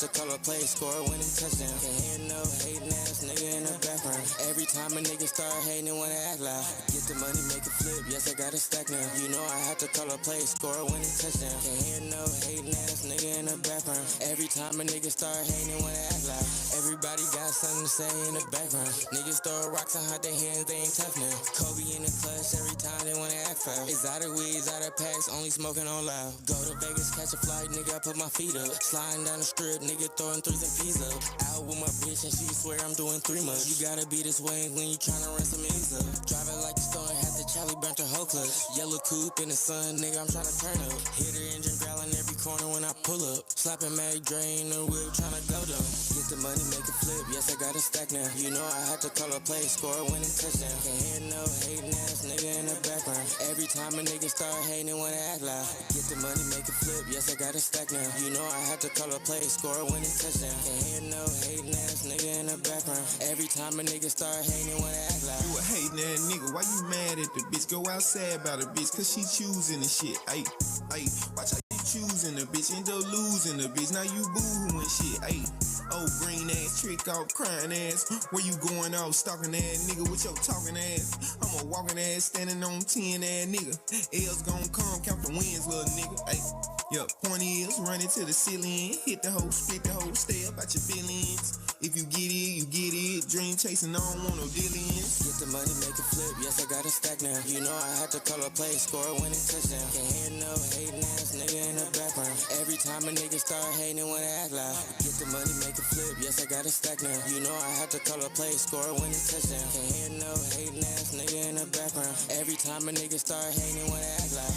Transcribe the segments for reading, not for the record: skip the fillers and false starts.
to call a play, score a winning touchdown. Can't hear no hating ass nigga in the background. Every time a nigga start hating, they wanna act loud. Get the money, make it flip, yes I got a stack now. You know I have to call a play, score a winning touchdown. Can't hear no hating ass nigga in the background. Every time a nigga start hating, they wanna act loud. Everybody got something to say in the background. Niggas throw rocks and hide their hands, they ain't tough now. Kobe in the clutch, every time they wanna act foul. Exotic weeds, out of packs, only smoking on loud. Go to Vegas, catch a flight, nigga, I put my feet up. Sliding down the strip, nigga, throwing threes and P's up. Out with my bitch and she swear I'm doing 3 months. You gotta be this way when you tryna run some ends up. Driving like the store, had the Charlie burnt her whole clutch. Yellow coupe in the sun, nigga, I'm tryna turn up. Hit her engine growling every corner when I pull up. Slapping Mary Dre in the whip, tryna go down. Get the money, make it flip, yes I got a stack now. You know I had to call a play, score a winning touchdown. Can't hear no hating ass nigga in the background. Every time a nigga start hating, they wanna act loud. Get the money, make it flip, yes I got a stack now. You know I had to call a play, score a winning touchdown. Can't hear no hating ass nigga in the background. Every time a nigga start hating, they wanna act loud. You a hating ass nigga, why you mad at the bitch? Go outside about the bitch, cause she choosing the shit. Ayy, watch how you choosing the bitch, end up losing the bitch. Now you boo-hooing shit, ayy. Oh, green ass, trick off, crying ass. Where you going off, stalking ass nigga with your talking ass? I'm a walking ass, standing on 10 ass nigga. L's gon' come, count the wins, little nigga, ayy. Yup, point is, running to the ceiling. Hit the hoe, spit the hoe, stay up at your feelings. If you get it, you get it. Dream chasing, I don't want no dealings. Get the money, make it flip, yes I got a stack now. You know I had to call a play, score a winning touchdown. Can't hear no hating ass nigga in the background. Every time a nigga start hating, they wanna act loud. Get the money, make it flip, yes I got a stack now. You know I had to call a play, score a winning touchdown. Can't hear no hating ass nigga in the background. Every time a nigga start hating, they wanna act loud.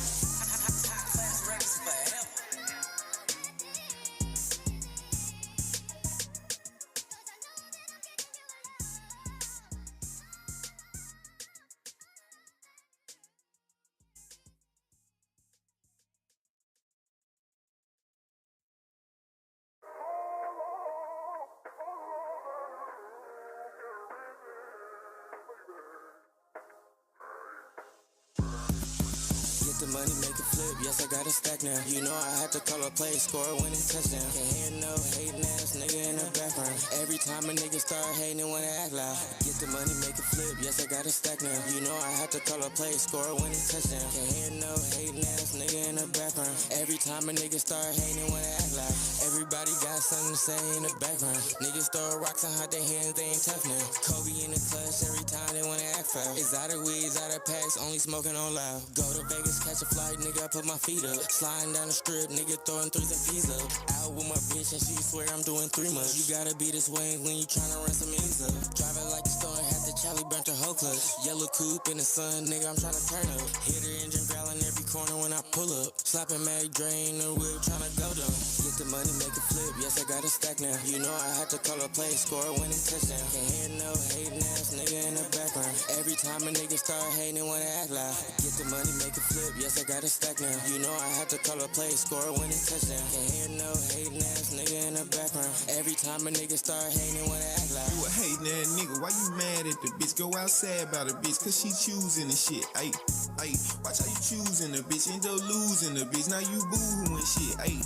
Get the money, make it flip, yes I got a stack now. You know I had to call a play, score a winning touchdown. Can't hear no hating ass nigga in the background. Every time a nigga start hating, they wanna act loud. Get the money, make it flip, yes I got a stack now. You know I had to call a play, score a winning touchdown. Can't hear no hating ass nigga in the background. Every time a nigga start hating, they wanna act loud. Everybody got something to say in the background. Niggas throw rocks and hide their hands, they ain't tough now. Kobe in the clutch, every time they wanna act foul. Exotic weeds, out of packs, only smoking on loud. Go to Vegas, catch a flight, nigga, I put my feet up. Sliding down the strip, nigga, throwing threes and P's up. Out with my bitch and she swear I'm doing 3 months. You gotta be this way when you tryna run some ends up. Driving like the store, had the Charlie burnt her whole clutch. Yellow coupe in the sun, nigga, I'm tryna turn up. Hit her engine growling every corner when I pull up. Slapping Mary Dre in the whip, tryna go down. Get the money, make it flip, yes I got a stack now. You know I had to call a play, score a winning touchdown. Can't hear no hating ass nigga in the background. Every time a nigga start hating, they wanna act loud. Get the money, make it flip, yes I got a stack now. You know I had to call a play, score a winning touchdown. Can't hear no hating ass nigga in the background. Every time a nigga start hating, they wanna act loud. You a hating ass nigga, why you mad at the bitch? Go outside about the bitch, cause she choosing the shit. Ayy, watch how you choosing the bitch, end up losing the bitch. Now you boo-hooing shit. Ayy,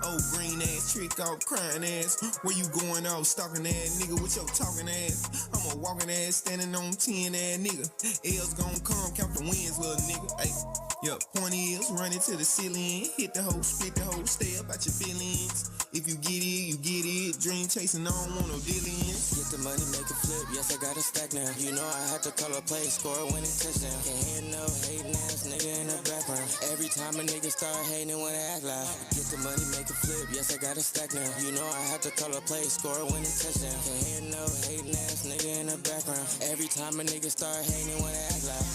oh, green ass, trick off, crying ass. Where you going off, stalking ass nigga with your talking ass? I'm a walking ass, standing on 10 ass nigga. L's gon' come, count the wins, little nigga. Ayy. Yup, point is, running to the ceiling. Hit the hoe, spit the hoe, stay up at your feelings. If you get it, you get it. Dream chasing, I don't want no dealings. Get the money, make it flip, yes I got a stack now. You know I had to call a play, score a winning touchdown. Can't hear no hating ass nigga in the background. Every time a nigga start hating, they wanna act loud. Get the money, make it flip, yes I got a stack now. You know I had to call a play, score a winning touchdown. Can't hear no hating ass nigga in the background. Every time a nigga start hating, they wanna act loud.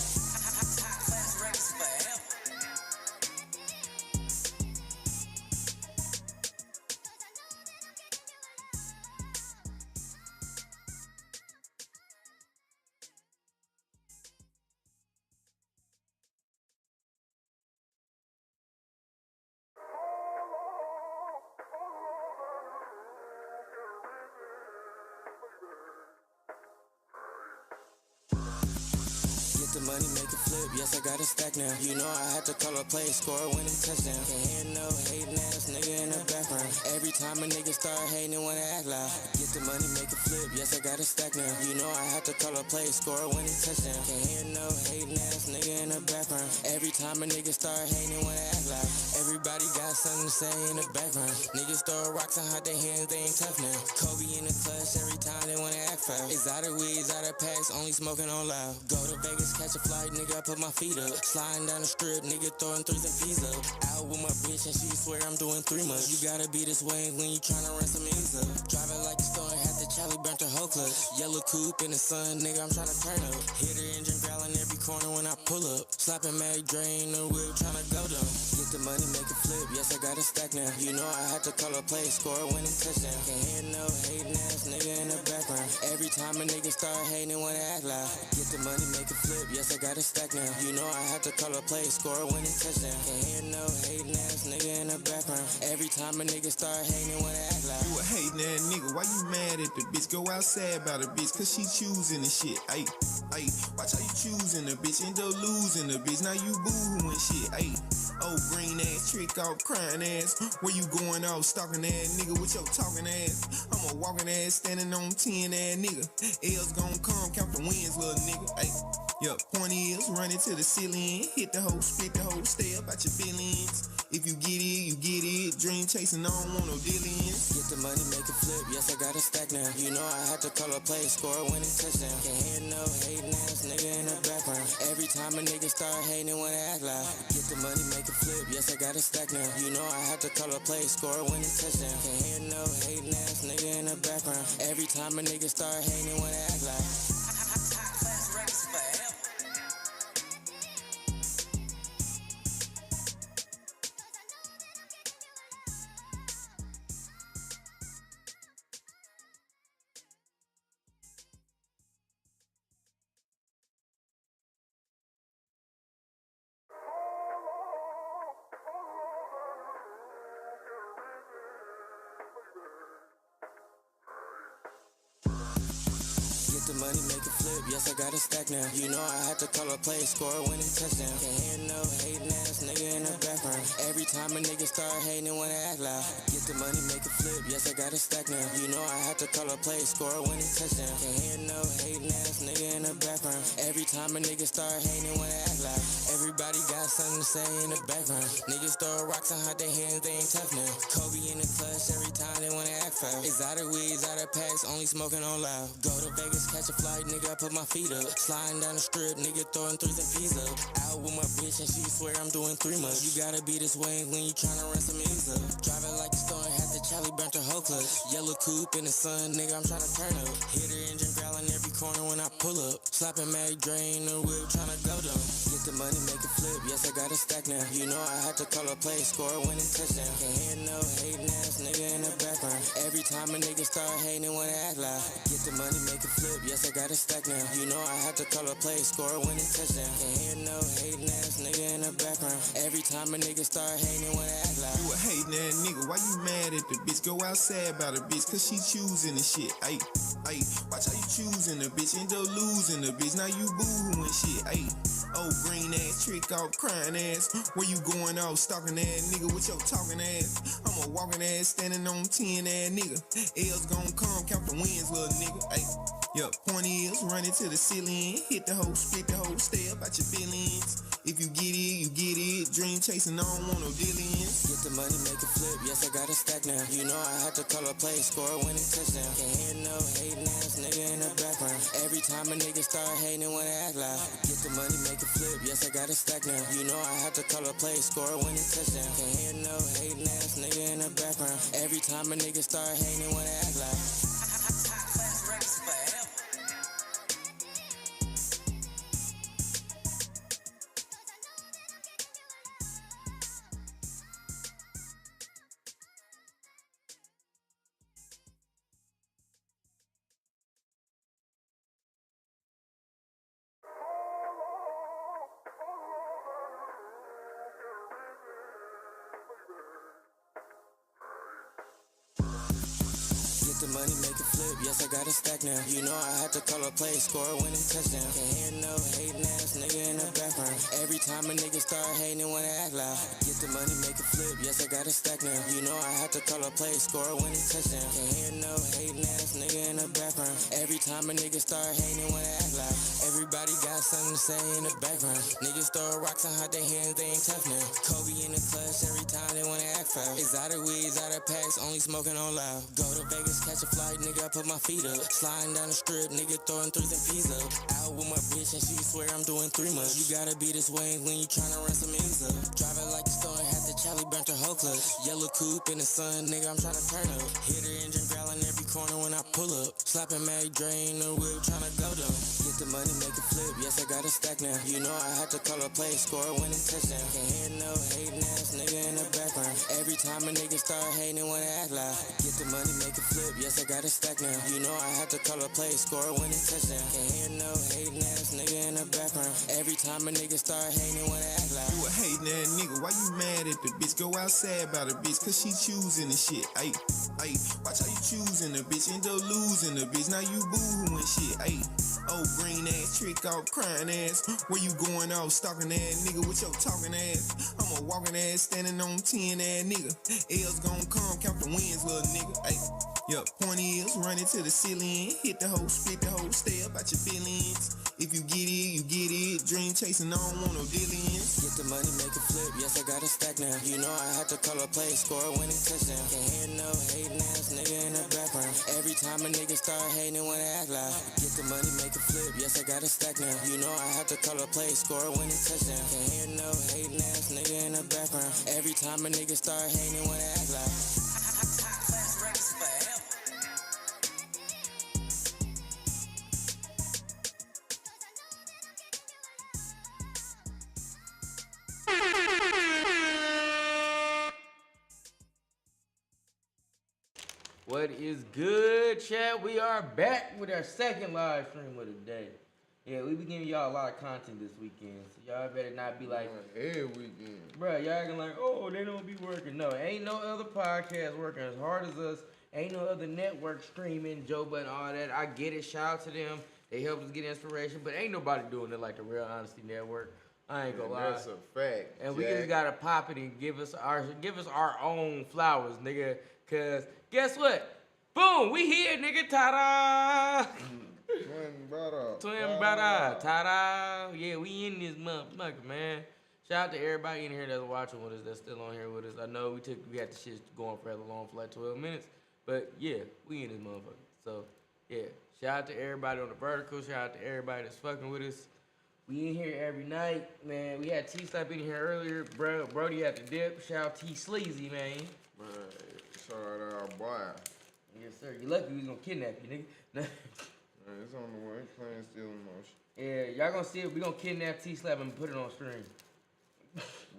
The money, make it flip, yes I got a stack now. You know I had to call a play, score a winning touchdown. Can't hear no hating ass nigga in the background. Every Every time a nigga start hating, wanna act loud. Get the money, make it flip, yes, I got a stack now. You know I had to call a play, score a winning touchdown. Can't hear no hating ass nigga in the background. Every time a nigga start hating, wanna act loud. Everybody got something to say in the background. Niggas throw rocks and hide their hands, they ain't tough now. Kobe in the clutch, every time they wanna act foul. Exotic weeds, out of packs, only smoking on loud. Go to Vegas, catch a flight, nigga, I put my feet up. Sliding down the strip, nigga throwing threes and P's up. Out with my bitch and she swear I'm doing 3 months. You gotta be this way when you tryna run some ends up. Driving like the store, had the Charlie burnt her whole clutch. Yellow coupe in the sun, nigga, I'm tryna turn up. Hit her engine growling every corner when I pull up. Slapping Mag drain the whip, tryna go down. Get the money, make it flip, yes, I got a stack now. You know I had to call a play, score a winning touchdown. Can't hear no hating ass nigga in the background. Every time a nigga start hating, wanna act loud. Get the money, make it flip, yes, I got a stack now. You know I had to call a play, score a winning touchdown. Can't hear no hating ass nigga in the background. Every time a nigga start hating, wanna act loud. You a hating ass nigga, why you mad at the bitch? Go outside about the bitch, cause she choosing the shit. Ayy, ayy, watch how you choosing the bitch, end up losing the bitch. Now you boo-hooing shit, ayy. Oh, green ass, trick off, crying ass. Where you going off, stalking ass nigga with your talking ass? I'm a walking ass, standing on 10 ass nigga. L's gon' come, count the wins, little nigga. Ayy, yup, point is, running to the ceiling. Hit the hoe, split the hoe, stay up at your feelings. If you get it, you get it. Dream chasing, I don't want no dealings. Get the money, make it flip, yes, I got a stack now. You know I had to call a play, score a winning touchdown. Can't hear no hating ass nigga in the background. Every time a nigga start hating, wanna act loud. Get the money, make it flip, yes, I got a stack now. You know I had to call a play, score a winning touchdown. Can't hear no hating ass nigga in the background. Every time a nigga start hating, wanna act loud. Get the money, make it flip, yes, I got a stack now. You know I had to call a play, score a winning touchdown. Can't hear no hating ass nigga in the background. Every time a nigga start hating, wanna act loud. Get the money, make it flip, yes, I got a stack now. You know I had to call a play, score a winning touchdown. Can't hear no hating ass nigga in the background. Every time a nigga start hating, wanna act loud. Everybody got something to say in the background. Niggas throw rocks and hide their hands, they ain't tough now. Kobe in the clutch, every time they wanna act foul. Exotic weeds, out of packs, only smoking on loud. Go to Vegas, catch a flight, nigga, I put my feet up. Sliding down the strip, nigga throwing threes and P's up. Out with my bitch and she swear I'm doing 3 months. You gotta be this way when you tryna run some ends up. Driving like the store, had the Charlie burnt her whole clutch. Yellow coupe in the sun, nigga, I'm tryna turn up. Hit her engine growling every corner when I pull up. Slapping Mag drain the whip, tryna go down. Get the money, make it flip, yes, I got a stack now. You know I had to call a play, score a winning touchdown. Can't hear no hating ass nigga in the background. Every time a nigga start hating, wanna act loud. Get the money, make it flip, yes, I got a stack now. You know I had to call a play, score a winning touchdown. Can't hear no hating ass nigga in the background. Every time a nigga start hating, wanna act loud. You a hating ass nigga, why you mad at the bitch? Go outside about the bitch, cause she choosing the shit. Ayy, ayy, watch how you choosing the bitch, end up losing the bitch. Now you boo-hooing shit, ayy. Oh, green ass, trick off, crying ass. Where you going off, stalking ass nigga with your talking ass? I'm a walking ass, standing on 10 ass nigga. L's gon' come, count the wins, little nigga. Ayy, yup, point is, running to the ceiling. Hit the hoe, split the hoe, stay up at your feelings. If you get it, you get it. Dream chasing, I don't want no dealings. Get the money, make it flip, yes, I got a stack now. You know I had to call a play, score a winning touchdown. Can't hear no hating ass nigga in the background. Every time a nigga start hating, wanna act loud. Get the money, make it flip, yes, I got a stack now. You know I had to call a play, score a winning touchdown. Can't hear no hating ass nigga in the background. Every time a nigga start hating, wanna act loud. Get the money, make it flip, yes, I got a stack now. You know I had to call a play, score a winning touchdown. Can't hear no hating ass nigga in the background. Every time a nigga start hating and wanna act loud. Get the money, make it flip, yes I got a stack now. You know I have to call a play, score a winning touchdown. Can't hear no hating ass nigga in the background. Every time a nigga start hating and wanna act loud. Everybody got something to say in the background. Niggas throw rocks and hide their hands, they ain't tough now. Kobe in the clutch every time they wanna act foul. Exotic weeds, out of packs, only smoking on loud. Go to Vegas, catch a flight, nigga, I put my feet up. Sliding down the strip, nigga throwing threes and peas up. Out with my bitch and she swear I'm doing 3 months. You gotta be this way when you tryna run some ends up. Drive it like a store, had the Charlie burnt her whole clutch. Yellow coupe in the sun, nigga, I'm tryna turn up. Hit her engine growling every corner when I pull up. Slapping Mary Dre in the whip, tryna go down. Get the money, make it flip, yes I got a stack now. You know I had to call a play, score a winning touchdown. Can't hear no hating ass nigga in the background. Every time a nigga start hating and wanna act loud. Get the money, make it flip, yes I got a stack now. You know I had to call a play, score a winning touchdown. Can't hear no hating ass nigga in the background. Every time a nigga start hating and wanna act loud. You a hating ass nigga, why you mad at the bitch? Go outside about the bitch, cause she choosing the shit. Ayy, watch how you choosing the bitch, end up losing the bitch. Now you boo-hooing shit. Ayy, oh green ass, trick off, crying ass. Where you going off, stalking ass nigga with your talking ass? I'm a walking ass, standing on 10 ass nigga. L's gon' come, count the wins, little nigga. Ayy, yup, point is, run it to the ceiling. Hit the hoe, split the hoe, stay up out your feelings. If you get it, you get it. Dream chasing, I don't want no dealings. Get the money, make it flip, yes I got a stack now. You know I had to call a play, score a winning touchdown. Can't hear no hating ass nigga in the background. Every time a nigga start hating and wanna act loud. Get the money, make it flip, yes I got a stack now. You know I had to call a play, score a winning touchdown. Can't hear no hating ass nigga in the background. Every time a nigga start hating and wanna act loud. What is good, chat? We are back with our second live stream of the day. Yeah, we be giving y'all a lot of content this weekend, so y'all better not be like, every weekend. bruh, y'all acting like, oh, they don't be working. No, ain't no other podcast working as hard as us. Ain't no other network streaming, Joe Budden, all that. I get it, shout out to them. They help us get inspiration, but ain't nobody doing it like the Real Honesty Network. I ain't gonna lie. That's a fact. And we just gotta pop it and give us our own flowers, nigga. Cause guess what? Boom, we here, nigga. Ta-da! Twin brother. Ta-da! Yeah, we in this motherfucker, man. Shout out to everybody in here that's watching with us, that's still on here with us. I know we had the shit going fairly long for like 12 minutes, but yeah, we in this motherfucker. So yeah, shout out to everybody on the vertical. Shout out to everybody that's fucking with us. We in here every night, man. We had T-Slap in here earlier, bro. Brody had the dip. Shout out T-Sleazy, man. Shout out our boy. Yes, sir. You lucky we was gonna kidnap you, nigga. Man, it's on the way. Playing still in motion. Yeah, y'all gonna see it. We gonna kidnap T-Slap and put it on stream.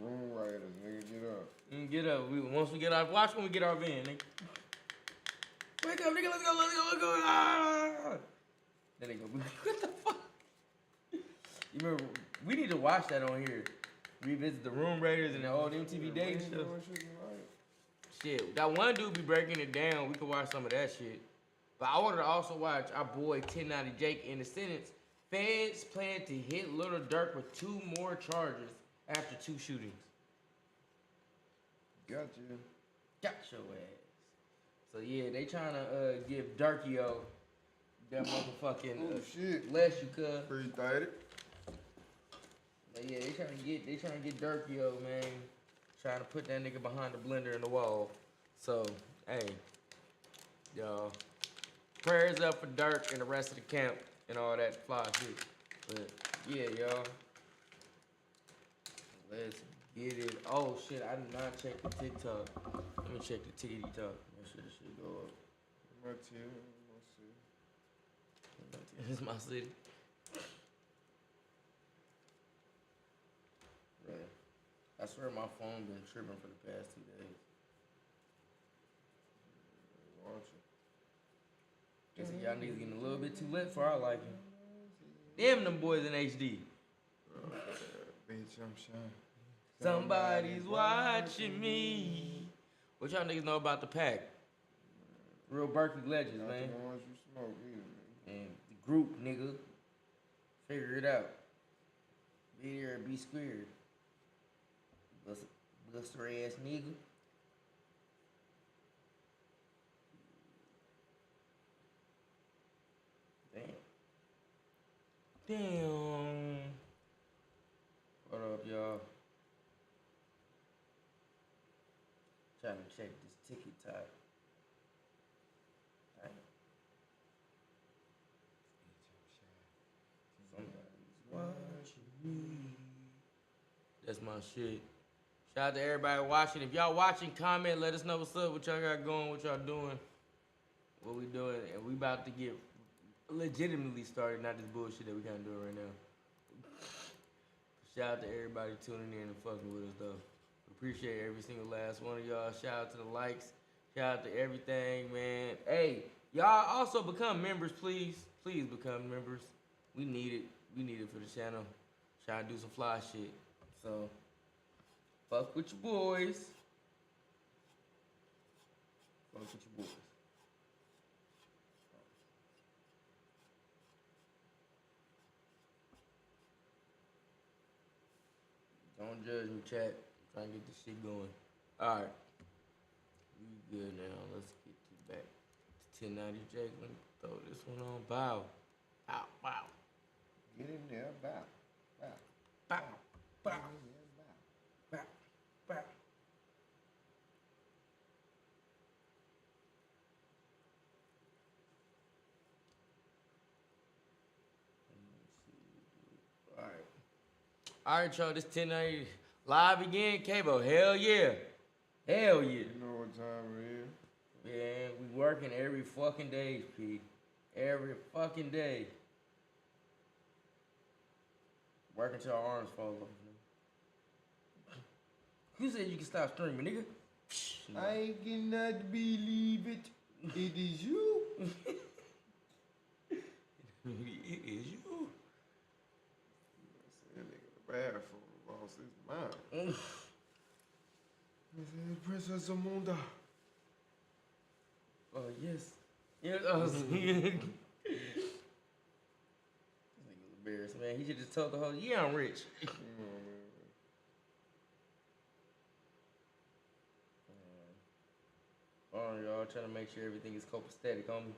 Room riders, nigga, get up. Get up. Once we get our watch when we get our van, nigga. Wake up, nigga. Let's go. Ah! Then they go. What the fuck? You remember? We need to watch that on here. Revisit the Room Raiders and the old MTV Days stuff. Shit, that one dude be breaking it down. We could watch some of that shit. But I wanted to also watch our boy 1090 Jake in the sentence. Feds plan to hit Lil Durk with 2 more charges after 2 shootings. Got your ass. So yeah, they trying to give Durkio that motherfucking shit. bless you, cuz. Pretty tight. But yeah, they trying to get Durkio, man. Trying to put that nigga behind the blender in the wall. So, hey, y'all, prayers up for Durk and the rest of the camp and all that fly shit. But yeah, y'all, let's get it. Oh shit, I did not check the TikTok. Let me check the TikTok. That shit should go up. My city. This is my city. Right. I swear my phone been tripping for the past 2 days. Watch it. Guess y'all niggas getting a little bit too lit for our liking. Damn them boys in HD. Bitch, I'm shy. Somebody's watching me. What y'all niggas know about the pack? Real Berkeley legends, Not man. the ones you smoke either, nigga. And the group, nigga. Figure it out. Get here and be squared. Buster ass nigga. Damn. What up, y'all? Trying to check this ticket type. Somebody's watching me. That's my shit. Shout out to everybody watching. If y'all watching, comment. Let us know what's up, what y'all got going, what y'all doing, what we doing, and we about to get legitimately started, not this bullshit that we kind of doing right now. Shout out to everybody tuning in and fucking with us, though. Appreciate every single last one of y'all. Shout out to the likes. Shout out to everything, man. Hey, y'all also become members, please. Please become members. We need it. We need it for the channel. Trying to do some fly shit. So, fuck with your boys. Fuck with your boys. Don't judge me, chat. I'm trying to get this shit going. Alright. We good now. Let's get you back to 1090 Jake. Let me throw this one on. Bow. Bow. Bow. Get in there, bow. Bow. Bow. Bow. Get in there, bow. Bow. Bow. Alright, y'all, this 1090 live again, Cabo. Hell yeah. Hell yeah. You know what time it is? Man, we working every fucking day, Pete. Every fucking day. Working till our arms fall off. Who said you can stop streaming, nigga? I cannot believe it. It is you. It is you. That nigga in the bathroom lost his mind. I said, Princess Zamunda. Oh, yes. Yes. Oh, this nigga's embarrassed, man. He should just told the whole, yeah, I'm rich. Alright, y'all, trying to make sure everything is copacetic, homie.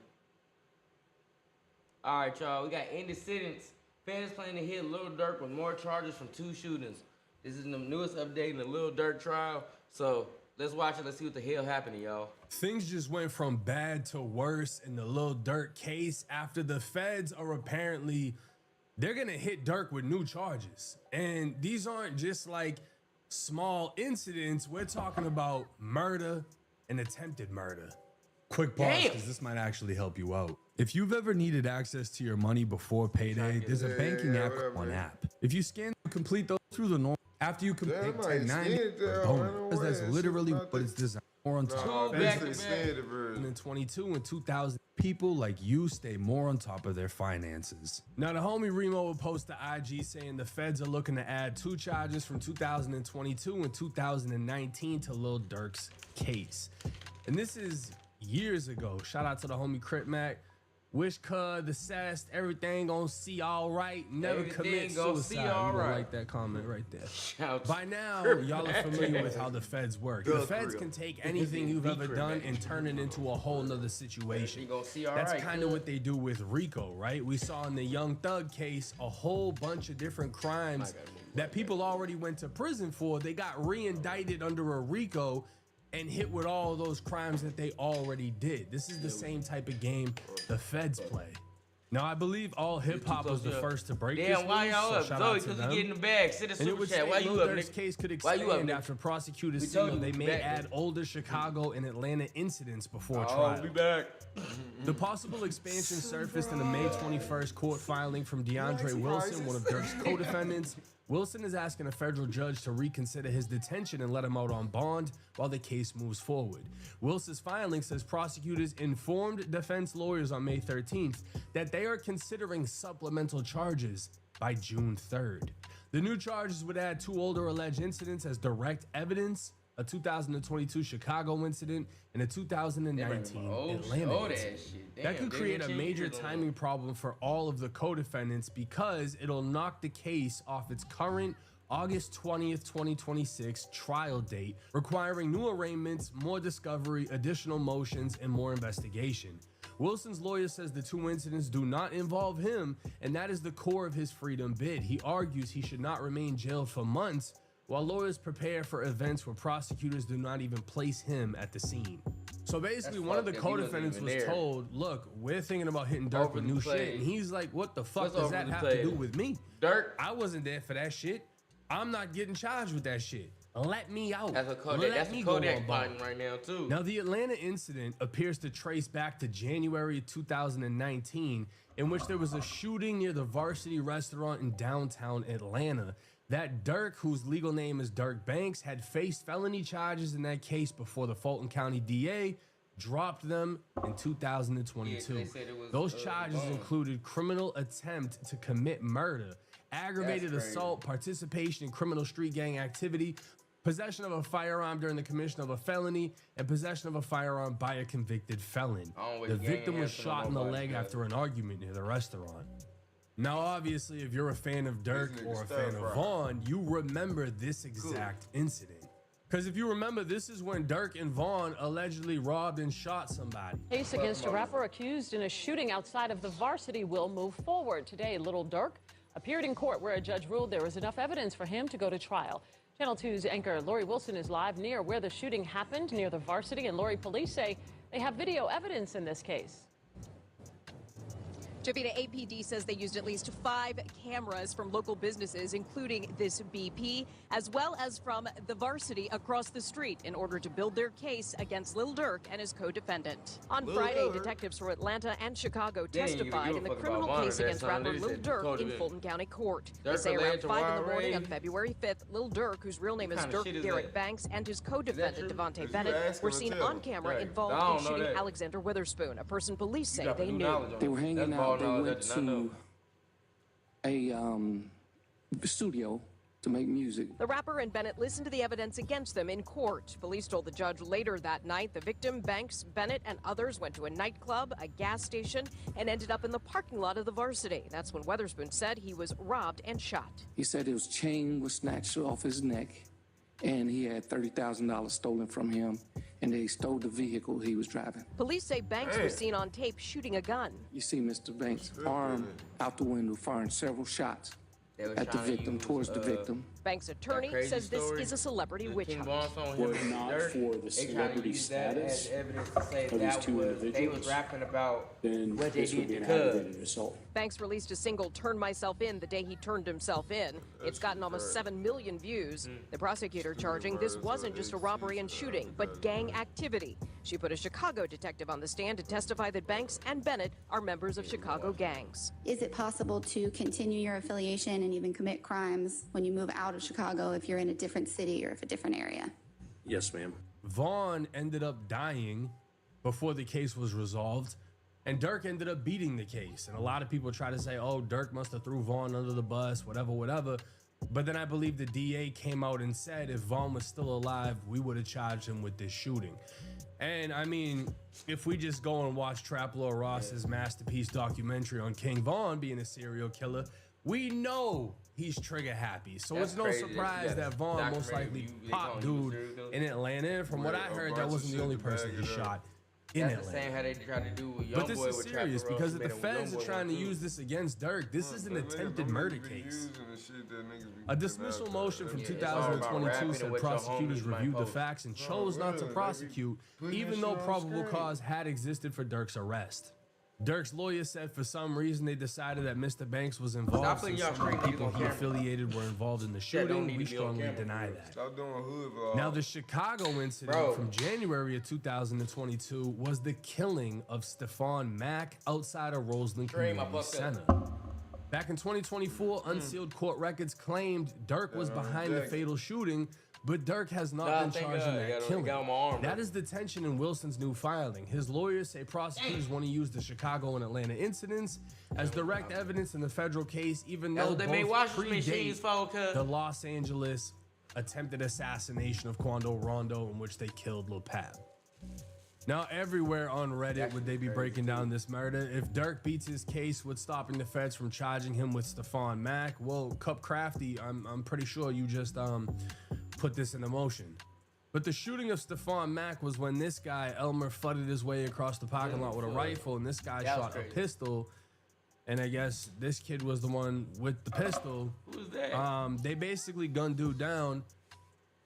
Alright, y'all, we got ended sentence. Fans plan to hit Lil Durk with more charges from 2 shootings. This is the newest update in the Lil Durk trial. So let's watch it. Let's see what the hell happened to y'all. Things just went from bad to worse in the Lil Durk case after the feds are apparently, they're gonna hit Durk with new charges. And these aren't just like small incidents. We're talking about murder and attempted murder. Quick pause, because this might actually help you out. If you've ever needed access to your money before payday, there's a banking app on app. If you scan and complete those through the norm, after you complete 1090, bonus. That's literally what it's designed for on top. Back In 2022 and 2,000 people like you stay more on top of their finances. Now the homie Remo will post to IG saying the feds are looking to add 2 charges from 2022 and 2019 to Lil Durk's case. And this is years ago. Shout out to the homie Crit Mac. Wish cuz the cess, everything gonna see all right. Never commit suicide. Like that comment right there. By now, y'all are familiar with how the feds work. The feds can take anything you've ever done and turn it into a whole nother situation. That's kind of what they do with Rico, right? We saw in the Young Thug case a whole bunch of different crimes that people already went to prison for. They got re-indicted under a Rico and hit with all of those crimes that they already did. This is the same type of game the feds play. Now, I believe all hip-hop was the first to break this why news, y'all so up? shout Zoe, out to because them. you get in the bag. Sit in And it super would chat. say Why you Lil up, Durk's nigga? case could Why you up, expand nigga? after prosecutors We feel told you they we may back, add nigga. older Chicago and Atlanta incidents before I'll trial. be back. The possible expansion surfaced in a May 21st court filing from DeAndre Wilson, one of Durk's co-defendants. Wilson is asking a federal judge to reconsider his detention and let him out on bond while the case moves forward. Wilson's filing says prosecutors informed defense lawyers on May 13th that they are considering supplemental charges by June 3rd. The new charges would add 2 older alleged incidents as direct evidence a 2022 Chicago incident, and a 2019 Atlanta incident. That could create a major timing problem for all of the co-defendants because it'll knock the case off its current August 20th, 2026 trial date, requiring new arraignments, more discovery, additional motions, and more investigation. Wilson's lawyer says the two incidents do not involve him, and that is the core of his freedom bid. He argues he should not remain jailed for months, while lawyers prepare for events where prosecutors do not even place him at the scene. So basically, one of the co-defendants was told, look, we're thinking about hitting Durk with new shit. And he's like, what the fuck does that have to do with me? Durk? I wasn't there for that shit. I'm not getting charged with that shit. Let me out. That's a Kodak fighting right now, too. Now, the Atlanta incident appears to trace back to January 2019, in which there was a shooting near the Varsity restaurant in downtown Atlanta. That Durk, whose legal name is Durk Banks, had faced felony charges in that case before the Fulton County DA dropped them in 2022. Those charges included criminal attempt to commit murder, aggravated assault, participation in criminal street gang activity, possession of a firearm during the commission of a felony, and possession of a firearm by a convicted felon. The victim was shot in the leg after an argument near the restaurant. Now, obviously, if you're a fan of Durk or a fan of Vaughn, you remember this exact incident. Because if you remember, this is when Durk and Vaughn allegedly robbed and shot somebody. Case against a rapper accused in a shooting outside of the Varsity will move forward. Today, Lil Durk appeared in court where a judge ruled there was enough evidence for him to go to trial. Channel 2's anchor Lori Wilson is live near where the shooting happened, near the Varsity, and Lori, police say they have video evidence in this case. Javita, APD says they used at least 5 cameras from local businesses, including this BP, as well as from the Varsity across the street in order to build their case against Lil Durk and his co-defendant. On Friday, detectives from Atlanta and Chicago testified in the criminal case against rapper Lil Durk in Fulton County Court. They say around 5 in the morning on February 5th, Lil Durk, whose real name is Durk Derek Banks, and his co-defendant Devontae Bennett were seen on camera involved in shooting Alexander Witherspoon, a person police say they knew. They were hanging out. They went to a studio to make music. The rapper and Bennett listened to the evidence against them in court. Police told the judge later that night the victim, Banks, Bennett, and others went to a nightclub, a gas station, and ended up in the parking lot of the Varsity. That's when Witherspoon said he was robbed and shot. He said his chain was snatched off his neck, and he had $30,000 stolen from him, and they stole the vehicle he was driving. Police say Banks was seen on tape shooting a gun. You see Mr. Banks' arm out the window firing several shots at the victim, towards the victim. Banks' attorney says this is a celebrity witch hunt. Were it not for the celebrity status of these two individuals, they was rapping about then what they this would did be to an Cub. aggravated assault. Banks released a single, Turn Myself In, the day he turned himself in. It's gotten almost 7 million views. The prosecutor charging this wasn't just a robbery and shooting, but gang activity. She put a Chicago detective on the stand to testify that Banks and Bennett are members of Chicago gangs. Is it possible to continue your affiliation and even commit crimes when you move out of Chicago if you're in a different city or if a different area? Yes, ma'am. Vaughn ended up dying before the case was resolved, and Durk ended up beating the case. And a lot of people try to say, oh, Durk must have threw Vaughn under the bus, whatever. But then I believe the DA came out and said if Vaughn was still alive, we would have charged him with this shooting. And I mean, if we just go and watch Trap Lord Ross's masterpiece documentary on King Vaughn being a serial killer, we know he's trigger happy. So it's no surprise that Vaughn most likely popped dude in Atlanta. From what I heard, that wasn't the only person he shot in Atlanta. The same how they try to do with But this is serious because if the feds are trying to use this against Durk, this is an attempted murder case. A dismissal motion from 2022 said prosecutors reviewed the facts and chose not to prosecute, even though probable cause had existed for Durk's arrest. Durk's lawyer said for some reason they decided that Mr. Banks was involved since some of the people he affiliated were involved in the shooting. We strongly deny that. Now, the Chicago incident from January of 2022 was the killing of Stephon Mack outside of Roseland Community Center. Back in 2024, unsealed court records claimed Durk was behind the fatal shooting, but Durk has not been charged in that killing. That is the tension in Wilson's new filing. His lawyers say prosecutors want to use the Chicago and Atlanta incidents as direct evidence in the federal case, even though both predate the Los Angeles attempted assassination of Quando Rondo, in which they killed Lil Pap. Now, everywhere on Reddit would they be breaking down this murder. If Durk beats his case with stopping the feds from charging him with Stephon Mack, well, Cup Crafty, I'm pretty sure you just put this into motion. But the shooting of Stephon Mack was when this guy, Elmer, fudded his way across the parking lot with a rifle, and this guy shot a pistol. And I guess this kid was the one with the pistol. Who was that? They basically gunned dude down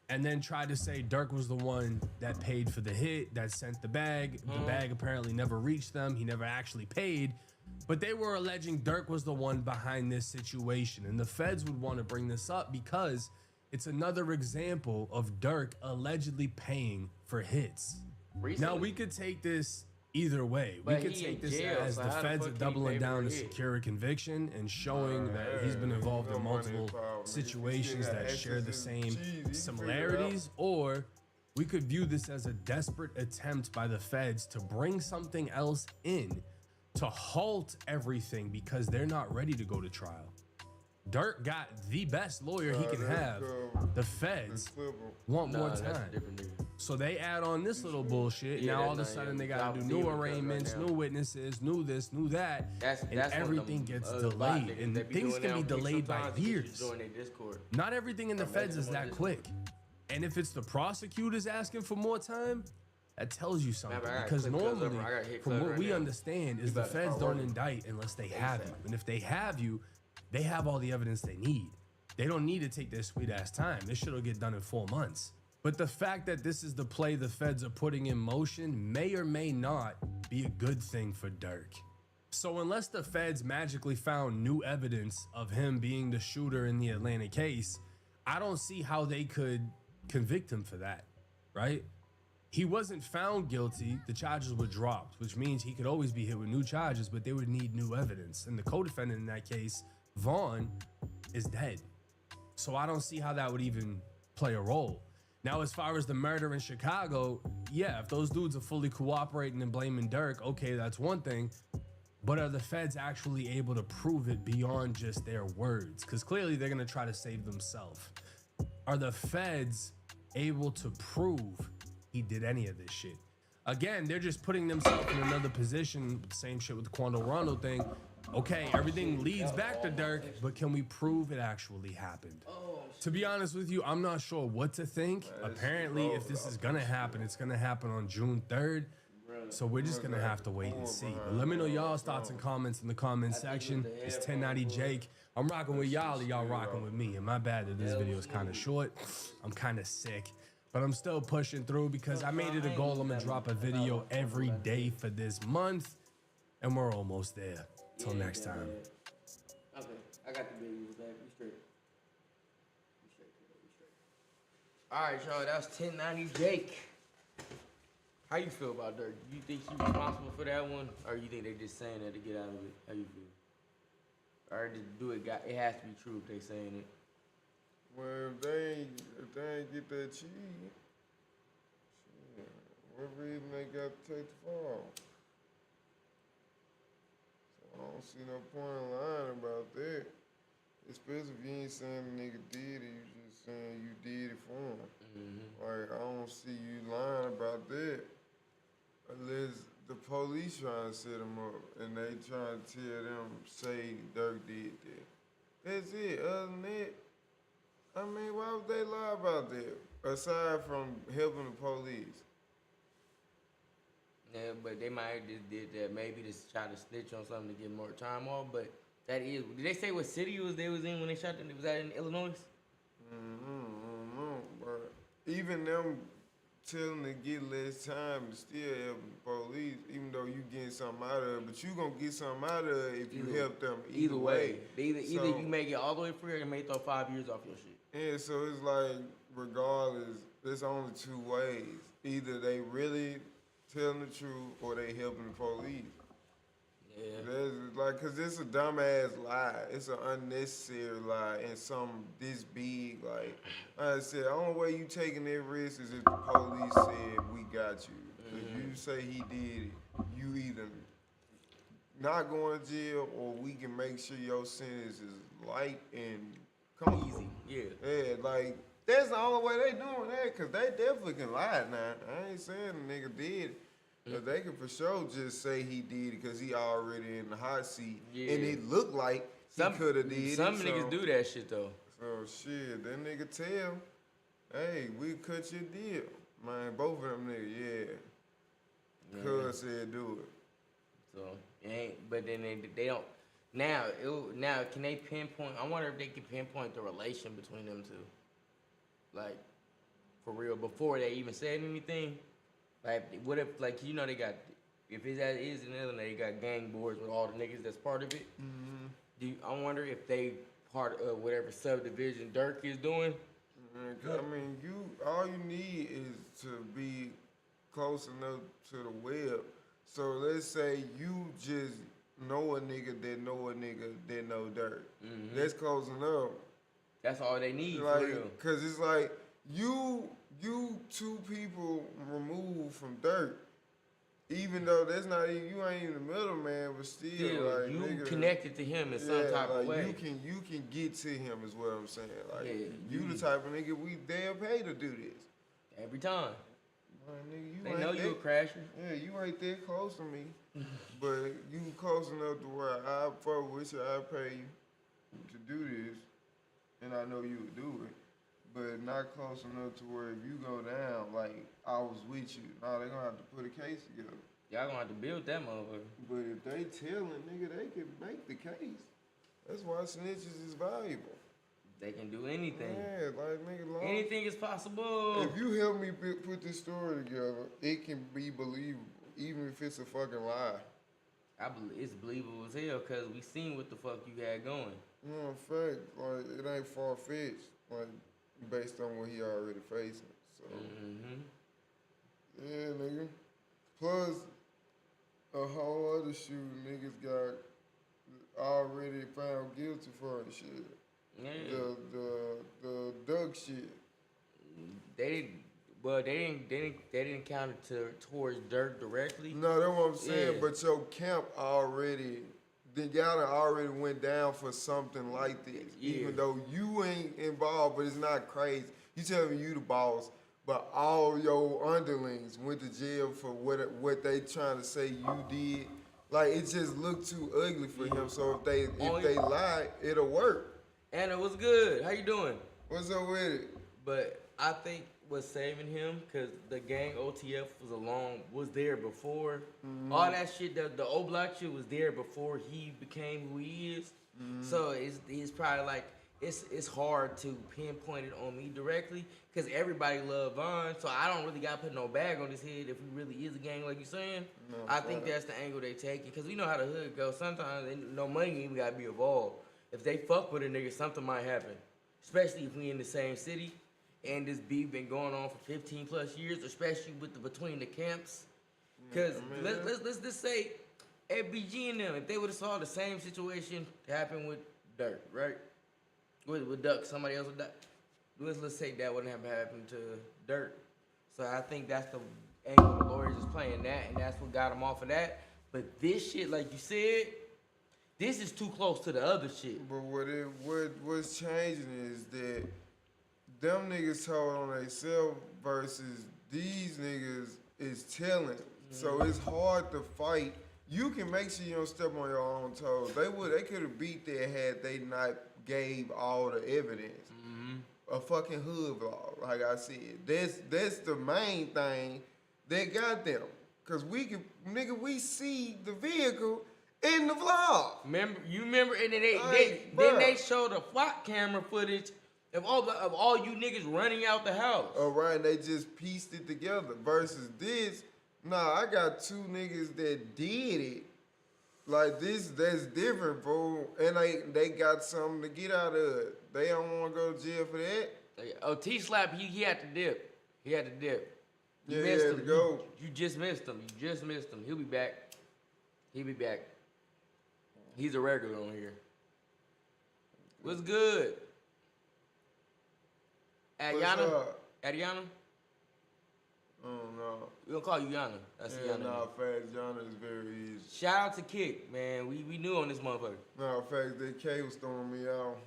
and then tried to say Durk was the one that paid for the hit, that sent the bag. The bag apparently never reached them. He never actually paid. But they were alleging Durk was the one behind this situation. And the feds would want to bring this up because it's another example of Durk allegedly paying for hits. Recently. Now, we could take this either way. But we could he take in this jail, as so the how the feds fuck are can he doubling pay for down a to hit? secure a conviction and showing that he's been involved in multiple situations that share the same similarities, or we could view this as a desperate attempt by the feds to bring something else in to halt everything because they're not ready to go to trial. Durk got the best lawyer he can have. The feds want more time. So they add on this little bullshit. Now all of a sudden they got to do new arraignments, new witnesses, new this, new that, and everything gets delayed. And things can be delayed by years. Not everything in the feds is that quick. And if it's the prosecutors asking for more time, that tells you something. Because normally, from what we understand, is the feds don't indict unless they have you. And if they have you, they have all the evidence they need. They don't need to take their sweet ass time. This shit will get done in 4 months. But the fact that this is the play the feds are putting in motion may or may not be a good thing for Durk. So unless the feds magically found new evidence of him being the shooter in the Atlanta case, I don't see how they could convict him for that, right? He wasn't found guilty. The charges were dropped, which means he could always be hit with new charges, but they would need new evidence. And the co-defendant in that case, Vaughn, is dead. So I don't see how that would even play a role. Now, as far as the murder in Chicago, yeah, if those dudes are fully cooperating and blaming Durk, okay, that's one thing. But are the feds actually able to prove it beyond just their words? Because clearly they're going to try to save themselves. Are the feds able to prove he did any of this shit? Again, they're just putting themselves in another position. Same shit with the Quando Rondo thing. Okay, everything leads back to Durk, but can we prove it actually happened? To be honest with you, I'm not sure what to think. Apparently, if this is gonna happen, it's gonna happen on June 3rd. So we're just gonna have to wait and see. But let me know y'all's thoughts and comments in the comment section. It's 1090 Jake. I'm rocking with y'all, or y'all rocking with me. And my bad that this video is kind of short. I'm kind of sick, but I'm still pushing through because I made it a goal. I'm gonna drop a video every day for this month, and we're almost there. Till next time. Okay, I got the baby back. We straight. All right, y'all. That was 1090 Jake. How you feel about Durk? You think he's responsible for that one, or you think they just saying that to get out of it? How you feel? Or to do it, it has to be true if they saying it. Well, if they ain't get that cheese, what reason they got to take the fall? I don't see no point in lying about that. Especially if you ain't saying the nigga did it, you just saying you did it for him. Like, I don't see you lying about that. Unless the police trying to set them up and they trying to tell them, say Durk did that. That's it. Other than that, I mean, why would they lie about that? Aside from helping the police. Yeah, but they might have just did that. Maybe just try to snitch on something to get more time off. But that is. Did they say what city they was in when they shot them? Was that in Illinois? I don't know, but even them telling to get less time to still help the police, even though you getting something out of it, but you gonna get something out of it if you help them either way. Either you may get all the way free or you may throw 5 years off your shit. Yeah, so it's like, regardless, there's only two ways. Either they really telling the truth or they helping the police. Yeah. That's like, cause it's a dumbass lie. It's an unnecessary lie and something this big. Like I said, the only way you taking that risk is if the police said we got you. If you say he did it, you either not going to jail or we can make sure your sentence is light and come easy. Yeah. Yeah, like That's the only way they doing that, because they definitely can lie now. I ain't saying the nigga did it. But they can for sure just say he did it because he already in the hot seat. Yeah. And it looked like he could have did it. Some niggas do that shit, though. So, shit, that nigga tell, hey, we cut your deal. Man, both of them niggas, yeah. Cuz said do it. So, it ain't, but then they don't. Now, can they pinpoint? I wonder if they can pinpoint the relation between them two. Like, for real, before they even said anything. Like, what if, like, you know, they got, if it's as is in Illinois, they got gang boards with all the niggas that's part of it. Mm-hmm. I wonder if they part of whatever subdivision Durk is doing. I mean, all you need is to be close enough to the web. So let's say you just know a nigga that know a nigga that know Durk. Mm-hmm. That's close enough. That's all they need, like, for real. Cause it's like you two people removed from Durk. Even though that's not even, you ain't even the middleman, but still, like, you nigga, connected to him in some type of way. You can get to him is what I'm saying. Like, you the type of nigga they'll pay to do this. Every time. Man, nigga, they know you a crasher. Yeah, you ain't that close to me. But you close enough to where I fuck with you, I pay you to do this. And I know you would do it. But not close enough to where if you go down, like, I was with you. No, they're gonna have to put a case together. Y'all gonna have to build that motherfucker. But if they telling, nigga, they can make the case. That's why snitches is valuable. They can do anything. Yeah, like, nigga, anything is possible. If you help me put this story together, it can be believable, even if it's a fucking lie. It's believable as hell, because we seen what the fuck you had going. No, in fact, like, it ain't far-fetched, like, based on what he already facing. So, yeah, nigga. Plus, a whole other shooting niggas got already found guilty for and shit. Yeah. The Durk shit. They didn't count it towards Durk directly. No, that's what I'm saying. Yeah. But your camp y'all already went down for something like this. Yeah. Even though you ain't involved, but it's not crazy. You tell me you the boss, but all your underlings went to jail for what they trying to say you did. Like, it just looked too ugly for him. So if they lie, it'll work. Anna, what's good? How you doing? What's up with it? But I think what's saving him, because the gang OTF was there before. Mm-hmm. All that shit, the old block shit was there before he became who he is. Mm-hmm. So it's probably like, it's hard to pinpoint it on me directly, because everybody love Vaughn, so I don't really got to put no bag on his head if he really is a gang like you're saying. No, I think that's the angle they taking, because we know how the hood goes. Sometimes no money even got to be involved. If they fuck with a nigga, something might happen, especially if we in the same city. And this beef been going on for 15 plus years, especially with between the camps. Because let's just say FBG and them, if they would have saw the same situation happen with Durk, right? With Duck, somebody else with Duck. Let's say that wouldn't have happened to Durk. So I think that's the angle the lawyers is playing that, and that's what got him off of that. But this shit, like you said, this is too close to the other shit. But what's changing is that them niggas told on themselves versus these niggas is telling. Mm-hmm. So it's hard to fight. You can make sure you don't step on your own toes. They could have beat that had they not gave all the evidence. Mm-hmm. A fucking hood vlog, like I said. That's the main thing that got them. Cause we see the vehicle in the vlog. You remember, and then they showed the flock camera footage of all you niggas running out the house. Oh, right, and they just pieced it together. Versus this, I got two niggas that did it. Like, that's different, bro. And they got something to get out of it. They don't want to go to jail for that. Oh, T-Slap, he had to dip. He had to dip. You missed him. You just missed him. He'll be back. He's a regular on here. What's good? Adiana? Oh, no. We're going to call you Yana. That's Yana. Nah, facts. Yana is very easy. Shout out to Kick, man. We knew on this motherfucker. Nah, facts. That K was throwing me out.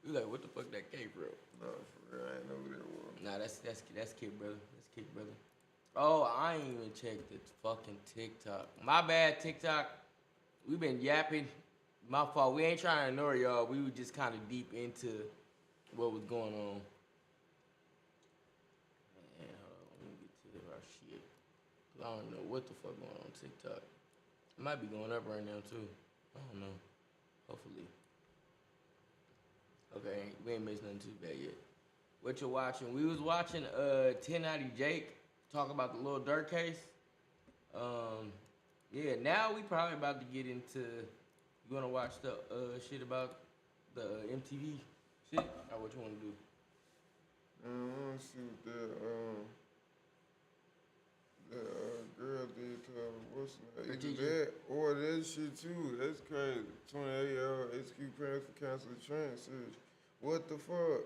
You like, what the fuck that K, bro? Nah, for I ain't know who that was. Nah, that's Kid Brother. That's Kid Brother. Oh, I ain't even checked the fucking TikTok. My bad, TikTok. We been yapping. My fault. We ain't trying to ignore y'all. We were just kind of deep into what was going on. Man, hold on. Let me get to our shit. I don't know what the fuck going on TikTok. It might be going up right now too. I don't know. Hopefully. Okay, we ain't missed nothing too bad yet. What you watching? We was watching 1090 Jake talk about the Lil Durk case. Yeah, now we probably about to get into. You wanna watch the shit about the MTV shit? Or what you wanna do? I wanna see what that girl did to her. What's her name? Either that or that shit too. That's crazy. 28-year-old HQ parents for cancer transfers. What the fuck?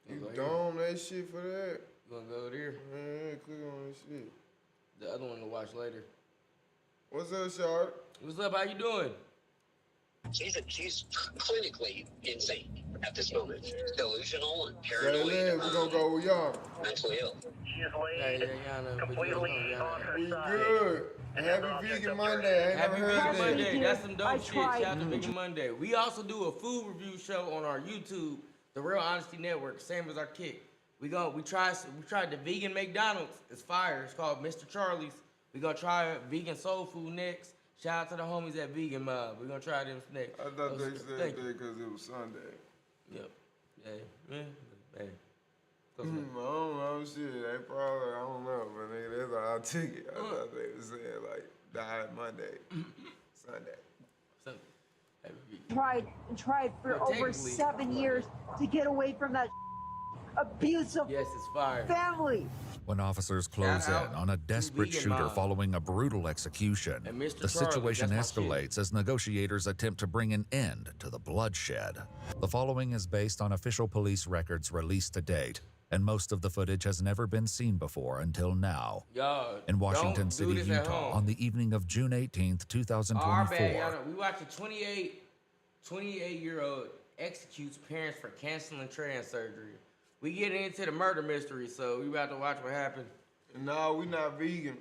You dome that shit for that? You gonna go there? Man, click on that shit. The other one to watch later. What's up, Shard? What's up? How you doing? She's clinically insane at this moment. Delusional and paranoid. We're gonna go with y'all. Mentally ill. She's completely We good. Happy Vegan Monday. Happy Vegan Monday. That's some dope shit. Shout out to Vegan Monday. We also do a food review show on our YouTube, The Real Honesty Network, same as our kick. We tried the vegan McDonald's. It's fire. It's called Mr. Charlie's. We gonna try vegan soul food next. Shout out to the homies at Vegan Mob. We're gonna try them next. I thought they said that because it was Sunday. Yep. Hey, man. Hey. I don't know, shit. They probably, I don't know, but nigga, that's how I took it. I thought they was saying, like, died Monday, Sunday. Tried for over 7 years to get away from that abusive family. When officers close in on a desperate shooter following a brutal execution, the situation escalates as negotiators attempt to bring an end to the bloodshed. The following is based on official police records released to date, and most of the footage has never been seen before until now. In Washington City, Utah, on the evening of June 18th, 2024. We watched a 28-year-old executes parents for canceling trans surgery. We get into the murder mystery, so we about to watch what happened. No, we not vegan.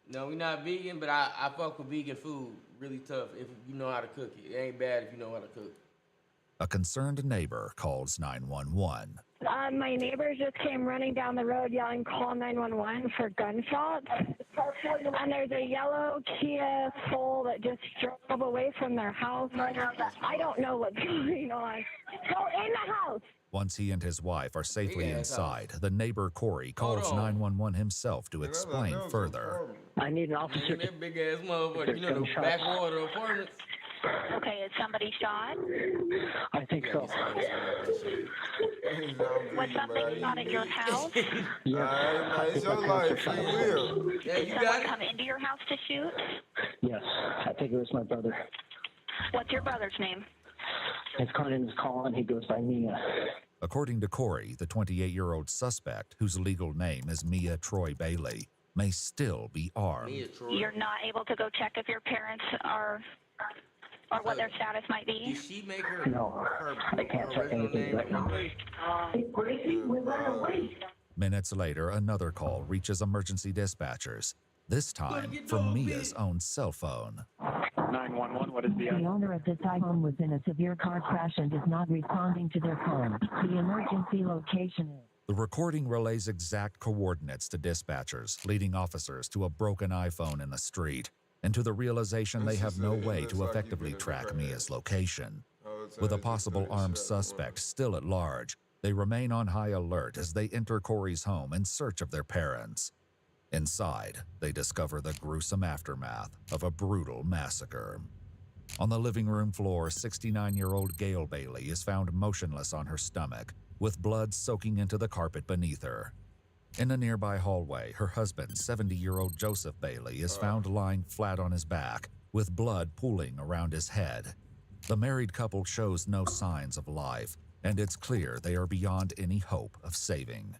No, we not vegan, but I fuck with vegan food really tough if you know how to cook it. It ain't bad if you know how to cook. A concerned neighbor calls 911. My neighbors just came running down the road yelling, "Call 911" for gunshots. And there's a yellow Kia Soul that just drove away from their house. I don't know what's going on. Go in the house. Once he and his wife are safely inside, the neighbor Corey calls 911 himself to explain further. I need an officer. That big ass motherfucker, you know, the backwater apartments. Okay, is somebody shot? I think so. Was somebody shot at your house? It's your life, free will. Yeah, Did someone come into your house to shoot? Yes, I think it was my brother. What's your brother's name? His car name is Colin. He goes by Mia. According to Corey, the 28-year-old suspect, whose legal name is Mia Troy Bailey, may still be armed. You're not able to go check if your parents are... or what their status might be? Did she make her? No, I can't check anything right now. Minutes later, another call reaches emergency dispatchers, this time from Mia's own cell phone. 911, what is the... The owner of this iPhone was in a severe car crash and is not responding to their phone. The emergency location is... The recording relays exact coordinates to dispatchers, leading officers to a broken iPhone in the street, and to the realization they have no way to effectively track Mia's location. With a possible armed suspect still at large, they remain on high alert as they enter Corey's home in search of their parents. Inside, they discover the gruesome aftermath of a brutal massacre. On the living room floor, 69-year-old Gail Bailey is found motionless on her stomach, with blood soaking into the carpet beneath her. In a nearby hallway, her husband, 70-year-old Joseph Bailey, is found lying flat on his back, with blood pooling around his head. The married couple shows no signs of life, and it's clear they are beyond any hope of saving.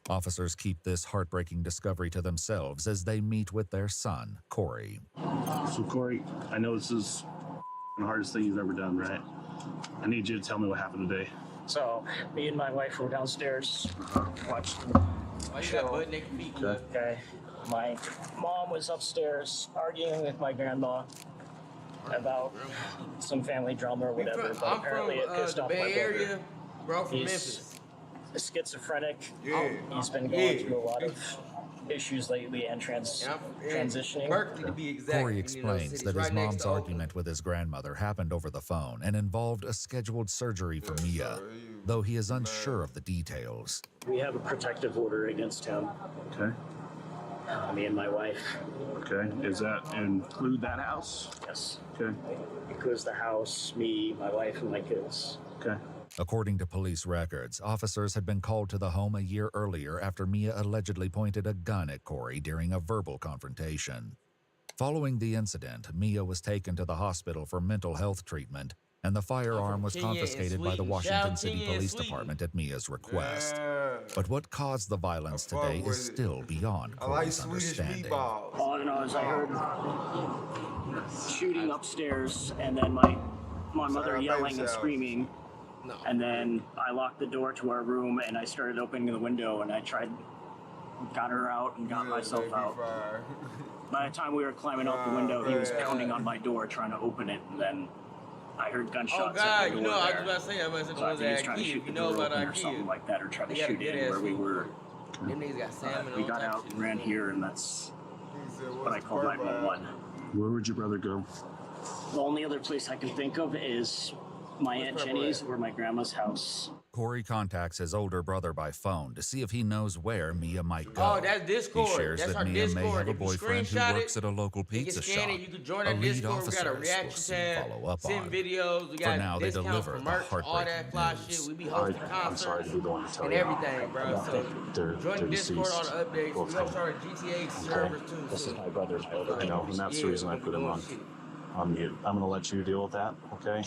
Officers keep this heartbreaking discovery to themselves as they meet with their son, Corey. So, Corey, I know this is the hardest thing you've ever done, right? I need you to tell me what happened today. So me and my wife were downstairs watching Why the you got show. butt naked feet? Okay. My mom was upstairs arguing with my grandma about some family drama or whatever. But I'm apparently from it pissed the off Bay my brother. Area, bro. From He's Memphis. schizophrenic. Yeah. He's been going through a lot of issues lately and transitioning. Berkeley, to be exact. Corey explains that his mom's argument with his grandmother happened over the phone and involved a scheduled surgery for Mia, though he is unsure of the details. We have a protective order against him. Okay. Me and my wife. Okay. Does that include that house? Yes. Okay. Includes the house, me, my wife, and my kids. Okay. According to police records, officers had been called to the home a year earlier after Mia allegedly pointed a gun at Corey during a verbal confrontation. Following the incident, Mia was taken to the hospital for mental health treatment, and the firearm was confiscated by the Washington City Police Department at Mia's request. But what caused the violence today is still beyond Corey's understanding. All I know is I heard shooting upstairs, and then my mother yelling and screaming. And then I locked the door to our room, and I started opening the window, and got her out and got myself out. By the time we were climbing out the window, he was pounding on my door trying to open it, and then I heard gunshots at the door I was there. about to say, I was So I think he was trying to shoot the door open or something like that, or try to shoot in where we were. Them niggas got salmon We on got top out shit. and ran here, and that's what I called 911. Where would your brother go? The only other place I can think of is my Aunt Jenny's or my grandma's house. Corey contacts his older brother by phone to see if he knows where Mia might go. Oh, that's Discord. He shares That's that our Mia Discord. may have a If you boyfriend who screenshot works it, at a local you can pizza scan shop. it. You can join A that lead Discord. We got a officer reaction will soon tab, follow up send on. videos. We For got now, they discounts deliver for the merch, all heartbreaking that fly news. shit. We be hosting I'm sorry to be the one to tell and you. everything, bro. So They're join the Discord deceased. on the updates. Both We gonna of them. start a GTA servers too. This so- is my brother, you know, and that's the reason I put him on mute. I'm going to let you deal with that, okay?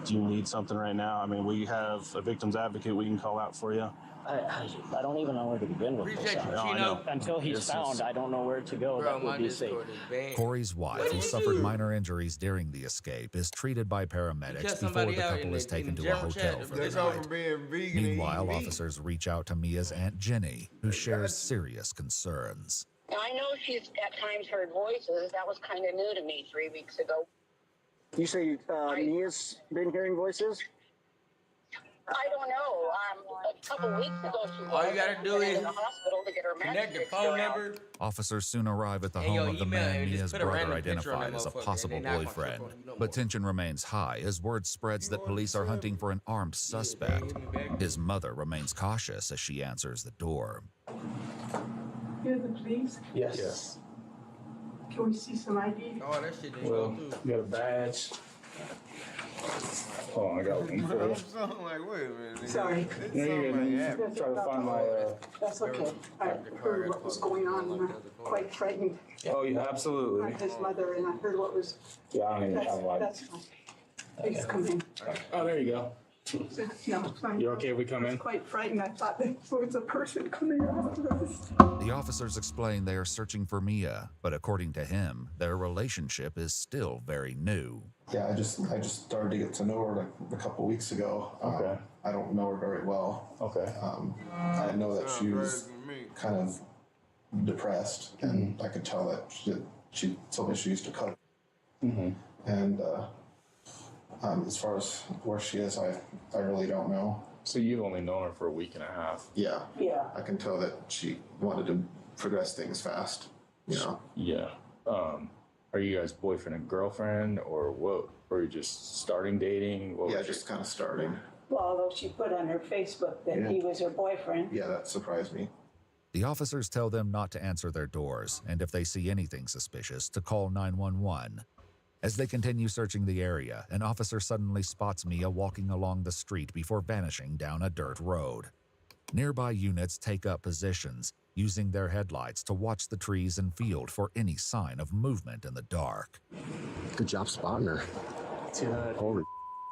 Do you need something right now? I mean, we have a victim's advocate we can call out for you. I don't even know where to begin with this. Appreciate you, No, I Chino. know. Until he's This found, is- I don't know where to go. Bro, That my would be safe. Discord is banned. Corey's wife, who suffered minor injuries during the escape, is treated by paramedics before somebody the out couple in is the- in taken the to a general hotel chat, for they the go night. from being vegan and Meanwhile, eating meat. officers reach out to Mia's Aunt Jenny, who shares serious concerns. I know she's at times heard voices. That was kind of new to me 3 weeks ago. You say Mia's been hearing voices? I don't know. A couple weeks ago, she was. All you gotta do is in the hospital to get her connect your messages phone figured out. number. Officers soon arrive at the And home your of the email, man and just Mia's put a brother random picture on identified that as a motherfucker, and possible they not gonna boyfriend. trip on you no But tension remains high as word spreads that police are hunting for an armed suspect. His mother remains cautious as she answers the door. You're the police? Yes. Can we see some ID? Oh, that shit didn't Well, go through. you got a badge. Oh, I got one for you. I'm something like, wait a minute. nigga. Sorry. It's No, you're something good. like that. Try to find my. That's okay. I heard what was going on and I'm quite frightened. Oh, yeah, absolutely. I'm his mother and I heard what was. Yeah, I don't even have one. That's fine. Please come in. Oh, there you go. No, it's fine. You okay if we come I was in? quite frightened. I thought there was a person coming after us. The officers explain they are searching for Mia, but according to him, their relationship is still very new. Yeah, I just started to get to know her like a couple weeks ago. Okay. I don't know her very well. Okay. I know that she was kind of depressed, and I could tell that she told me she used to cut. Mm-hmm. And as far as where she is, I really don't know. So you've only known her for a week and a half? Yeah. Yeah. I can tell that she wanted to progress things fast, you know. Yeah. Are you guys boyfriend and girlfriend, or what? Or are you just starting dating? What Yeah, was just kind of starting. Well, although she put on her Facebook that he was her boyfriend. Yeah, that surprised me. The officers tell them not to answer their doors, and if they see anything suspicious, to call 911. As they continue searching the area, an officer suddenly spots Mia walking along the street before vanishing down a dirt road. Nearby units take up positions, using their headlights to watch the trees and field for any sign of movement in the dark. Good job spotting her. See that? Holy.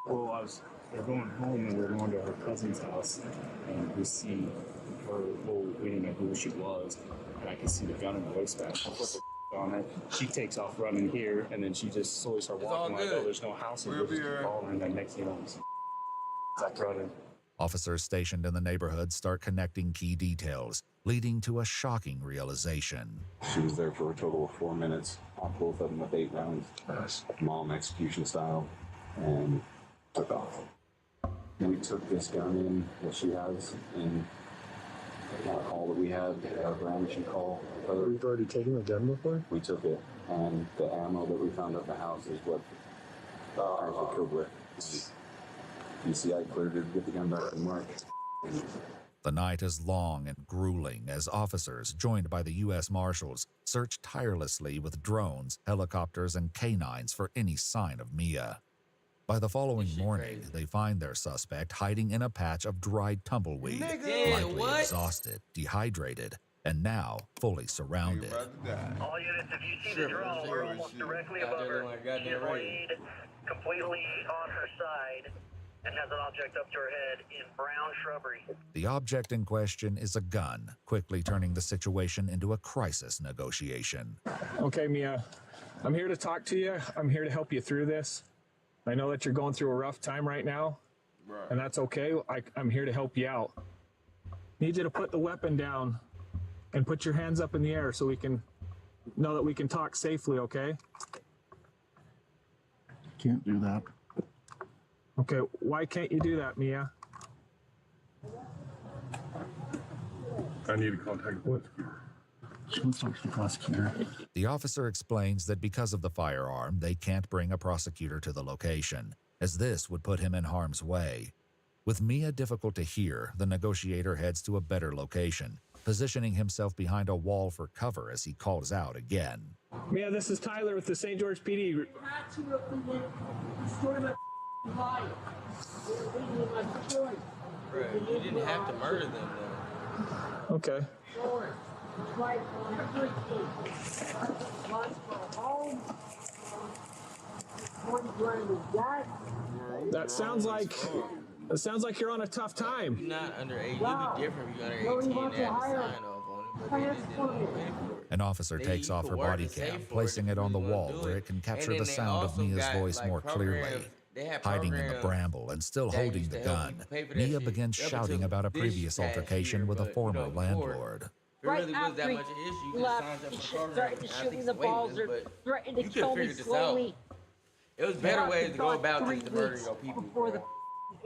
Well, we're going home and we're going to her cousin's house, and we see her. Well, we didn't know who she was, and I can see the gun in the waistband. I put the on it. She takes off running here, and then she just slowly starts walking like, oh, there's no house. And we're just following, and then next thing you know, Zach running. Officers stationed in the neighborhood start connecting key details, leading to a shocking realization. She was there for a total of 4 minutes, both of them with 8 rounds, mom execution style, and took off. We took this gun in that she has in a call that we had, a Ramsey call. We've already taken the gun before? We took it, and the ammo that we found at the house is what were killed with. DCI cleared it to get the gun back in March. The night is long and grueling as officers, joined by the U.S. Marshals, search tirelessly with drones, helicopters, and canines for any sign of Mia. By the following morning, they find their suspect hiding in a patch of dried tumbleweed, likely exhausted, dehydrated, and now fully surrounded. All units, if you see the drone, we're almost directly above her. She's laid completely on her side and has an object up to her head in brown shrubbery. The object in question is a gun, quickly turning the situation into a crisis negotiation. Okay, Mia, I'm here to talk to you. I'm here to help you through this. I know that you're going through a rough time right now, and that's okay. I'm here to help you out. Need you to put the weapon down and put your hands up in the air so we can know that we can talk safely, okay? Can't do that. Okay, why can't you do that, Mia? I need to contact the prosecutor. She wants to talk to the prosecutor. The officer explains that because of the firearm, they can't bring a prosecutor to the location, as this would put him in harm's way. With Mia difficult to hear, the negotiator heads to a better location, positioning himself behind a wall for cover as he calls out again. Mia, this is Tyler with the St. George PD. Right, you didn't have to murder them, though. Okay. That sounds like you're on a tough time. You're not underage. You'll be different if you're under 18 and have to sign off on it, but they just didn't want to pay for it. An officer takes off her body cam, placing it on the wall where it can capture the sound of Mia's voice more clearly. Hiding in the bramble and still holding the gun, Mia begins shouting about a previous altercation with a former landlord. Right after he left, he started to shoot me the balls or threatened to kill me slowly. It was better ways to go about this than murder your people. Before the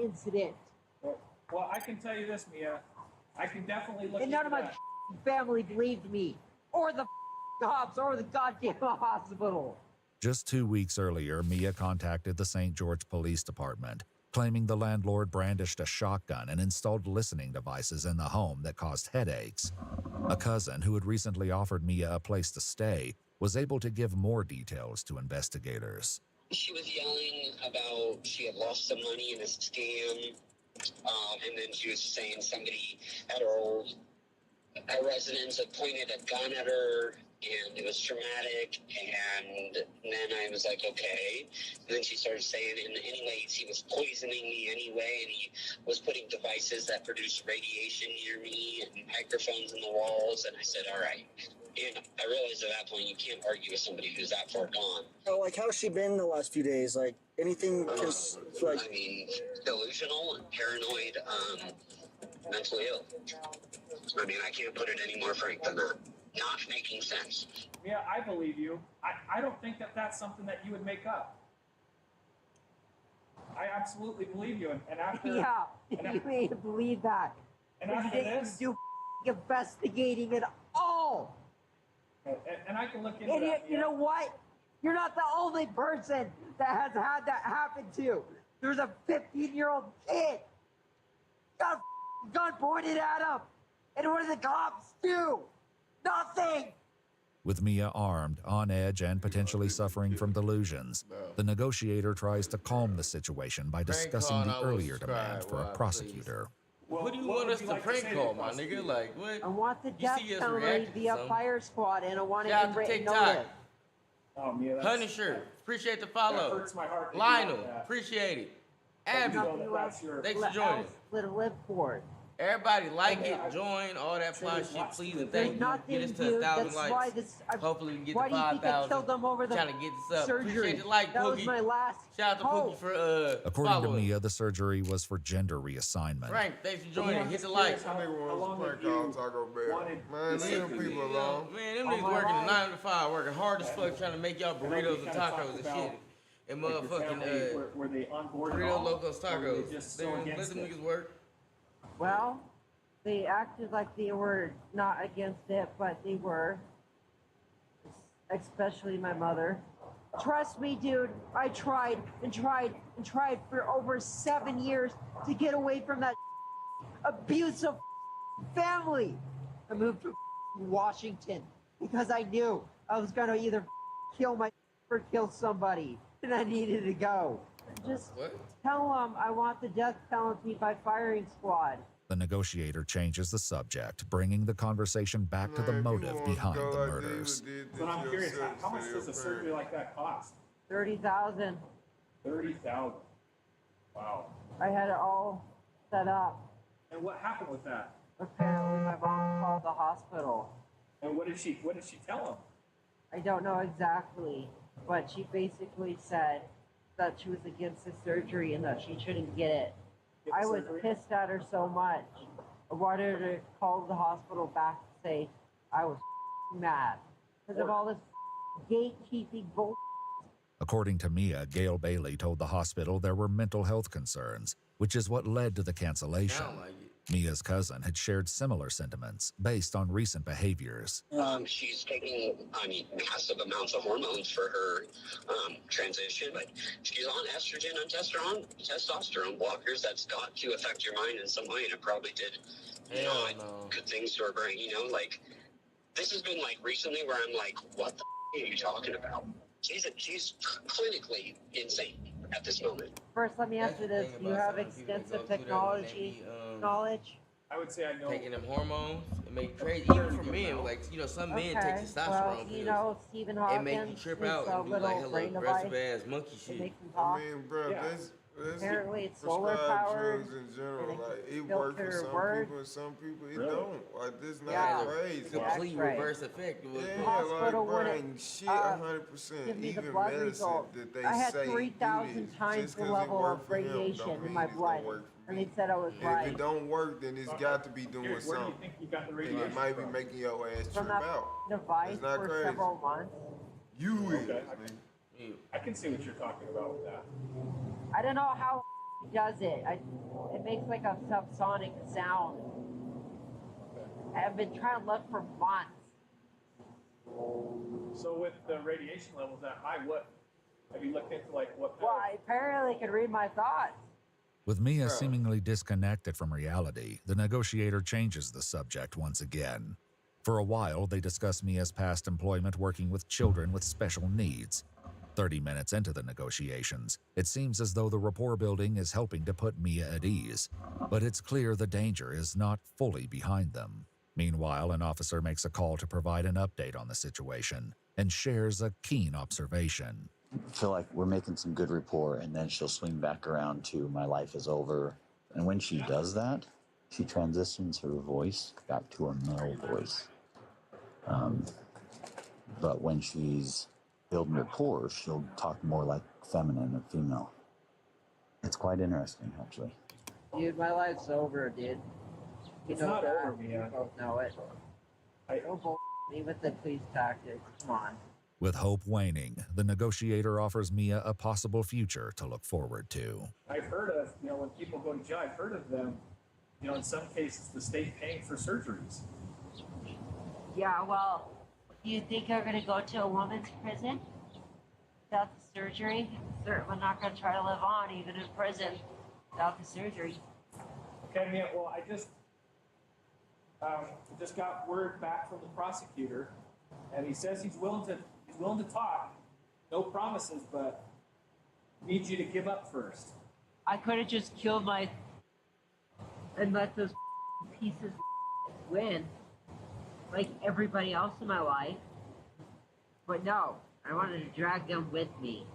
incident. Well, I can tell you this, Mia. I can definitely look and none of my family believed me, or the cops, or the goddamn hospital. Just 2 weeks earlier, Mia contacted the St. George Police Department, claiming the landlord brandished a shotgun and installed listening devices in the home that caused headaches. A cousin who had recently offered Mia a place to stay was able to give more details to investigators. She was yelling about she had lost some money in a scam, and then she was saying somebody at her residence had pointed a gun at her, and it was traumatic, and then I was like, okay. And then she started saying, and anyways, he was poisoning me anyway, and he was putting devices that produced radiation near me and microphones in the walls, and I said, all right. And I realized at that point you can't argue with somebody who's that far gone. So, like, how's she been the last few days? Like, anything just, like... I mean, delusional and paranoid, mentally ill. I mean, I can't put it any more frank than that. Not making sense. Yeah, I believe you. I don't think that that's something that you would make up. I absolutely believe you. And after... Yeah, you may believe that. And after this... You investigating it all. And I can look into that. You know what? You're not the only person that has had that happen to. There's a 15-year-old kid. Got a gun pointed at him. And what did the cops do? Nothing. With Mia armed, on edge, and potentially suffering from delusions, the negotiator tries to calm the situation by discussing the earlier demand for a prosecutor. Well, what do you want us to prank call, my nigga? Like, what? I want the death penalty via fire squad, and I want it in written notice. Oh, Mia, Punisher, appreciate the follow. That hurts my heart. Lionel, appreciate it. Abby, thanks for joining. To live for it. Everybody like it, join, all that fly shit. Please and thank you. Get us to 1,000 likes. Hopefully we can get to 5,000. Why do you think I killed them over the Trying to get this up. surgery? Appreciate the like, That Pookie. was my last Shout out to Pookie for According to following. Mia, the surgery was for gender reassignment. Frank, thanks for joining. Hit the like. That nigga wants to prank call Taco Bell. Man, leave them people alone. Man, them niggas working 9 to 5, working hard as fuck trying to make y'all burritos and tacos and shit. And motherfucking were they on board Burrito Locos Tacos. Just They so let against them it? niggas work. Well, they acted like they were not against it, but they were. Especially my mother. Trust me, dude, I tried and tried and tried for over 7 years to get away from that abusive family. I moved to Washington because I knew I was gonna either kill my or kill somebody, and I needed to go. Just tell them I want the death penalty by firing squad. The negotiator changes the subject, bringing the conversation back to the motive behind the murders. But I'm curious, how much does a surgery like that cost? $30,000. $30,000. Wow. I had it all set up. And what happened with that? Apparently, my mom called the hospital. And what did she tell him? I don't know exactly, but she basically said that she was against the surgery and that she shouldn't get it. I was pissed at her so much. I wanted her to call the hospital back and say I was mad because of all this gatekeeping bull. According to Mia, Gail Bailey told the hospital there were mental health concerns, which is what led to the cancellation. Mia's cousin had shared similar sentiments based on recent behaviors. She's taking, massive amounts of hormones for her transition, but she's on estrogen and testosterone blockers. That's got to affect your mind in some way, and it probably did good things to her brain. This has been recently where I'm like, what the are you talking about? She's clinically insane at this moment. First, let me ask you this: do you have extensive technology knowledge? I would say I know. Taking them hormones, it make crazy. Even for men, some men take testosterone pills. Stephen It Hawkins make you trip out and do little brain hella device. aggressive ass monkey shit. Makes them talk. Bro, Yeah. Apparently, it's solar powered. drugs in general. It filter works for some words. people and some people it don't. This not Yeah. crazy. Complete reverse effect. Yeah, Hospital bro, wouldn't, ain't shit 100%. give me the Even blood medicine result. that they I had say 3,000 times the level of radiation in my blood, and they said I was If right. it don't work, then it's got to be doing Where do you something. think you got the And radiation it might be from? making your ass From trip that out. device It's not for crazy. several months. You is. I can see what you're talking about with that. I don't know how it does it. It makes like a subsonic sound. I've been trying to look for months. So with the radiation levels that high, what have you looked into? What? Well, I apparently could read my thoughts. With Mia seemingly disconnected from reality, the negotiator changes the subject once again. For a while, they discuss Mia's past employment working with children with special needs. 30 minutes into the negotiations, it seems as though the rapport building is helping to put Mia at ease, but it's clear the danger is not fully behind them. Meanwhile, an officer makes a call to provide an update on the situation and shares a keen observation. I feel like we're making some good rapport, and then she'll swing back around to my life is over. And when she does that, she transitions her voice back to a male voice. But when she's building rapport, she'll talk more like feminine or female. It's quite interesting, actually. Dude, my life's over, dude. It's not over, Mia. You both know it. Don't bull me with the police tactics. Come on. With hope waning, the negotiator offers Mia a possible future to look forward to. I've heard of, when people go to jail, I've heard of them, in some cases, the state paying for surgeries. Yeah, well, do you think I'm going to go to a woman's prison without the surgery? Certainly not going to try to live on, even in prison, without the surgery. Okay, Mia, well, I just got word back from the prosecutor, and he says he's willing to talk. No promises, but needs you to give up first. I could have just killed and let those pieces win, like everybody else in my life. But no, I wanted to drag them with me.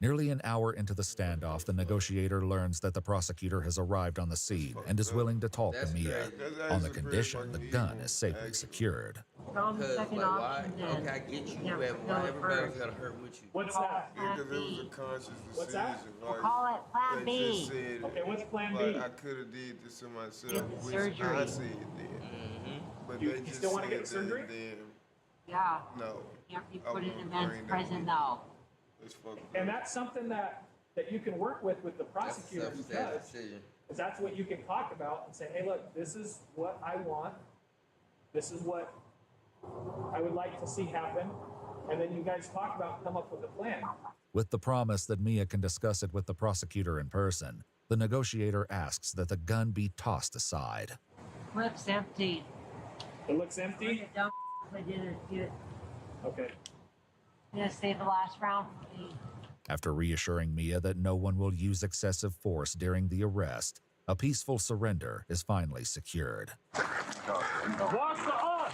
Nearly an hour into the standoff, the negotiator learns that the prosecutor has arrived on the scene and is willing to talk to Mia, on the condition the gun is safely secured. Because, like, why? Okay, I get you, but why everybody's got to hurt with you? What's that? Because it was a conscious decision. What's that? Like, Call it Plan B. Just said, okay, what's Plan B? I could have did this to myself, which surgery. I said then. But You they just still want to said get surgery? Then, Yeah. no. You have to be put in a men's prison though. And that's something that you can work with the prosecutor because that's what you can talk about and say, hey, look, this is what I want. This is what I would like to see happen. And then you guys talk about and come up with a plan. With the promise that Mia can discuss it with the prosecutor in person, the negotiator asks that the gun be tossed aside. Clip's empty. It looks empty? I did it. Okay. Yeah, save the last round for me. After reassuring Mia that no one will use excessive force during the arrest, a peaceful surrender is finally secured. Watch the up!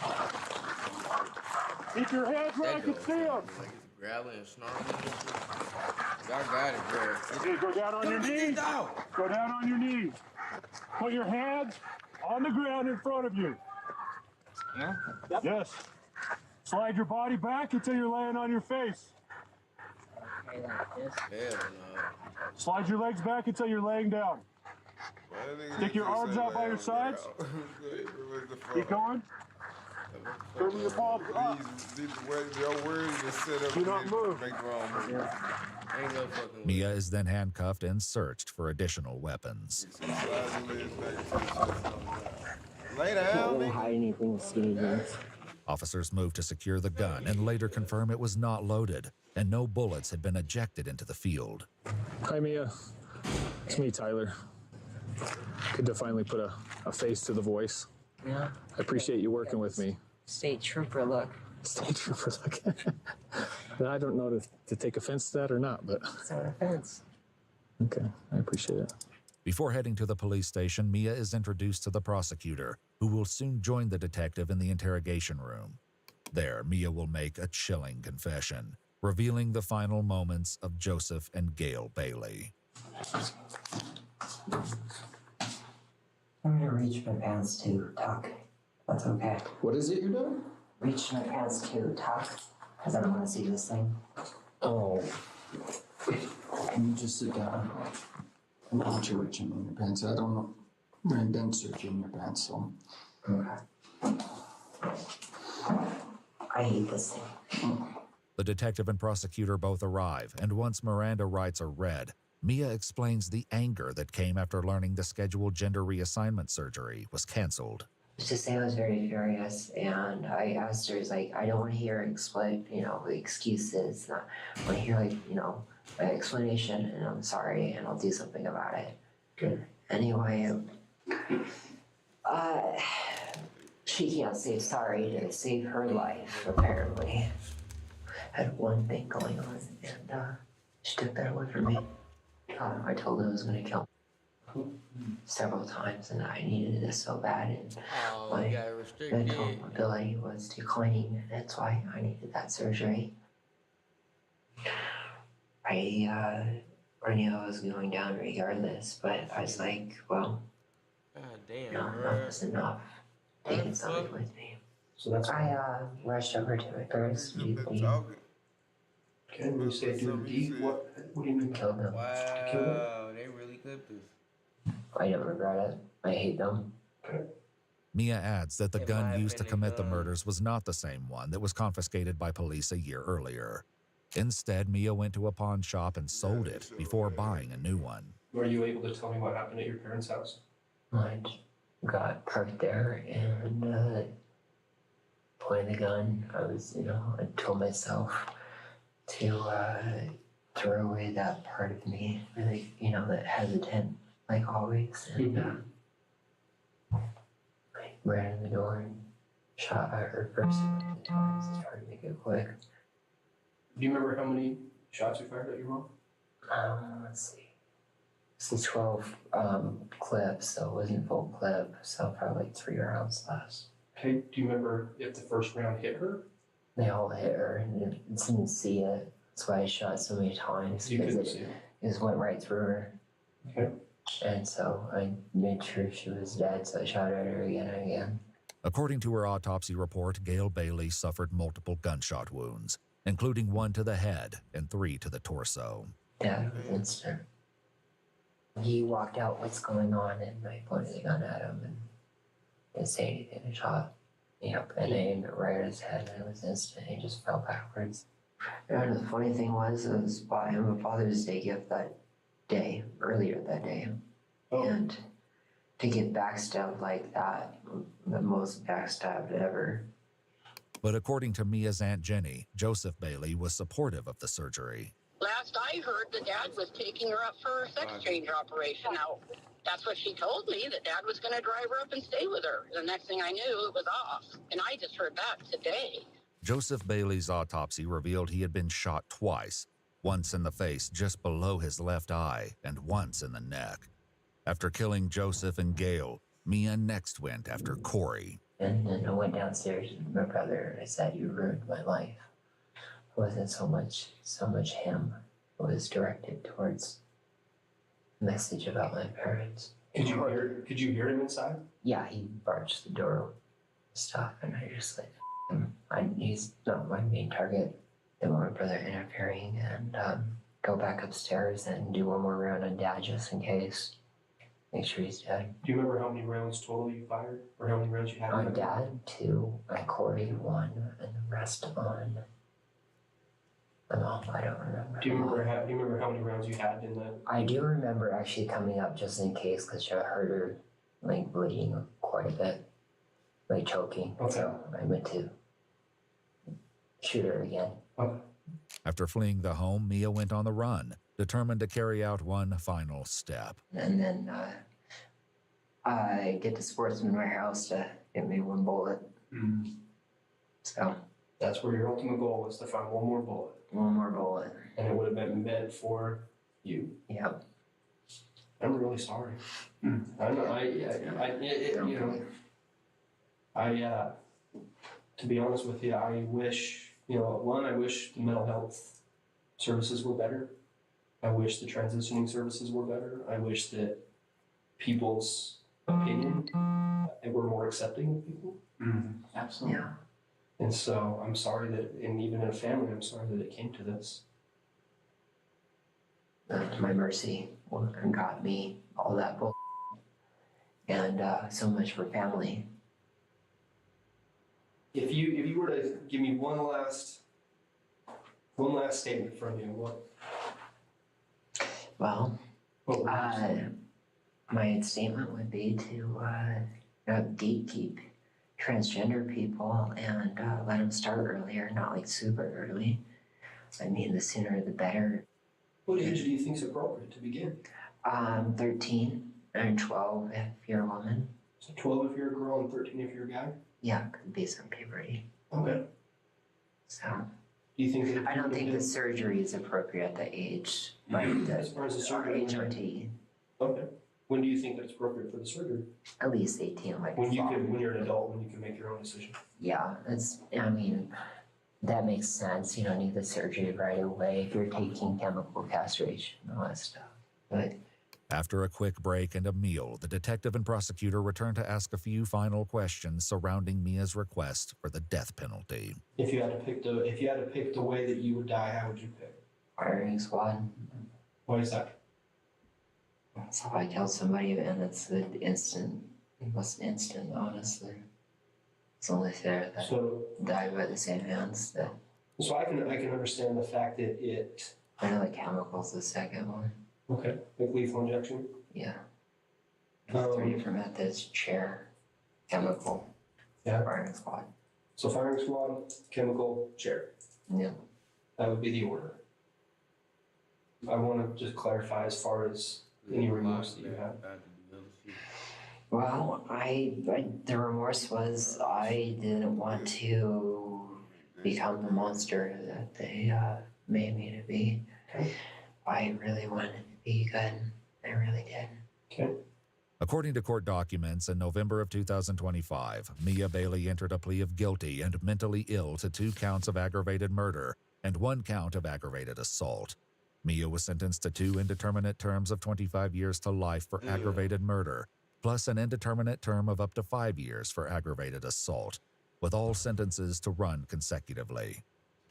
Keep your head where I can see them. Like it's growling and snarling. Y'all got it, bro. Go down on your knees. Go down on your knees. Put your hands on the ground in front of you. Yeah? Yep. Yes. Slide your body back until you're laying on your face. Okay, like this. Hell no. Slide your legs back until you're laying down. Stick your arms out by your sides. Keep going. Curve your palms up. Do not move. Mia is then handcuffed and searched for additional weapons. Lay down. Can't really hide anything with skinny jeans. Officers moved to secure the gun and later confirm it was not loaded and no bullets had been ejected into the field. Hi, Mia. It's me, Tyler. Good to finally put a face to the voice. Yeah. I appreciate you working with me. State trooper look. State trooper look. I don't know to take offense to that or not, but... It's not offense. Okay, I appreciate it. Before heading to the police station, Mia is introduced to the prosecutor, who will soon join the detective in the interrogation room. There, Mia will make a chilling confession, revealing the final moments of Joseph and Gail Bailey. I'm gonna reach my pants to talk. That's okay. What is it you're doing? Reach my pants to talk, because I don't want to see this thing. Oh. Can you just sit down? I'm not sure reaching in your pants. I don't know. I've been searching your pants, so. Okay. I hate this thing. The detective and prosecutor both arrive, and once Miranda rights are read, Mia explains the anger that came after learning the scheduled gender reassignment surgery was canceled. Just say I was very furious, and I asked her, I don't want to hear excuses. I want to hear, an explanation, and I'm sorry, and I'll do something about it. Good. Anyway, she can't say sorry to save her life, apparently. Had one thing going on, and she took that away from me. I told her I was going to kill her several times, and I needed this so bad, and my mental ability was declining, and that's why I needed that surgery. I knew I was going down regardless, but I was like, well, enough is enough. Taking something with me. So that's I rushed over to it first. Can you say do the deed? What do you mean? Kill them. Wow, they really clipped us. I don't regret it. I hate them. Mia adds that the gun used to commit the murders was not the same one that was confiscated by police a year earlier. Instead, Mia went to a pawn shop and sold it before buying a new one. Were you able to tell me what happened at your parents' house? I got parked there and pointed the gun. I told myself to throw away that part of me, that hesitant, like always. And I ran in the door and shot at her first a times to try to make it quick. Do you remember how many shots you fired at your mom? Let's see. This is 12 clips, so it wasn't full clip, so probably like 3 rounds less. Okay, do you remember if the first round hit her? They all hit her and didn't see it, That's why I shot so many times. You because couldn't see it. It just went right through her. Okay. And so I made sure she was dead, so I shot at her again and again. According to her autopsy report, Gail Bailey suffered multiple gunshot wounds, including 1 to the head and 3 to the torso. Dad was instant. He walked out, what's going on? And I pointed the gun at him and didn't say anything and shot. Yep, and I aimed it right at his head and it was instant. He just fell backwards. And the funny thing was, it was bought him a Father's Day gift that day, earlier that day. And to get backstabbed like that, the most backstabbed ever. But according to Mia's Aunt Jenny, Joseph Bailey was supportive of the surgery. Last I heard, the dad was taking her up for a sex change operation. Now, that's what she told me, that dad was going to drive her up and stay with her. The next thing I knew, it was off. And I just heard that today. Joseph Bailey's autopsy revealed he had been shot twice, once in the face just below his left eye and once in the neck. After killing Joseph and Gail, Mia next went after Corey. And then I went downstairs with my brother and I said, you ruined my life. It wasn't so much him. It was directed towards a message about my parents. Could you hear him inside? Yeah, he barged the door with stuff and I just like, he's not my main target. Then my brother interfering and go back upstairs and do one more round on Dad just in case. Make sure he's dead. Do you remember how many rounds total you fired? Or how many rounds you had? On Dad, 2. On Corey, 1. And the rest on my mom. I don't remember. Do you remember how many rounds you had in that? I do remember actually coming up just in case because I heard her like bleeding quite a bit. Like choking. Okay. So I went to shoot her again. Okay. After fleeing the home, Mia went on the run, determined to carry out one final step. And then I get to Sportsman Warehouse to get me 1 bullet. Mm-hmm. So that's where your ultimate goal was, to find 1 more bullet. 1 more bullet. And it would have been meant for you. Yep. I'm really sorry. I know. To be honest with you, I wish, I wish the mental health services were better. I wish the transitioning services were better. I wish that people's opinion, they were more accepting of people. Absolutely. Yeah. And so I'm sorry that, and even in a family, I'm sorry that it came to this. My mercy got me all that bull, and so much for family. If you were to give me one last statement from you, what? Well, my statement would be to gatekeep transgender people and let them start earlier, not like super early. I mean, the sooner the better. What age do you think is appropriate to begin? 13 and 12 if you're a woman. So 12 if you're a girl and 13 if you're a guy? Yeah, based on puberty. Okay. So. Do you think that I don't think the surgery is appropriate at the age, like as far as the surgery? HRT. Okay. When do you think that it's appropriate for the surgery? At least 18, like when you're an adult, when you can make your own decision. Yeah, that makes sense. You don't need the surgery right away if you're taking chemical castration and all that stuff. But after a quick break and a meal, the detective and prosecutor returned to ask a few final questions surrounding Mia's request for the death penalty. If you had to pick the way that you would die, how would you pick? Firing squad. Why is that? So if I kill somebody and it's the most instant, honestly. It's only fair that die by the same hands. So I can understand the fact that it. I know the chemical's the second one. Okay, like lethal injection? Yeah. 3 different methods: chair, chemical, firing squad. So firing squad, chemical, chair. Yeah. That would be the order. I want to just clarify as far as any remorse that you have. Well, the remorse was I didn't want to become the monster that they made me to be. Okay. I really wanted to be good. I really did. Okay. According to court documents, in November of 2025, Mia Bailey entered a plea of guilty and mentally ill to 2 counts of aggravated murder and 1 count of aggravated assault. Mia was sentenced to 2 indeterminate terms of 25 years to life for aggravated murder, plus an indeterminate term of up to 5 years for aggravated assault, with all sentences to run consecutively.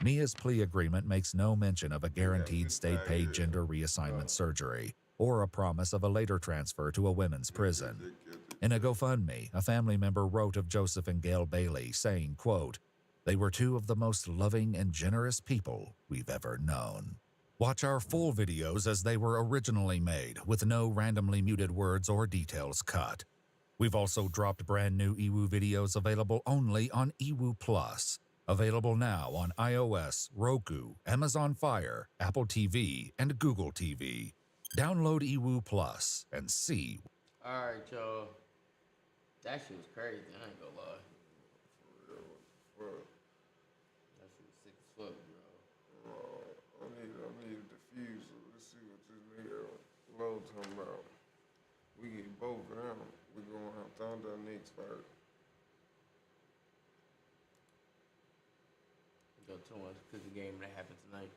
Mia's plea agreement makes no mention of a guaranteed state-paid gender reassignment surgery or a promise of a later transfer to a women's prison. In a GoFundMe, a family member wrote of Joseph and Gail Bailey, saying, quote, "They were 2 of the most loving and generous people we've ever known." Watch our full videos as they were originally made, with no randomly muted words or details cut. We've also dropped brand new Ewu videos available only on Ewu Plus. Available now on iOS, Roku, Amazon Fire, Apple TV, and Google TV. Download Ewu Plus and see. Alright, y'all. That shit was crazy, I ain't gonna lie. That shit was sick as fuck, bro. I need a diffuser. Let's see what this nigga Low talking about. We get both of them. We gonna have Thunder next first. Go to one cookie game that happened tonight.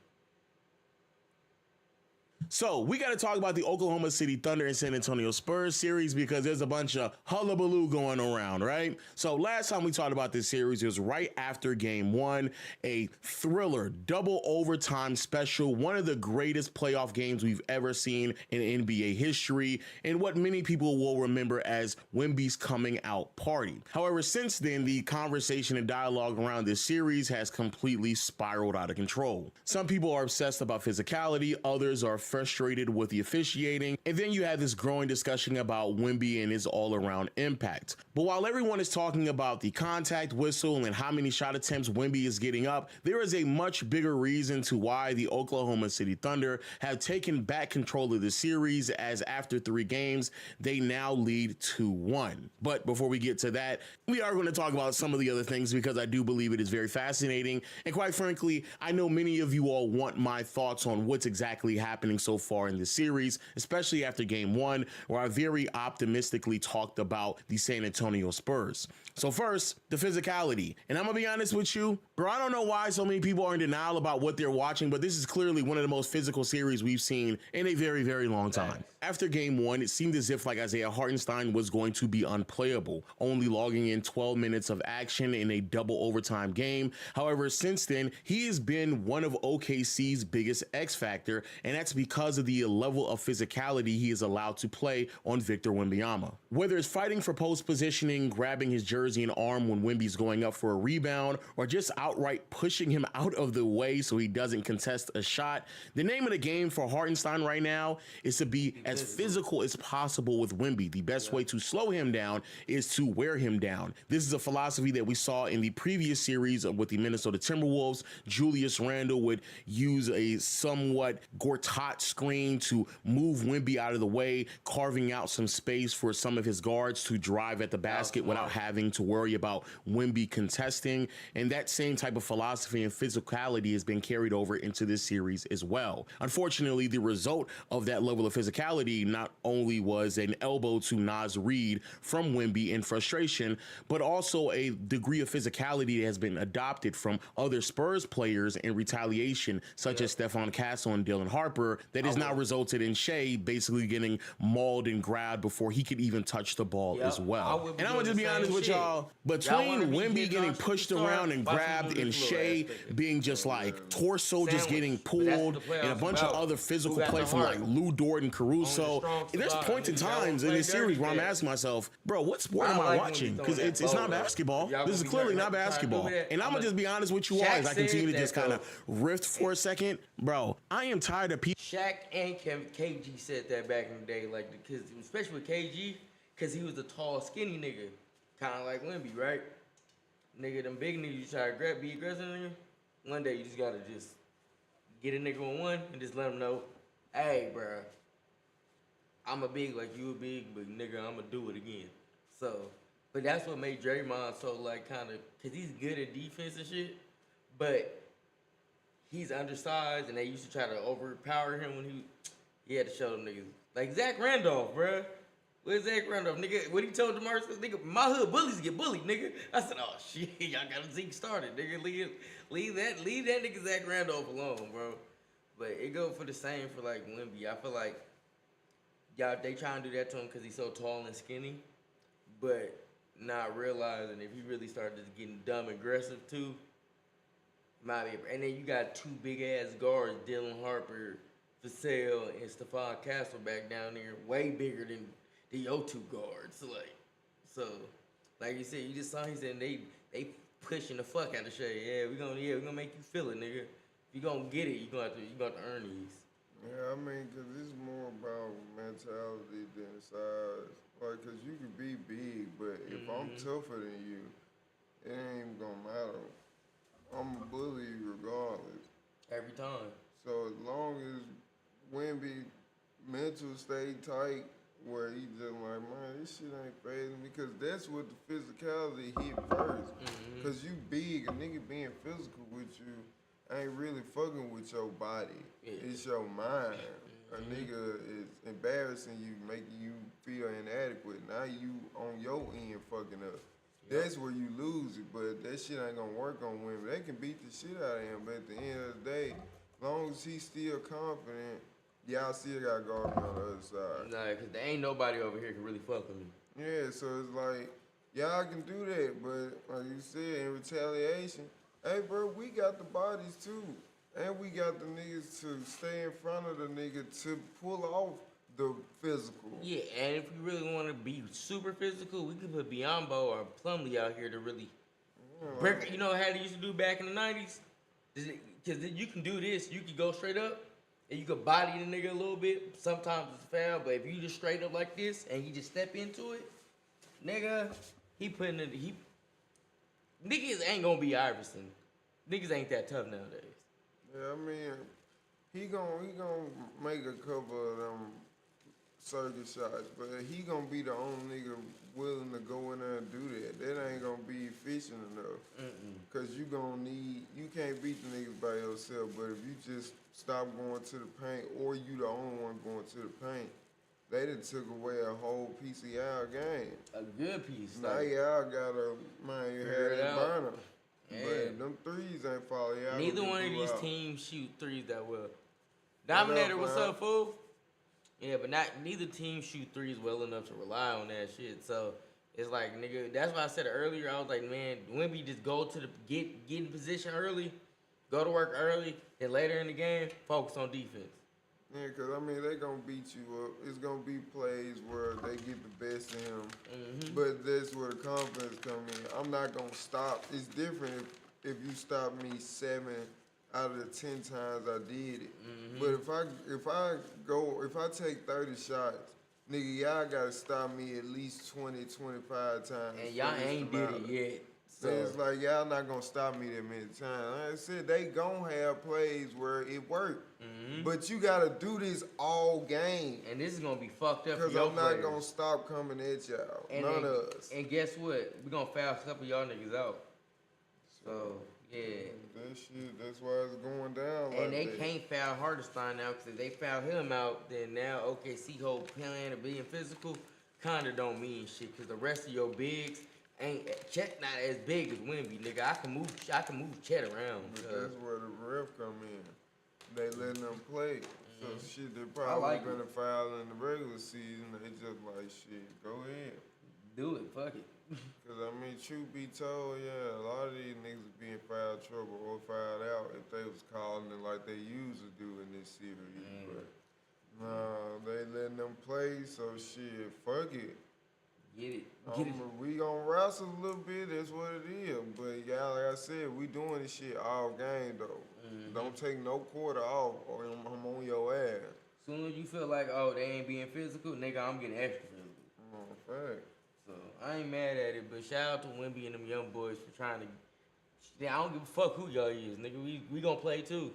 So we got to talk about the Oklahoma City Thunder and San Antonio Spurs series because there's a bunch of hullabaloo going around, right? So last time we talked about this series, it was right after game 1, a thriller, double overtime special, one of the greatest playoff games we've ever seen in NBA history, and what many people will remember as Wemby's coming out party. However, since then, the conversation and dialogue around this series has completely spiraled out of control. Some people are obsessed about physicality, others are frustrated with the officiating, and then you have this growing discussion about Wemby and his all-around impact. But while everyone is talking about the contact whistle and how many shot attempts Wemby is getting up, there is a much bigger reason to why the Oklahoma City Thunder have taken back control of the series, as after 3 games, they now lead 2-1. But before we get to that, we are going to talk about some of the other things because I do believe it is very fascinating. And quite frankly, I know many of you all want my thoughts on what's exactly happening so far in this series, especially after game 1, where I very optimistically talked about the San Antonio Spurs. So first, the physicality. And I'm gonna be honest with you, bro, I don't know why so many people are in denial about what they're watching, but this is clearly one of the most physical series we've seen in a very, very long time. After game 1, it seemed as if like Isaiah Hartenstein was going to be unplayable, only logging in 12 minutes of action in a double overtime game. However, since then, he has been one of OKC's biggest X factor, and that's because of the level of physicality he is allowed to play on Victor Wembanyama. Whether it's fighting for post positioning, grabbing his jersey and arm when Wemby's going up for a rebound, or just outright pushing him out of the way so he doesn't contest a shot, the name of the game for Hartenstein right now is to be as physical as possible with Wemby. The best way to slow him down is to wear him down. This is a philosophy that we saw in the previous series with the Minnesota Timberwolves. Julius Randle would use a somewhat Gortat screen to move Wemby out of the way, carving out some space for some of his guards to drive at the basket without having to worry about Wemby contesting. And that same type of philosophy and physicality has been carried over into this series as well. Unfortunately, the result of that level of physicality not only was an elbow to Naz Reid from Wemby in frustration, but also a degree of physicality that has been adopted from other Spurs players in retaliation, such as Stephon Castle and Dylan Harper, that has now resulted in Shea basically getting mauled and grabbed before he could even touch the ball as well. And I'm gonna just be honest with y'all, between Wemby getting pushed around and grabbed and Shea being just like torso just getting pulled and a bunch of other physical play from like Lou Dort and Caruso, there's points in times in this series where I'm asking myself, bro, what sport am I watching? Because it's not basketball. This is clearly not basketball. And I'm gonna just be honest with you all as I continue to just kind of riff for a second. Bro, I am tired of people. Shaq and KG said that back in the day, like, because especially with KG, because he was a tall, skinny nigga, kind of like Wemby, right? Nigga, them big niggas, you try to be aggressive, nigga. One day you just gotta just get a nigga on one and just let him know, hey, bro, I'm a big like you a big, but nigga, I'm gonna do it again. So, but that's what made Draymond so like kind of, cause he's good at defense and shit, but he's undersized, and they used to try to overpower him when he had to show them niggas. Like Zach Randolph, bruh. Where's Zach Randolph, nigga? What he told DeMar, nigga, my hood bullies get bullied, nigga. I said, oh shit, y'all got Zeke started, nigga. Leave that nigga Zach Randolph alone, bro. But it go for the same for like Wemby. I feel like y'all they trying to do that to him because he's so tall and skinny, but not realizing if he really started just getting dumb aggressive too, might be. And then you got two big ass guards, Dylan Harper, Vassell, and Stephon Castle back down there, way bigger than the your two guards. So like you said, you just saw he said they pushing the fuck out of Shea. Yeah, we gonna make you feel it, nigga. If you gonna get it, you gonna have to earn these. Yeah, I mean, cause it's more about mentality than size. Like, cause you can be big, but if I'm tougher than you, it ain't gonna matter. I'm a bully regardless. Every time. So as long as Wemby mental stay tight, where he just like, man, this shit ain't phasing me, because that's what the physicality hit first. Cause you big, a nigga being physical with you ain't really fucking with your body. It's your mind. A nigga is embarrassing you, making you feel inadequate. Now you on your end fucking up. That's where you lose it, but that shit ain't gonna work on women. They can beat the shit out of him, but at the end of the day, as long as he's still confident, y'all still got guard me on the other side. Nah, cause there ain't nobody over here can really fuck with me. Yeah, so it's like, y'all can do that, but like you said, in retaliation, hey, bro, we got the bodies too. And we got the niggas to stay in front of the nigga to pull off the physical. Yeah, and if we really want to be super physical, we could put Biombo or Plumlee out here to really break. You know how they used to do back in the 90s? Because you can do this. You can go straight up, and you can body the nigga a little bit. Sometimes it's foul, but if you just straight up like this, and you just step into it, nigga, niggas ain't gonna be Iverson. Niggas ain't that tough nowadays. Yeah, I mean, he gonna make a couple of them circuit shots, but he gonna be the only nigga willing to go in there and do that. That ain't gonna be efficient enough. Cause you can't beat the niggas by yourself, but if you just stop going to the paint, or you the only one going to the paint, they done took away a whole piece of y'all game. A good piece. Now y'all gotta, man, you had it a out. burner. Yeah. But them threes ain't falling out. Neither one of these teams shoot threes that well. Dominator, what's up, fool? Yeah, but neither team shoot threes well enough to rely on that shit. So it's like, nigga, that's why I said earlier. I was like, man, Wemby just go to the get in position early, go to work early, and later in the game focus on defense. Yeah, because, I mean, they going to beat you up. It's going to be plays where they get the best of him. But that's where the confidence come in. I'm not going to stop. It's different if you stop me 7 out of the 10 times I did it. But if I take 30 shots, nigga, y'all got to stop me at least 20, 25 times. And y'all ain't did it yet. So it's like, y'all not going to stop me that many times. Like I said, they going to have plays where it worked. But you got to do this all game. And this is going to be fucked up for because your I'm not players. going to stop coming at y'all. And None of us. And guess what? We're going to foul a couple of y'all niggas out. So, yeah. That shit, that's why it's going down And like they that. can't foul Hartenstein now, because if they foul him out, then now OKC whole plan of being physical kind of don't mean shit, because the rest of your bigs ain't Chet not as big as Wemby, nigga. I can move Chet around. But that's where the ref come in. They letting them play. So shit, they probably like been a foul in the regular season. They just like, shit, go ahead. Do it, fuck it. Cause I mean, truth be told, yeah, a lot of these niggas would be in foul trouble or fouled out if they was calling it like they usually do in this series. But nah, they letting them play, so shit, fuck it. Get it. We gonna wrestle a little bit, that's what it is. But yeah, like I said, we doing this shit all game though. Don't take no quarter off or I'm on your ass. Soon as you feel like, oh, they ain't being physical, nigga, I'm getting extra physical. Fact. So I ain't mad at it, but shout out to Wemby and them young boys for trying to. Yeah, I don't give a fuck who y'all is, nigga. We gonna play too.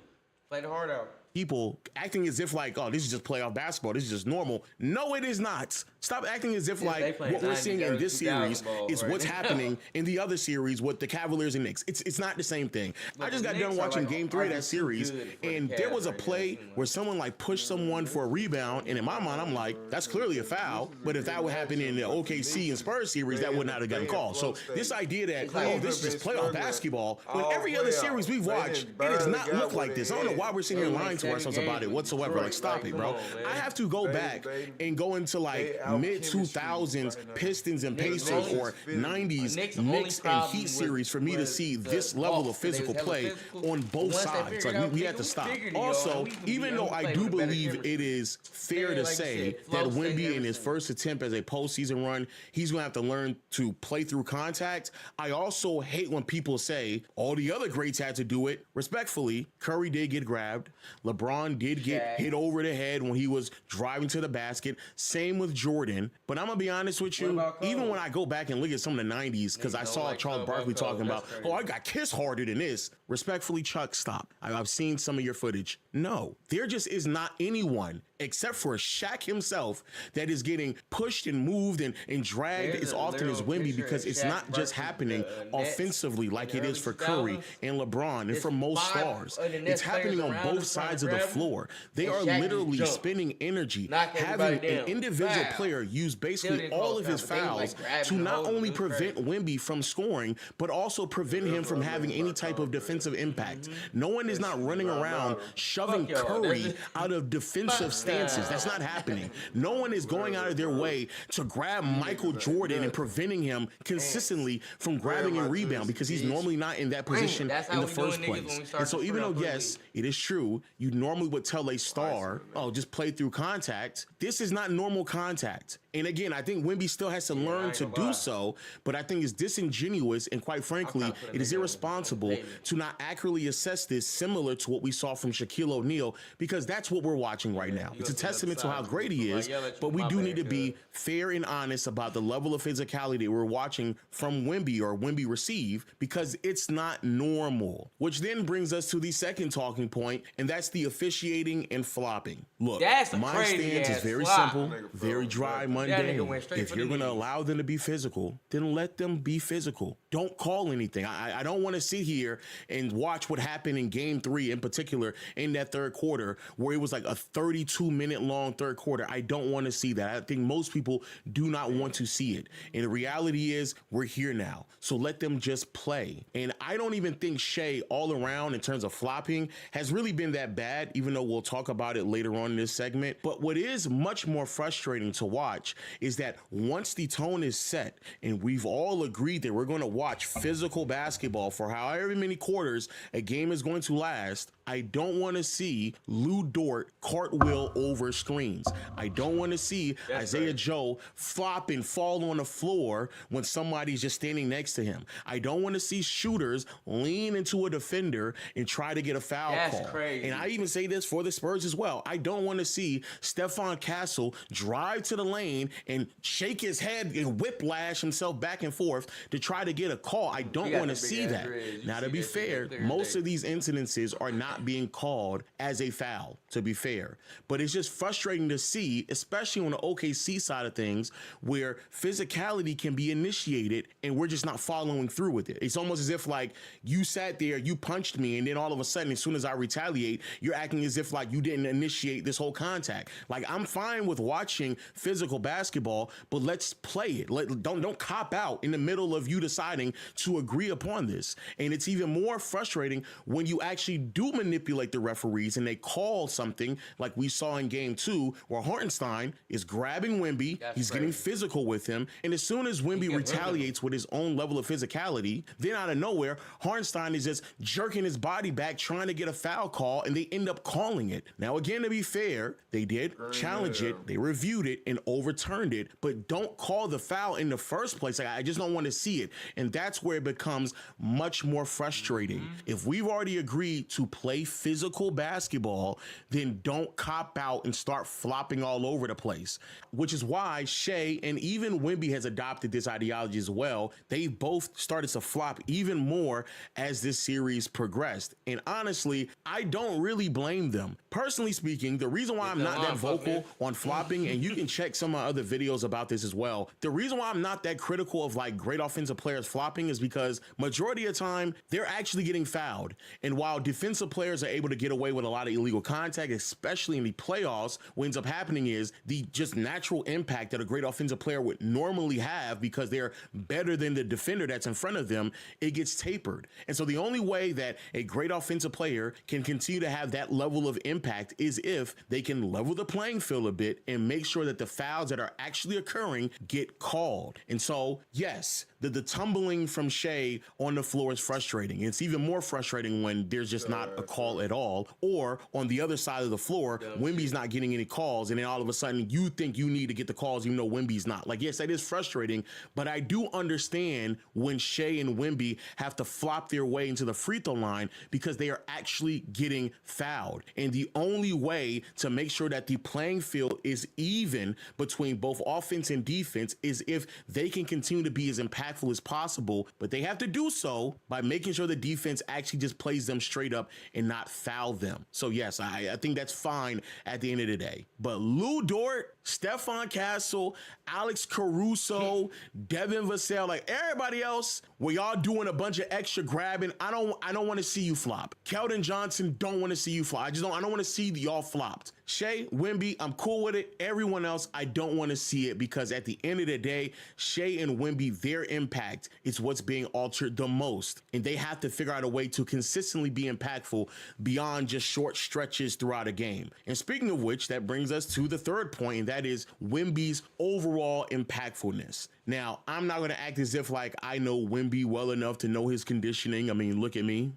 Play the heart out. people acting as if like, oh, this is just playoff basketball. This is just normal. No, it is not. Stop acting as if like what we're seeing in this series is what's happening in the other series with the Cavaliers and Knicks. It's not the same thing. I just got done watching game 3 of that series, and there was a play where someone like pushed someone for a rebound, and in my mind, I'm like, that's clearly a foul. But if that would happen in the OKC and Spurs series, that would not have gotten called. So this idea that, oh, this is just playoff basketball, when every other series we've watched, it does not look like this. I don't know why we're sitting here lying to ourselves about it whatsoever. Like, stop it, bro. I have to go back and go into like mid-2000s Pistons and Pacers or 90s Knicks and Heat series for me to see this level of physical play on both sides. Like, we had to stop. Also, even though I do believe it is fair to say that Wemby in his first attempt as a postseason run, he's going to have to learn to play through contact. I also hate when people say all the other greats had to do it. Respectfully, Curry did get grabbed. LeBron did get hit over the head when he was driving to the basket. Same with Jordan. But I'm going to be honest with you, even when I go back and look at some of the 90s, because I saw Charles Barkley talking about, oh, I got kissed harder than this. Respectfully, Chuck, stop. I've seen some of your footage. No, there just is not anyone except for Shaq himself that is getting pushed and moved and dragged as often as Wemby, because it's not just happening offensively like it is for Curry and LeBron and for most stars. It's happening on both sides of the floor. They are literally spending energy, having an individual player use basically all of his fouls to not only prevent Wemby from scoring, but also prevent him from having any type of defensive impact. No one is not running around shoving Curry out of defensive stances. That's not happening. No one is going out of their way to grab Michael Jordan and preventing him consistently from grabbing a rebound, because he's normally not in that position in the first place. And so even though, yes, it is true, you normally would tell a star, oh, just play through contact. This is not normal contact. And again, I think Wemby still has to learn to do so, but I think it's disingenuous and, quite frankly, it is irresponsible to not accurately assess this similar to what we saw from Shaquille O'Neal, because that's what we're watching right now. It's a testament to how great he is, but we do need to be fair and honest about the level of physicality we're watching from Wemby or Wemby receive, because it's not normal. Which then brings us to the second talking point, and that's the officiating and flopping. Look, my stance is very simple, very dry, mundane. If you're going to allow them to be physical, then let them be physical. Don't call anything. I don't want to sit here and watch what happened in game 3 in particular in that third quarter, where it was like a 32-minute long third quarter. I don't want to see that. I think most people do not want to see it. And the reality is we're here now. So let them just play. And I don't even think Shea all around in terms of flopping has really been that bad, even though we'll talk about it later on in this segment. But what is much more frustrating to watch is that once the tone is set and we've all agreed that we're going to watch physical basketball for however many quarters a game is going to last, I don't want to see Lil Durk cartwheel over screens. I don't want to see Isaiah Joe flop and fall on the floor when somebody's just standing next to him. I don't want to see shooters lean into a defender and try to get a foul call. Crazy. And I even say this for the Spurs as well. I don't want to see Stephon Castle drive to the lane and shake his head and whiplash himself back and forth to try to get a call. I don't want to see that. Now, to be fair, most of these incidences are not being called as a foul, to be fair. But it's just frustrating to see, especially on the OKC side of things, where physicality can be initiated and we're just not following through with it. It's almost as if like you sat there, you punched me, and then all of a sudden, as soon as I retaliate, you're acting as if like you didn't initiate this whole contact. Like, I'm fine with watching physical basketball, but let's play it. Don't cop out in the middle of you deciding to agree upon this. And it's even more frustrating when you actually do manipulate the referees and they call something like we saw in game 2, where Hartenstein is grabbing Wemby, he's getting physical with him, and as soon as Wemby retaliates with his own level of physicality, then out of nowhere, Hartenstein is just jerking his body back trying to get a foul call, and they end up calling it. Now, again, to be fair, they did challenge it, they reviewed it and overturned it, but don't call the foul in the first place. Like, I just don't want to see it. And that's where it becomes much more frustrating. If we've already agreed to play play physical basketball, then don't cop out and start flopping all over the place. Which is why Shea and even Wemby has adopted this ideology as well. They've both started to flop even more as this series progressed. And honestly, I don't really blame them. Personally speaking, the reason why I'm not that vocal on flopping, and you can check some of my other videos about this as well, the reason why I'm not that critical of like great offensive players flopping is because majority of the time, they're actually getting fouled. And while defensive players are able to get away with a lot of illegal contact, especially in the playoffs, what ends up happening is the just natural impact that a great offensive player would normally have because they're better than the defender that's in front of them, it gets tapered. And so the only way that a great offensive player can continue to have that level of impact is if they can level the playing field a bit and make sure that the fouls that are actually occurring get called. And so, yes, the tumbling from Shea on the floor is frustrating. It's even more frustrating when there's just not a call at all. Or on the other side of the floor, Wemby's not getting any calls, and then all of a sudden you think you need to get the calls even though Wemby's not. Like, yes, that is frustrating, but I do understand when Shea and Wemby have to flop their way into the free throw line because they are actually getting fouled. And the only way to make sure that the playing field is even between both offense and defense is if they can continue to be as impactful as possible, but they have to do so by making sure the defense actually just plays them straight up and not foul them. So yes, I think that's fine at the end of the day. But Lil Durk, Stephon Castle, Alex Caruso, Devin Vassell, like everybody else, where y'all doing a bunch of extra grabbing, I don't want to see you flop. Keldon Johnson, don't want to see you flop. I don't want to see y'all flopped. Shea, Wemby, I'm cool with it. Everyone else, I don't want to see it because at the end of the day, Shea and Wemby, their impact is what's being altered the most. And they have to figure out a way to consistently be impactful beyond just short stretches throughout a game. And speaking of which, that brings us to the third point, and that is Wemby's overall impactfulness. Now, I'm not going to act as if like I know Wemby well enough to know his conditioning. I mean, look at me.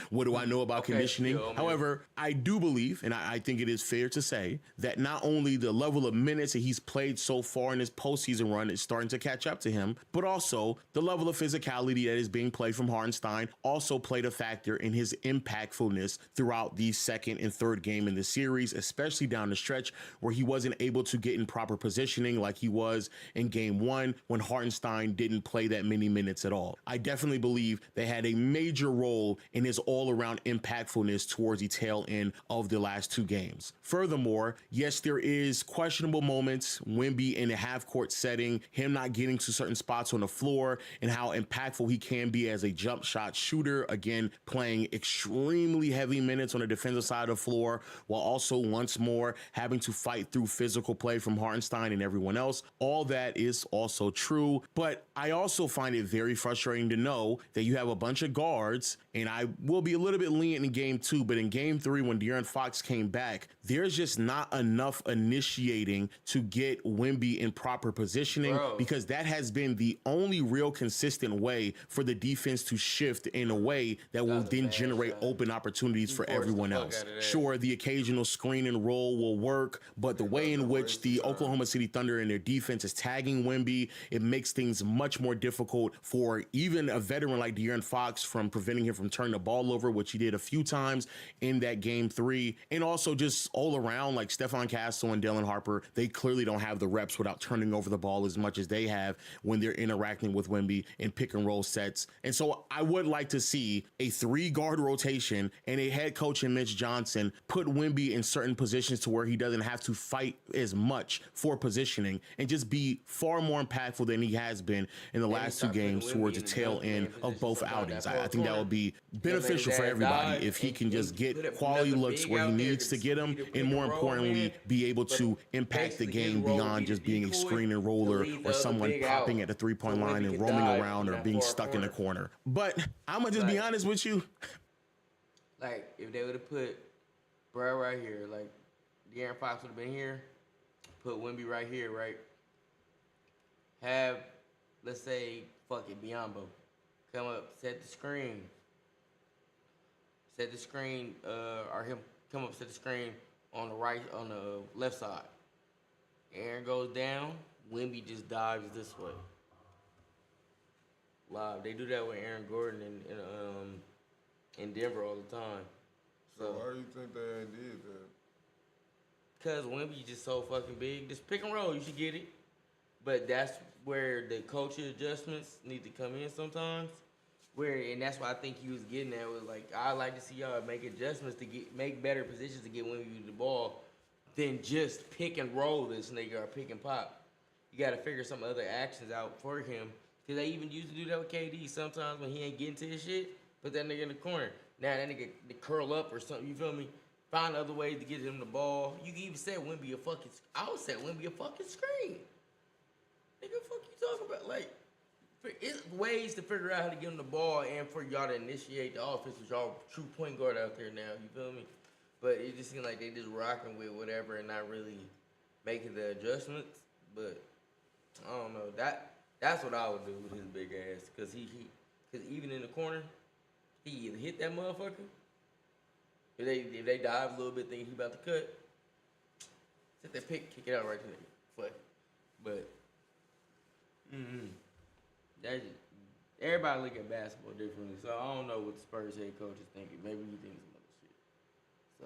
What do I know about conditioning? However, I do believe, and I think it is fair to say, that not only the level of minutes that he's played so far in his postseason run is starting to catch up to him, but also the level of physicality that is being played from Hartenstein also played a factor in his impactfulness throughout the second and third game in the series, especially down the stretch where he wasn't able to get in proper positioning like he was in game one when Hartenstein didn't play that many minutes at all. I definitely believe they had a major role in his all-around impactfulness towards the tail end of the last two games. Furthermore, yes, there is questionable moments, Wemby in a half-court setting, him not getting to certain spots on the floor, and how impactful he can be as a jump shot shooter, again, playing extremely heavy minutes on the defensive side of the floor, while also once more having to fight through physical play from Hartenstein and everyone else. All that is also true, but I also find it very frustrating to know that you have a bunch of guards, and I will be a little bit lenient in game two, but in game three, when De'Aaron Fox came back, there's just not enough initiating to get Wemby in proper positioning, because that has been the only real consistent way for the defense to shift in a way that will then generate open opportunities for everyone else. Sure, the occasional screen and roll will work, but the way in which the Oklahoma City Thunder and their defense is tagging Wemby, it makes things much more difficult for even a veteran like De'Aaron Fox from preventing him from turning the ball over, which he did a few times in that game three. And also just all around, like Stephon Castle and Dylan Harper, they clearly don't have the reps without turning over the ball as much as they have when they're interacting with Wemby in pick and roll sets. And so I would like to see a 3-guard rotation and a head coach in Mitch Johnson put Wemby in certain positions to where he doesn't have to fight as much for positioning and just be far more impactful than he has been in the last two games towards the tail end of both outings. I think that would be beneficial for everybody if he can just get quality looks where he needs to get them, and more importantly, be able to impact the game beyond just being a screen and roller or someone popping at the 3-point line and roaming around or being stuck in the corner. But I'm gonna just be honest with you. Like, if they would have put Bro right here, like De'Aaron Fox would have been here, put Wemby right here, right? Have, let's say, fuck it, Biombo come up, set the screen, or him come up, set the screen on the right, on the left side. Aaron goes down, Wemby just dives this way. Live, they do that with Aaron Gordon in Denver all the time. So why do you think they ain't did that? Because Wemby just so fucking big. Just pick and roll, you should get it. But that's where the culture adjustments need to come in sometimes. And that's why I think he was getting at was like, I like to see y'all make adjustments to make better positions to get Wemby the ball than just pick and roll this nigga or pick and pop. You got to figure some other actions out for him. Because they even used to do that with KD sometimes when he ain't getting to his shit. Put that nigga in the corner. Now that nigga to curl up or something, you feel me? Find other ways to get him the ball. You can even say Wemby a fucking... I would say Wemby a fucking screen. Nigga, fuck you talking about? Like, it's ways to figure out how to get him the ball and for y'all to initiate the offense with y'all true point guard out there now. You feel me? But it just seems like they just rocking with whatever and not really making the adjustments. But I don't know. That's what I would do with his big ass. Cause cause even in the corner, he either hit that motherfucker. If they dive a little bit, thinking he about to cut, set that pick, kick it out right to the foot. But that's just, everybody look at basketball differently. So I don't know what the Spurs head coach is thinking. Maybe he thinks some other shit. So.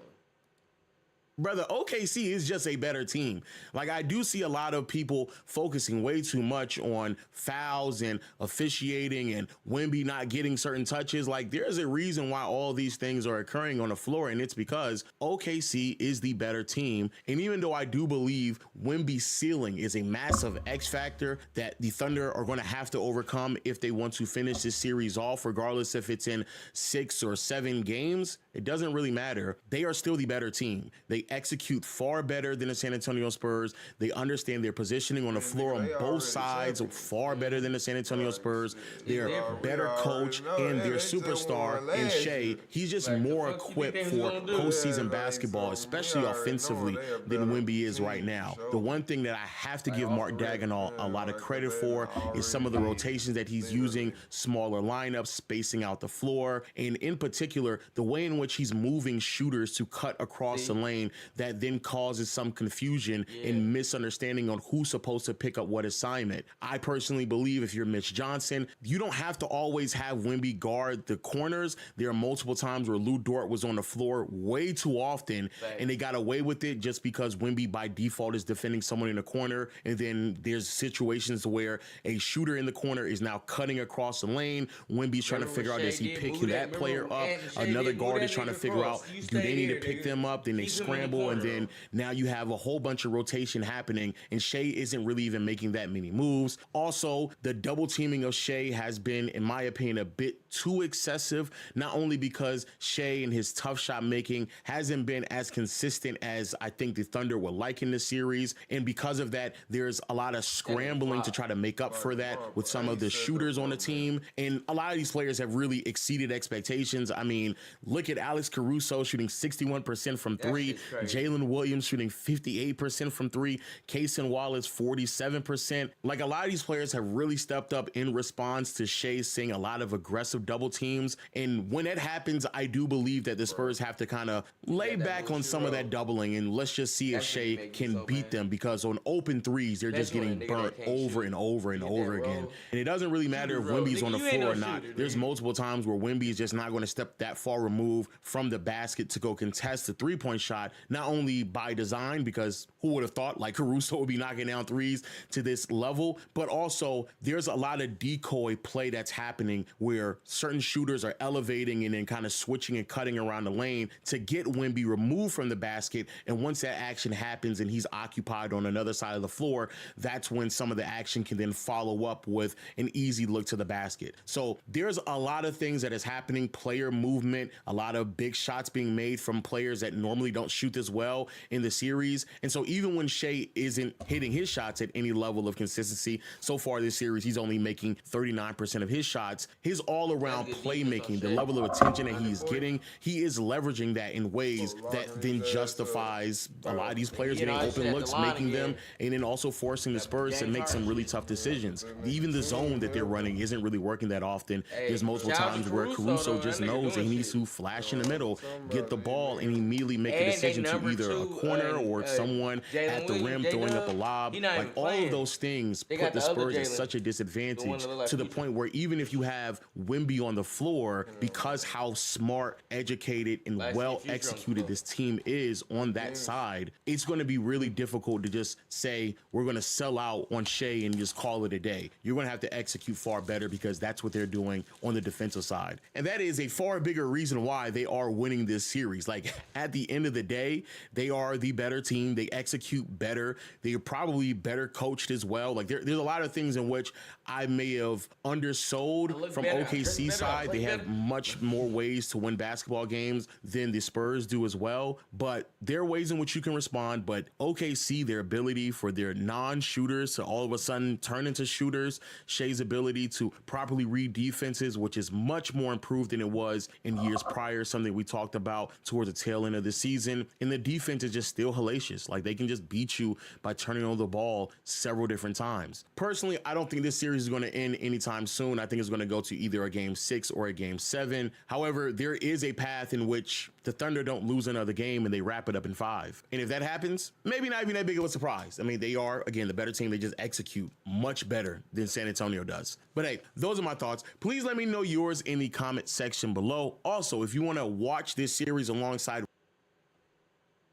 Brother, OKC is just a better team. Like, I do see a lot of people focusing way too much on fouls and officiating and Wemby not getting certain touches. Like, there's a reason why all these things are occurring on the floor, and it's because OKC is the better team. And even though I do believe Wemby's ceiling is a massive X factor that the Thunder are going to have to overcome if they want to finish this series off, regardless if it's in 6 or 7 games, it doesn't really matter. They are still the better team. They execute far better than the San Antonio Spurs. They understand their positioning on the floor on both sides far better than the San Antonio Spurs. They're better coach and their superstar in Shea. He's just more equipped for postseason basketball, especially offensively, than Wemby is right now. The one thing that I have to give Mark Daigneault a lot of credit for is some of the rotations that he's using, smaller lineups, spacing out the floor, and in particular, the way in which he's moving shooters to cut across the lane that then causes some confusion and misunderstanding on who's supposed to pick up what assignment. I personally believe if you're Mitch Johnson, you don't have to always have Wemby guard the corners. There are multiple times where Lil Durk was on the floor way too often, and they got away with it just because Wemby by default is defending someone in the corner, and then there's situations where a shooter in the corner is now cutting across the lane. Wemby's trying to figure out, does he pick that player up? Another guard is trying to figure out, do they need to pick them up? Then they scramble, and then now you have a whole bunch of rotation happening, and Shea isn't really even making that many moves. Also, the double teaming of Shea has been, in my opinion, a bit too excessive, not only because Shea and his tough shot making hasn't been as consistent as I think the Thunder would like in this series, and because of that, there's a lot of scrambling to try to make up for that with some of the shooters on the team, and a lot of these players have really exceeded expectations. I mean, look at Alex Caruso shooting 61% from 3, Jalen Williams shooting 58% from 3, Cason Wallace 47%. Like, a lot of these players have really stepped up in response to Shea seeing a lot of aggressive double teams, and when that happens, I do believe that the Spurs have to kind of lay back on some of that doubling, and let's just see if Shea can beat them, because on open threes, they're just getting burnt over and over and over again. And it doesn't really matter if Wemby's on the floor or not. There's multiple times where Wemby is just not going to step that far removed from the basket to go contest the three-point shot, not only by design, because who would have thought like Caruso would be knocking down threes to this level, but also there's a lot of decoy play that's happening where certain shooters are elevating and then kind of switching and cutting around the lane to get Wemby removed from the basket. And once that action happens and he's occupied on another side of the floor, that's when some of the action can then follow up with an easy look to the basket. So there's a lot of things that is happening, player movement, a lot of big shots being made from players that normally don't shoot this well in the series. And so even when Shea isn't hitting his shots at any level of consistency, so far this series, he's only making 39% of his shots. His all-around playmaking, the level of attention that he's getting, he is leveraging that in ways that then justifies a lot of these players getting open looks, making them, and then also forcing the Spurs to make some really tough decisions. Even the zone that they're running isn't really working that often. There's multiple times where Caruso just knows that he needs to flash in the middle, get the ball, and immediately make a decision into number either a two, corner or someone Jalen at the rim Williams, throwing up a J-Dub, lob. he not Like even all of playing. those things They put got the the other Spurs at Jalen, such a the one disadvantage that look like to the Keith. point where even if you have Wemby on the floor, because how smart, educated, and Last well year, Future on the executed floor. this team is on that side, it's going to be really difficult to just say we're going to sell out on Shea and just call it a day. You're going to have to execute far better because that's what they're doing on the defensive side. And that is a far bigger reason why they are winning this series. Like at the end of the day, they are the better team. They execute better. They're probably better coached as well. Like there's a lot of things in which I may have undersold from better. OKC Better. side. They have much more ways to win basketball games than the Spurs do as well. But there are ways in which you can respond. But OKC, their ability for their non-shooters to all of a sudden turn into shooters, Shea's ability to properly read defenses, which is much more improved than it was in years prior, something we talked about towards the tail end of the season. And the defense is just still hellacious. Like they can just beat you by turning on the ball several different times. Personally, I don't think this series is going to end anytime soon. I think it's going to go to either a game 6 or a game 7. However, there is a path in which the Thunder don't lose another game and they wrap it up in 5. And if that happens, maybe not even that big of a surprise. I mean, they are, again, the better team. They just execute much better than San Antonio does. But hey, those are my thoughts. Please let me know yours in the comment section below. Also, if you want to watch this series alongside,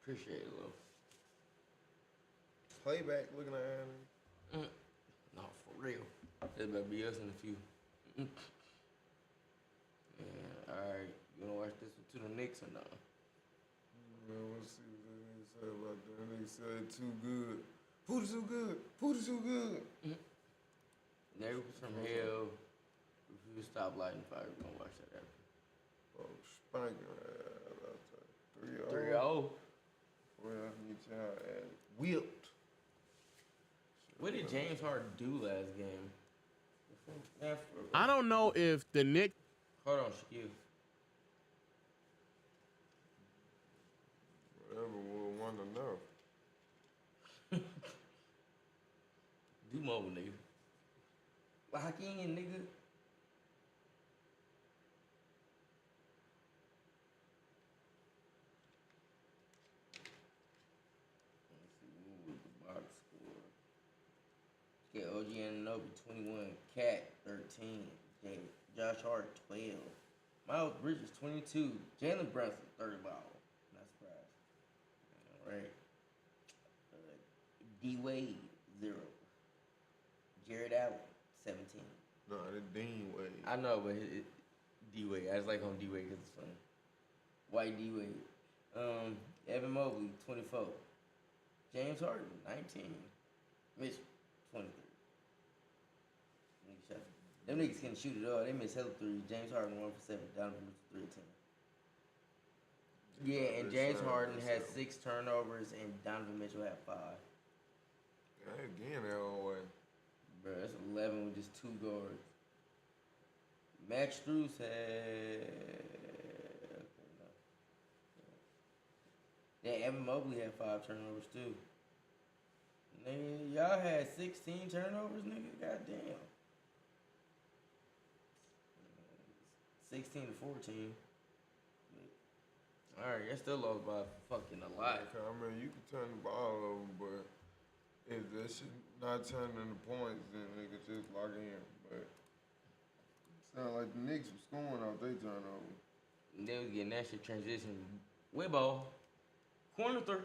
Appreciate it, Lil. Playback looking at him. No, for real. It better be us in a few. Yeah, all right. You want to watch this one to the Knicks or not? Man, let's see what they say about that. They said too good. Pooter's too good. Pooter's too good. Neighbors from Hell. If you stop lighting fire, we're going to watch that after. Oh, spanking. 3-0. 3-0. Well, you tell whipped. What did James Harden do last game? I don't know if the Knicks. Hold on, Shaquille. Whatever we'll want to know. Do more, nigga. Lock in, nigga. Let's see, what was the box score? Okay, OG Anunoby 21, Cat 13, Josh Hart 12, Miles Bridges 22, Jalen Brunson 30 ball. Not surprised. All right. D Wade 0, Jared Allen 17. No, the Dean Wade. I know, but D Wade. I just like on D Wade because it's funny. White D Wade. Evan Mobley 24, James Harden 19, Mitch 23. Them niggas can shoot it all. They miss hella threes. James Harden 1 for 7. Donovan Mitchell 3 of 10. Yeah, and James Harden had 6 turnovers, and Donovan Mitchell had 5. Again, that old way. Bro, that's 11 with just 2 guards. Max Strus had. Yeah, Evan Mobley had 5 turnovers too. Nigga, y'all had 16 turnovers, nigga. Goddamn. 16 to 14. All right, y'all still lost by fucking a lot. I mean, you can turn the ball over, but if that shit not turning into points, then nigga just lock in. But sound like the Knicks was scoring off they turnover. They was getting that shit transition. Way ball. Corner 3.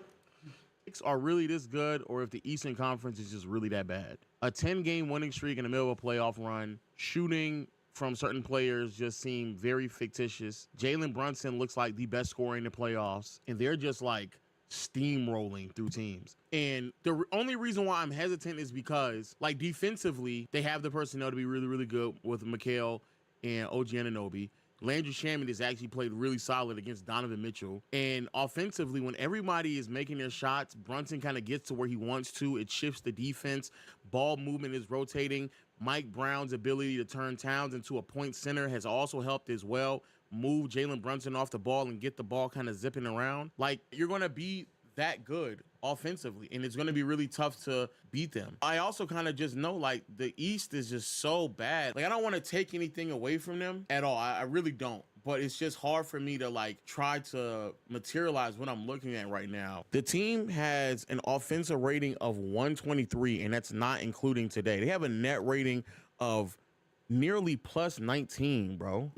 Are really this good, or if the Eastern Conference is just really that bad. A 10-game winning streak in the middle of a playoff run, shooting from certain players just seem very fictitious. Jalen Brunson looks like the best scorer in the playoffs, and they're just like steamrolling through teams. And the only reason why I'm hesitant is because, like, defensively, they have the personnel to be really, really good with Mikal and OG Anunoby. Landry Shamet has actually played really solid against Donovan Mitchell. And offensively, when everybody is making their shots, Brunson kind of gets to where he wants to. It shifts the defense. Ball movement is rotating. Mike Brown's ability to turn Towns into a point center has also helped as well. Move Jalen Brunson off the ball and get the ball kind of zipping around. Like, you're going to be that good offensively, and it's going to be really tough to beat them. I also kind of just know, like, the East is just so bad. Like, I don't want to take anything away from them at all. I really don't. but it's just hard for me to like try to materialize what I'm looking at right now. The team has an offensive rating of 123, and that's not including today. They have a net rating of nearly plus 19, bro.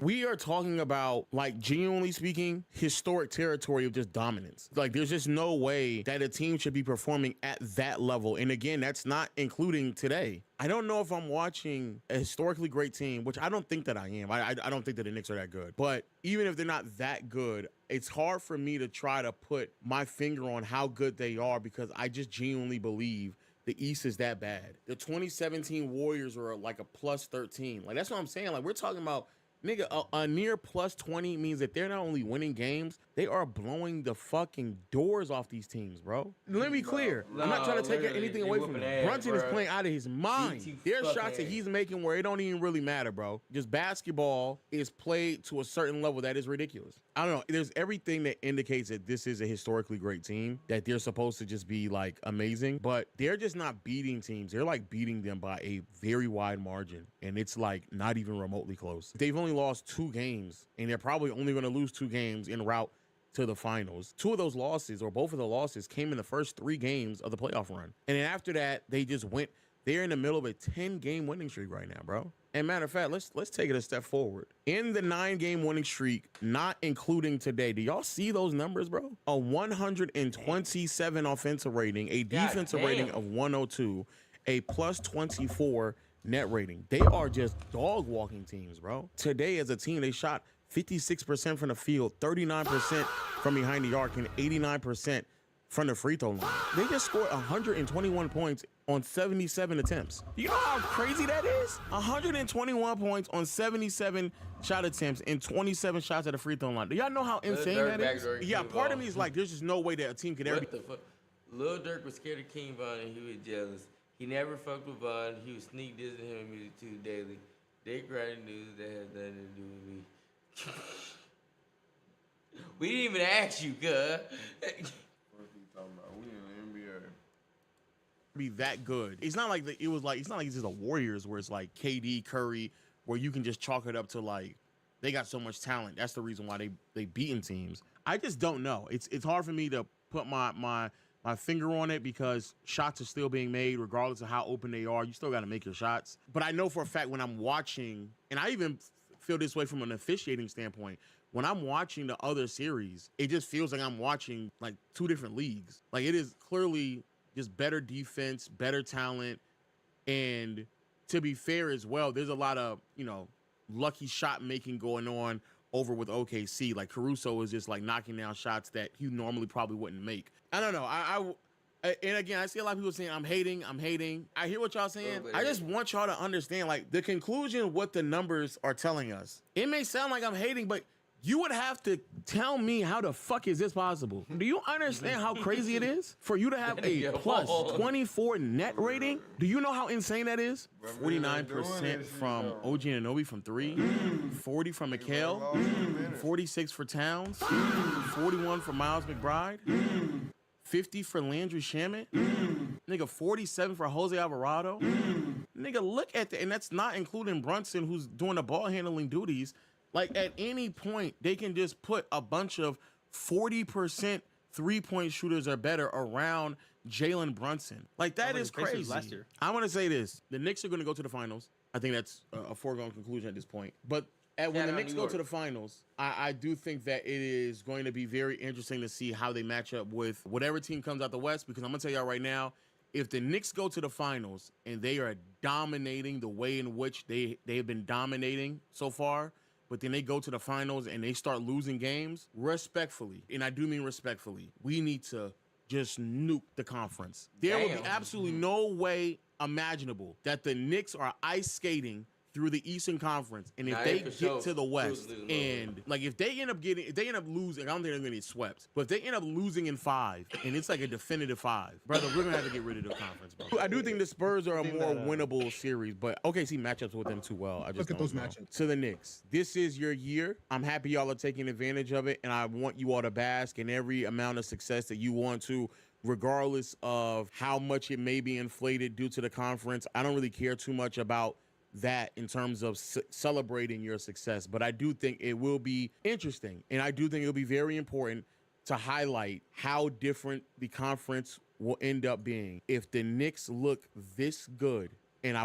We are talking about, like, genuinely speaking, historic territory of just dominance. Like, there's just no way that a team should be performing at that level. And again, that's not including today. I don't know if I'm watching a historically great team, which I don't think that I am. I don't think that the Knicks are that good. But even if they're not that good, it's hard for me to try to put my finger on how good they are, because I just genuinely believe the East is that bad. The 2017 Warriors are like a plus 13. Like, that's what I'm saying. Like, we're talking about, nigga, a near plus 20 means that they're not only winning games, they are blowing the fucking doors off these teams, bro. Let me be clear. I'm not trying to take anything away from him. Brunson is playing out of his mind. There's shots that he's making where it don't even really matter, bro. Just basketball is played to a certain level that is ridiculous. I don't know. There's everything that indicates that this is a historically great team, that they're supposed to just be like amazing, but they're just not beating teams. They're like beating them by a very wide margin, and it's like not even remotely close. They've only lost 2 games, and they're probably only going to lose 2 games en route to the finals. 2 of those losses, or both of the losses, came in the first 3 games of the playoff run. And then after that, they just went, they're in the middle of a 10-game winning streak right now, bro. And matter of fact, let's take it a step forward. In the 9-game winning streak, not including today, do y'all see those numbers, bro? A 127 offensive rating, a defensive rating of 102, a plus 24 net rating. They are just dog walking teams, bro. Today as a team, they shot 56% from the field, 39% from behind the arc, and 89% from the free throw line. They just scored 121 points on 77 attempts. You know how crazy that is? 121 points on 77 shot attempts and 27 shots at the free throw line. Do y'all know how insane that is? Yeah, part of me is like, there's just no way that a team could ever be. What the fuck? Lil Durk was scared of King Von and he was jealous. He never fucked with Von. He was sneak dissing him in music too daily. They writing news that has nothing to do with me. We didn't even ask you, cuz. Be that good. It's not like it's not like it's just a Warriors where it's like KD, Curry, where you can just chalk it up to like they got so much talent. That's the reason why they beating teams. I just don't know. It's hard for me to put my finger on it, because shots are still being made regardless of how open they are. You still got to make your shots. But I know for a fact when I'm watching, and I even feel this way from an officiating standpoint, when I'm watching the other series, it just feels like I'm watching like 2 different leagues. Like, it is clearly just better defense, better talent. And to be fair as well, there's a lot of, lucky shot making going on over with OKC. Like, Caruso is just like knocking down shots that he normally probably wouldn't make. I don't know. And again, I see a lot of people saying, I'm hating. I hear what y'all saying. I just want y'all to understand, like, the conclusion, what the numbers are telling us. It may sound like I'm hating, but you would have to tell me how the fuck is this possible? Do you understand how crazy it is for you to have a plus 24 net rating? Do you know how insane that is? 49% from OG Anunoby from 3, 40 from Mikal, 46 for Towns, 41 for Miles McBride, 50 for Landry Shamet, nigga, 47 for Jose Alvarado. Nigga, look at that, and that's not including Brunson, who's doing the ball handling duties. Like, at any point, they can just put a bunch of 40% three-point shooters or better around Jalen Brunson. Like, that is crazy. I want to say this. The Knicks are going to go to the finals. I think that's a foregone conclusion at this point. But when the Knicks go to the finals, I do think that it is going to be very interesting to see how they match up with whatever team comes out the West, because I'm going to tell y'all right now, if the Knicks go to the finals and they are dominating the way in which they have been dominating so far, but then they go to the finals and they start losing games, respectfully, and I do mean respectfully, we need to just nuke the conference. There will be absolutely no way imaginable that the Knicks are ice skating through the Eastern Conference, and if they get to the West, and like if they end up losing, I don't think they're gonna get swept, but if they end up losing in 5, and it's like a definitive 5, brother, we're gonna have to get rid of the conference, bro. I do think the Spurs are a more winnable series, but OKC matchups with them too well. I just look at those matchups. To the Knicks, this is your year. I'm happy y'all are taking advantage of it, and I want you all to bask in every amount of success that you want to, regardless of how much it may be inflated due to the conference. I don't really care too much about that in terms of celebrating your success. But I do think it will be interesting, and I do think it'll be very important to highlight how different the conference will end up being if the Knicks look this good. And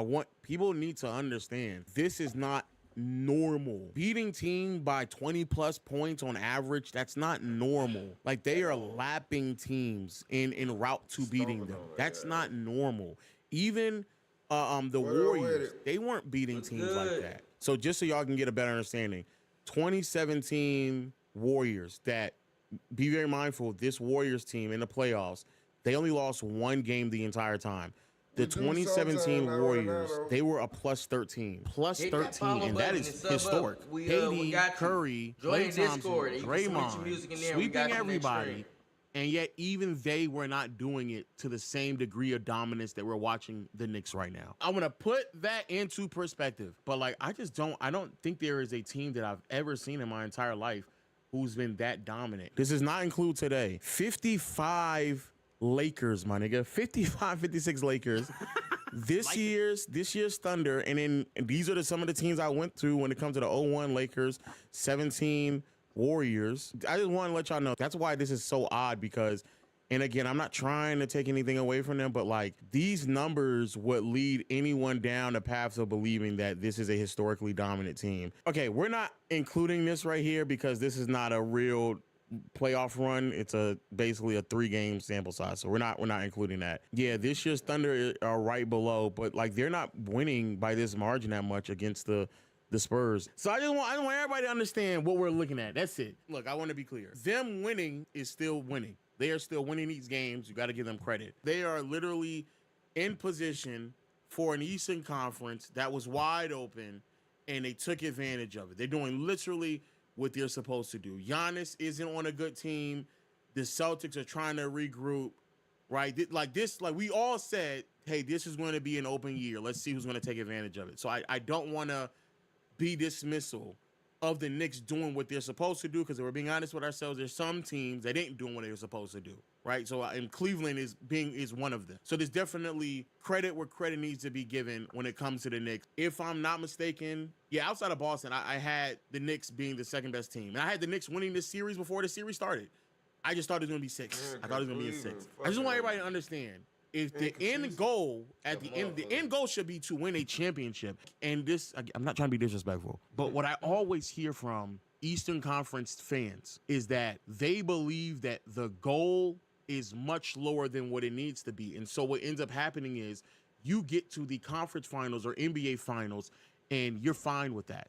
people need to understand, this is not normal. Beating team by 20 plus points on average, that's not normal. Like, they are lapping teams in route to beating them. That's not normal. Even the Warriors, they weren't beating teams like that. So just so y'all can get a better understanding, 2017 Warriors, that be very mindful, this Warriors team in the playoffs, they only lost one game the entire time. The 2017 Warriors, they were a plus 13. Plus 13, and that is historic. KD, Curry, Klay Thompson, Draymond, sweeping everybody, and yet even they were not doing it to the same degree of dominance that we're watching the Knicks right now. I'm gonna put that into perspective, but like, I don't think there is a team that I've ever seen in my entire life who's been that dominant. This does not include today. 55 Lakers, my nigga. 55, 56 Lakers. This year's Thunder, and then these are some of the teams I went through when it comes to the 01 Lakers, 17 Warriors. I just want to let y'all know that's why this is so odd, because, and again, I'm not trying to take anything away from them, but like, these numbers would lead anyone down the path of believing that this is a historically dominant team. Okay, we're not including this right here because this is not a real playoff run. It's basically a 3-game sample size, so we're not including that. Yeah, this year's Thunder are right below, but like, they're not winning by this margin that much against the Spurs. So I want everybody to understand what we're looking at. That's it. Look, I want to be clear. Them winning is still winning. They are still winning these games. You got to give them credit. They are literally in position for an Eastern Conference that was wide open, and they took advantage of it. They're doing literally what they're supposed to do. Giannis isn't on a good team. The Celtics are trying to regroup, right? Like we all said, hey, this is going to be an open year. Let's see who's going to take advantage of it. So I don't want to be dismissal of the Knicks doing what they're supposed to do, because if we're being honest with ourselves, there's some teams that ain't doing what they were supposed to do, right? So, and Cleveland is one of them. So there's definitely credit where credit needs to be given when it comes to the Knicks. If I'm not mistaken, yeah, outside of Boston, I had the Knicks being the second best team, and I had the Knicks winning this series before the series started. I just thought it was gonna be 6. I thought it was gonna be a 6. I just want everybody to understand, if the end goal the end goal should be to win a championship. And this, I'm not trying to be disrespectful, but what I always hear from Eastern Conference fans is that they believe that the goal is much lower than what it needs to be. And so what ends up happening is you get to the conference finals or NBA finals and you're fine with that.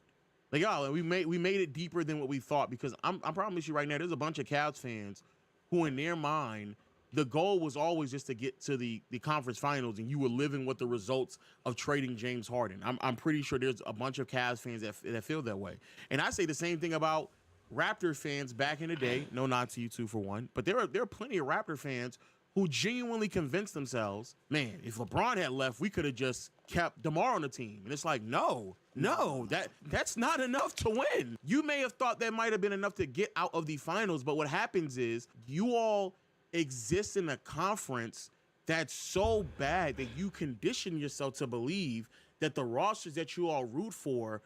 Like, oh, we made it deeper than what we thought, because I promise you right now, there's a bunch of Cavs fans who in their mind, the goal was always just to get to the conference finals, and you were living with the results of trading James Harden. I'm pretty sure there's a bunch of Cavs fans that feel that way. And I say the same thing about Raptor fans back in the day. No, not to you two for one, but there are plenty of Raptor fans who genuinely convinced themselves, man, if LeBron had left, we could have just kept DeMar on the team. And it's like, no, that's not enough to win. You may have thought that might have been enough to get out of the finals, but what happens is you all exist in a conference that's so bad that you condition yourself to believe that the rosters that you all root for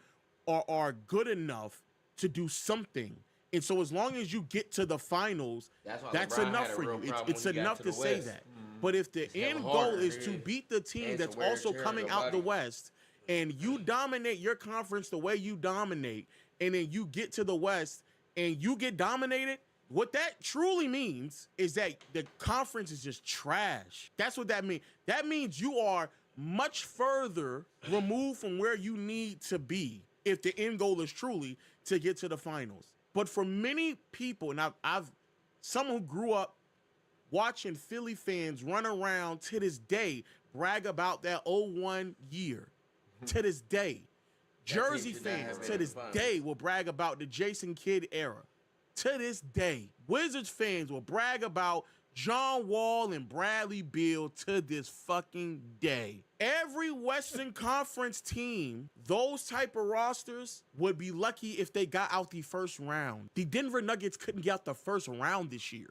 are good enough to do something. And so as long as you get to the finals, that's enough for you. It's enough to say that. But if the end goal is to beat the team that's also coming out the West, and you dominate your conference the way you dominate, and then you get to the West and you get dominated, what that truly means is that the conference is just trash. That's what that means. That means you are much further removed from where you need to be if the end goal is truly to get to the finals. But for many people, and I've someone who grew up watching Philly fans run around to this day, brag about that 01 year to this day. Jersey fans to this day will brag about the Jason Kidd era. To this day, Wizards fans will brag about John Wall and Bradley Beal to this fucking day. Every Western Conference team, those type of rosters, would be lucky if they got out the first round. The Denver Nuggets couldn't get out the first round this year.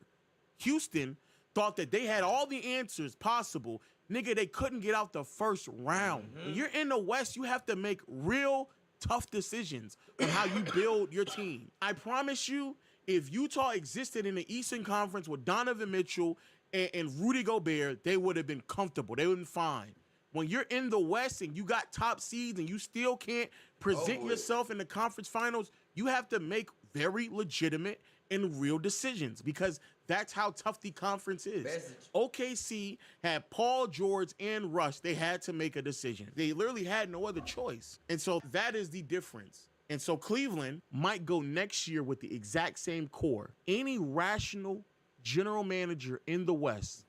Houston thought that they had all the answers possible Nigga, they couldn't get out the first round. When you're in the West, you have to make real tough decisions on how you build your team. I promise you, if Utah existed in the Eastern Conference with Donovan Mitchell and Rudy Gobert, they would have been comfortable. They would have been fine. When you're in the West and you got top seeds and you still can't present yourself in the conference finals, you have to make very legitimate and real decisions because that's how tough the conference is. OKC had Paul George and Russ. They had to make a decision. They literally had no other choice. And so that is the difference. And so Cleveland might go next year with the exact same core. Any rational general manager in the West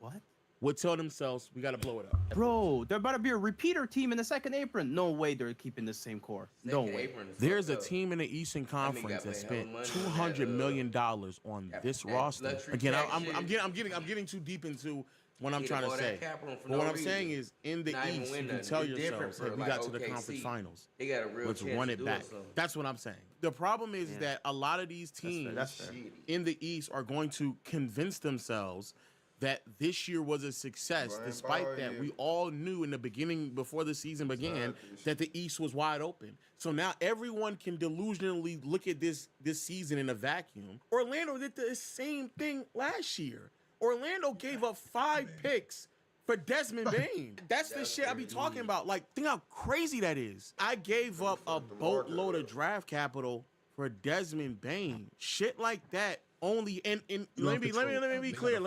would tell themselves, we got to blow it up. Bro, they're about to be a repeater team in the second apron. No way they're keeping the same core. No way. There's a team in the Eastern Conference that spent $200 million on this roster. Again, I'm getting too deep into what I'm trying to say. But what I'm saying is, in the East, you can tell yourselves, hey, we got to the conference finals. Let's run it back. That's what I'm saying. The problem is that a lot of these teams in the East are going to convince themselves that this year was a success, despite that we all knew in the beginning, before the season began, that the East was wide open. So now everyone can delusionally look at this season in a vacuum. Orlando did the same thing last year. Orlando gave up 5 picks for Desmond Bain. That's the shit I be talking about. Like, think how crazy that is. I gave up a boatload of draft capital for Desmond Bain. Shit like that. Only and let me be clear.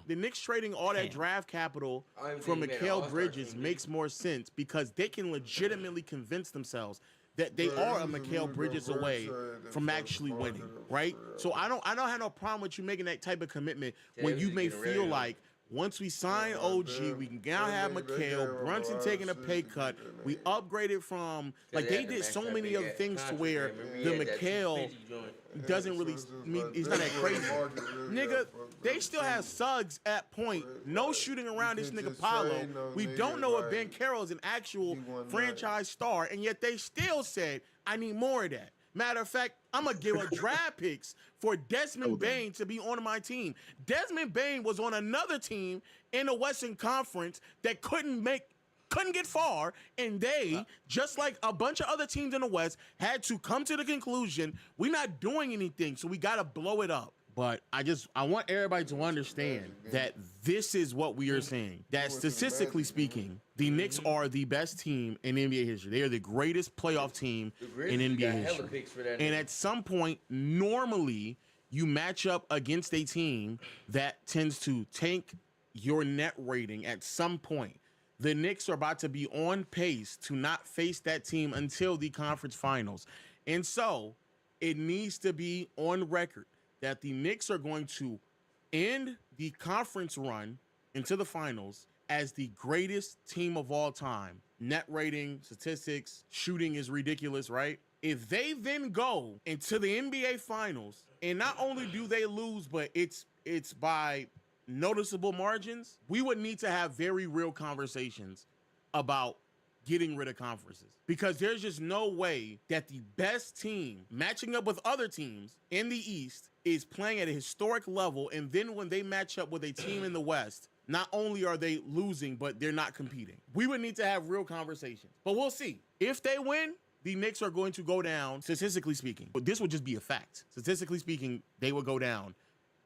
The Knicks trading all that draft capital for Mikal Bridges makes more sense because they can legitimately convince themselves that they are a Mikal Bridges away from actually winning, right? So I don't have no problem with you making that type of commitment when you may feel like once we sign OG, we can now have Mikal, Brunson taking a pay cut. We upgraded from, like, they did so many other things to where the Mikal doesn't really mean he's not that crazy. Nigga, they still have Suggs at point. No shooting around this nigga Paolo. We don't know if Ben Carroll is an actual franchise star, and yet they still said, I need more of that. Matter of fact, I'm going to give up draft picks for Desmond Bain to be on my team. Desmond Bain was on another team in the Western Conference that couldn't get far, and they, just like a bunch of other teams in the West, had to come to the conclusion, we're not doing anything, so we got to blow it up. But I want everybody to understand that this is what we are saying. That statistically speaking, the Knicks are the best team in NBA history. They are the greatest playoff team in NBA history. And at some point, normally, you match up against a team that tends to tank your net rating at some point. The Knicks are about to be on pace to not face that team until the conference finals. And so it needs to be on record that the Knicks are going to end the conference run into the finals as the greatest team of all time. Net rating, statistics, shooting is ridiculous, right? If they then go into the NBA finals, and not only do they lose, but it's by noticeable margins, we would need to have very real conversations about getting rid of conferences, because there's just no way that the best team matching up with other teams in the East is playing at a historic level, and then when they match up with a team in the West, not only are they losing, but they're not competing. We would need to have real conversations, but we'll see. If they win, the Knicks are going to go down, statistically speaking. But this would just be a fact. Statistically speaking, they would go down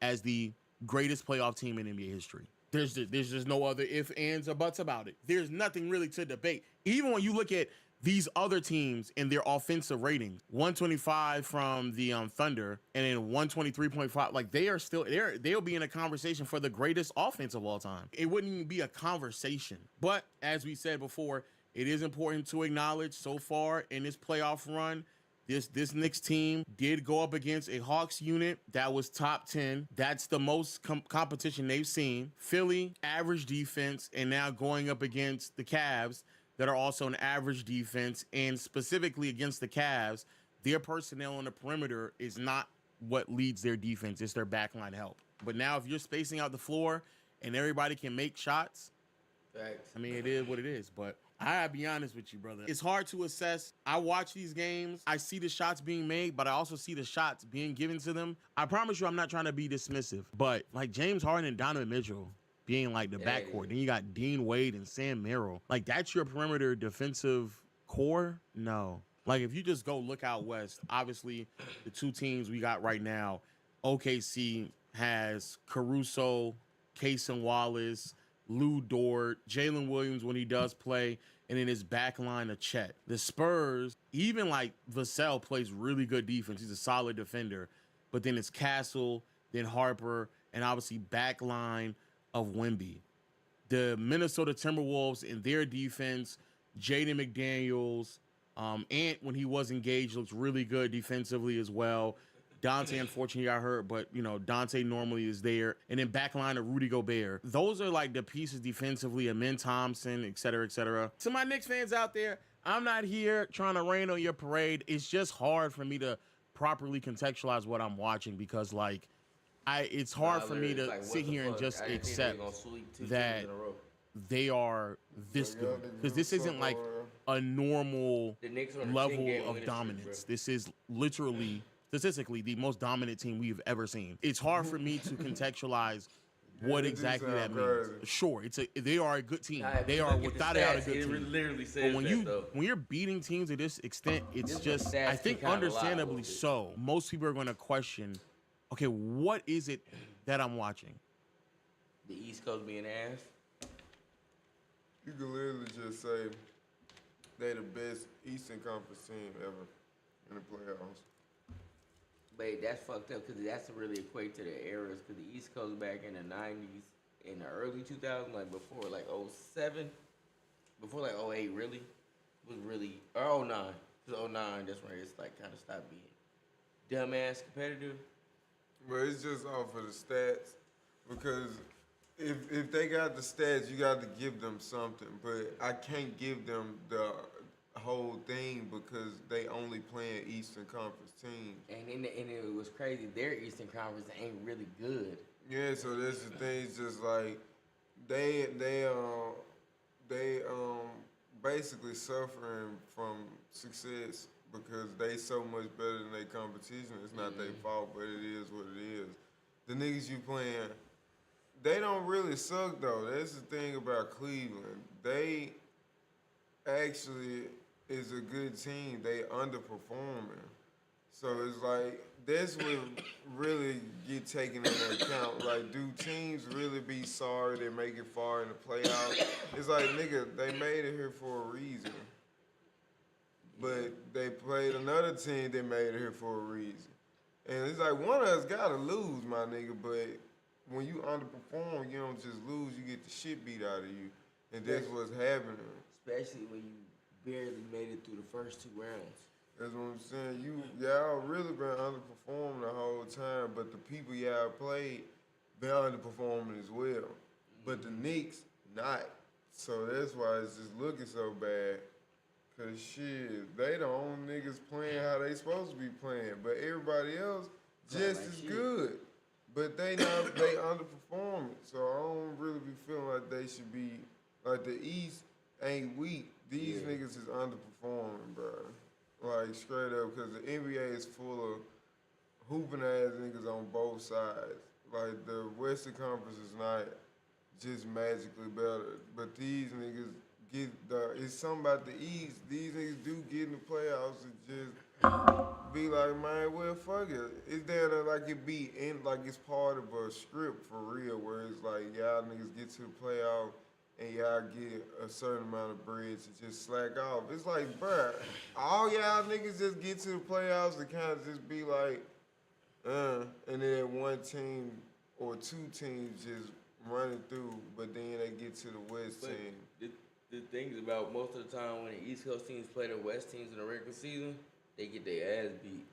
as the greatest playoff team in NBA history. There's just no other ifs, ands, or buts about it. There's nothing really to debate. Even when you look at these other teams and their offensive ratings, 125 from the Thunder and then 123.5, like they'll be in a conversation for the greatest offense of all time. It wouldn't even be a conversation. But as we said before, it is important to acknowledge so far in this playoff run, this Knicks team did go up against a Hawks unit that was top 10. That's the most competition they've seen. Philly, average defense, and now going up against the Cavs that are also an average defense, and specifically against the Cavs, their personnel on the perimeter is not what leads their defense. It's their backline help. But now if you're spacing out the floor and everybody can make shots, I mean, it is what it is. But I gotta be honest with you, brother. It's hard to assess. I watch these games. I see the shots being made, but I also see the shots being given to them. I promise you I'm not trying to be dismissive, but like James Harden and Donovan Mitchell, being like the backcourt. Then you got Dean Wade and Sam Merrill. Like, that's your perimeter defensive core? No. Like, if you just go look out west, obviously the two teams we got right now, OKC has Caruso, Cason Wallace, Lou Dort, Jalen Williams when he does play, and then his back line of Chet. The Spurs, even like Vassell plays really good defense. He's a solid defender. But then it's Castle, then Harper, and obviously back line of Wemby. The Minnesota Timberwolves in their defense, Jaden McDaniels, Ant, when he was engaged, looks really good defensively as well. Dante, unfortunately, got hurt, but, you know, Dante normally is there. And then backline of Rudy Gobert. Those are, like, the pieces defensively, Amin Thompson, et cetera, et cetera. To my Knicks fans out there, I'm not here trying to rain on your parade. It's just hard for me to properly contextualize what I'm watching because, like, it's hard for me to sit here and just accept that they are this good. Because this isn't, like, a normal level of dominance. This is literally... statistically, the most dominant team we've ever seen. It's hard for me to contextualialize what exactly that means. Sure, they are a good team. They are without a doubt a good team. It literally says But when you're beating teams to this extent, it's just, I think understandably so, most people are going to question, okay, what is it that I'm watching? The East Coast being ass. You can literally just say they're the best Eastern Conference team ever in the playoffs. But that's fucked up because that's really equate to the eras. Because the East Coast back in the 90s, in the early 2000s, like before like 07, before like 08 really, was really, or 09. Because 09, that's when it's like kind of stopped being dumbass competitive. But it's just off of the stats. Because if they got the stats, you got to give them something. But I can't give them the whole thing because they only playing Eastern Conference teams. And it was crazy. Their Eastern Conference ain't really good. Yeah, so that's the thing. It's just like they basically suffering from success because they so much better than their competition. It's not their fault, but it is what it is. The niggas you playing, they don't really suck though. That's the thing about Cleveland. They actually is a good team. They underperforming. So it's like, that's what really get taken into account. Like, do teams really be sorry they make it far in the playoffs? It's like, nigga, they made it here for a reason. But they played another team that made it here for a reason. And it's like, one of us gotta lose, my nigga, but when you underperform, you don't just lose, you get the shit beat out of you. And that's what's happening. Especially when you barely made it through the first two rounds. That's what I'm saying. Y'all really been underperforming the whole time, but the people y'all played been underperforming as well. But the Knicks, not. So that's why it's just looking so bad. Cause shit, they the only niggas playing how they supposed to be playing. But everybody else just as good. But they underperforming. So I don't really be feeling like they should be, like the East ain't weak. These niggas is underperforming, bro. Like, straight up, because the NBA is full of hooping ass niggas on both sides. Like, the Western Conference is not just magically better, but these niggas it's something about the East. These niggas do get in the playoffs and just be like, man, well, fuck it. It's there to, like, it be in, like, it's part of a script for real, where it's like, y'all niggas get to the playoff and y'all get a certain amount of bread to just slack off. It's like, bruh, all y'all niggas just get to the playoffs and kind of just be like, and then one team or two teams just running through, but then they get to the West team. The thing is about most of the time when the East Coast teams play the West teams in the regular season, they get their ass beat.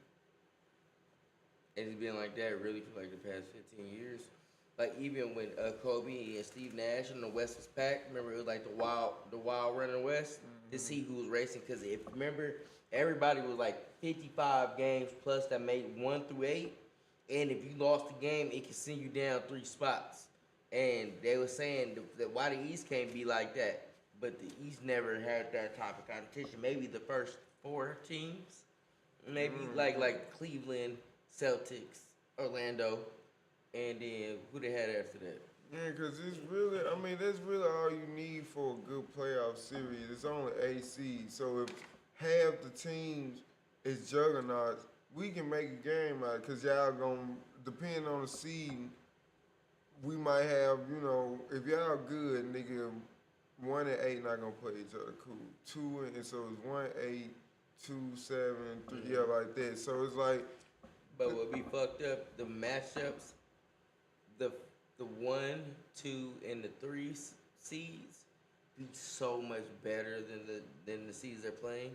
And it's been like that really for like the past 15 years. Like even when Kobe and Steve Nash and the West was packed, remember it was like the wild run in the West to see who was racing. Because if remember, everybody was like 55 games plus that made 1 through 8, and if you lost the game, it could send you down 3 spots. And they were saying that why the East can't be like that, but the East never had that type of competition. Maybe the first 4 teams, maybe like Cleveland, Celtics, Orlando. And then who they had after that? Yeah, because it's really, I mean, that's really all you need for a good playoff series. It's only 8 seeds. So if half the teams is juggernauts, we can make a game out because y'all going to, depending on the seed, we might have, you know, if y'all good, nigga, 1 and 8 not going to play each other cool. 2 and so it's 1, 8, 2, 7, 3, yeah, like that. So it's like. But what be fucked up, the matchups, the 1, 2, and the 3 seeds do so much better than the seeds they're playing.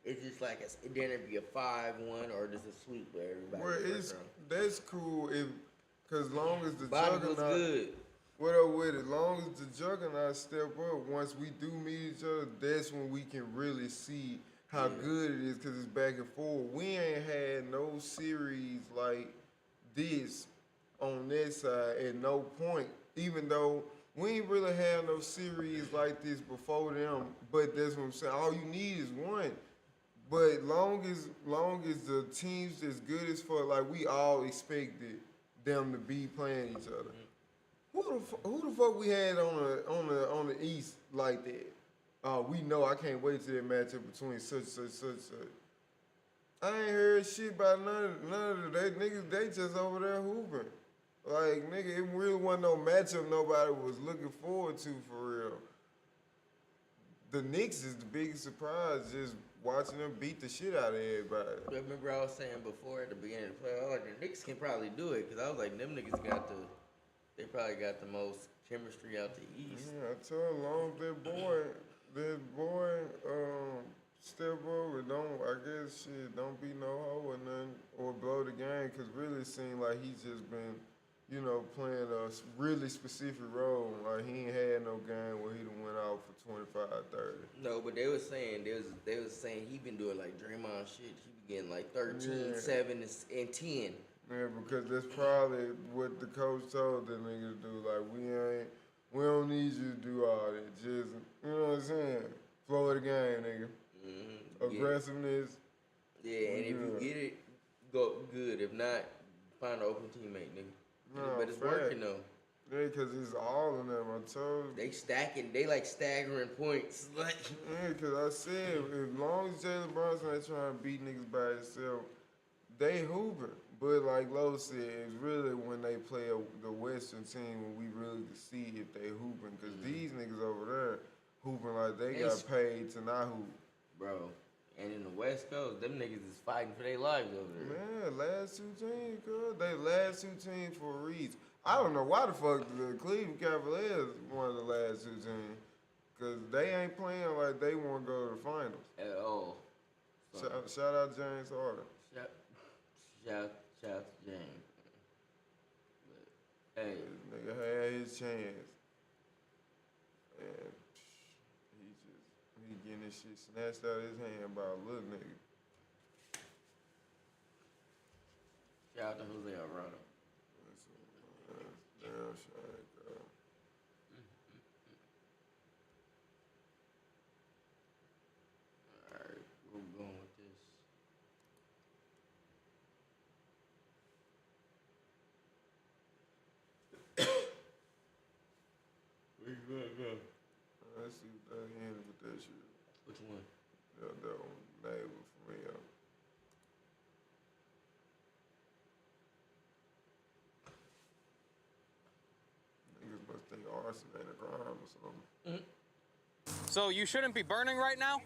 It's just like then it'd be a 5-1 or just a sweep where everybody. Well, that's cool if, cause long as the Body was good. What up with it? Long as the juggernaut step up, once we do meet each other, that's when we can really see how good it is, cause it's back and forth. We ain't had no series like this on that side at no point, even though we ain't really had no series like this before them, but that's what I'm saying. All you need is one. But long as the teams as good as fuck, like we all expected them to be playing each other. Who the fuck we had on the East like that? We know I can't wait till that matchup between such. I ain't heard shit about none of that niggas. They just over there hooping. Like nigga, it really wasn't no matchup nobody was looking forward to for real. The Knicks is the biggest surprise, just watching them beat the shit out of everybody. Remember I was saying before at the beginning of the play, I was like, the Knicks can probably do it, because I was like, them niggas they probably got the most chemistry out the East. Yeah, I told long that boy, step over, don't be no hoe or nothing, or blow the game, because really it seemed like he's just been, you know, playing a really specific role. Like, he ain't had no game where he done went out for 25, 30. No, but they was saying he been doing like Draymond shit. He be getting like 13, 7, and 10. Yeah, because that's probably what the coach told the niggas to do. Like, we don't need you to do all that. Just, you know what I'm saying? Flow of the game, nigga. Mm-hmm. Aggressiveness. Yeah, and if you get it, go good. If not, find an open teammate, nigga. No, but it's working though. Yeah, because it's all of them. I told they like staggering points. Like, yeah, because I said, as long as Jalen Brunson ain't trying to beat niggas by himself, they hooping. But like Lo said, it's really when they play the Western team when we really can see if they hooping. Because these niggas over there hooping like they got paid to not hoop. Bro, and in the West Coast, them niggas is fighting for their lives over there. Man, last two teams, girl. They last two teams for a reason. I don't know why the fuck the Cleveland Cavaliers one of the last two teams. Because they ain't playing like they want to go to the finals. At all. Shout out James Harden. Shout to James. But, hey. This nigga had his chance. And he getting this shit snatched out of his hand by a little nigga. Shout out to Jose Alvarado. Damn shame, girl. Alright, where we going with this? Where you going, go? Let's see what that ended with that shit. Which one? That one, neighbor for me, Niggas must think arson ain't a crime or something. So you shouldn't be burning right now?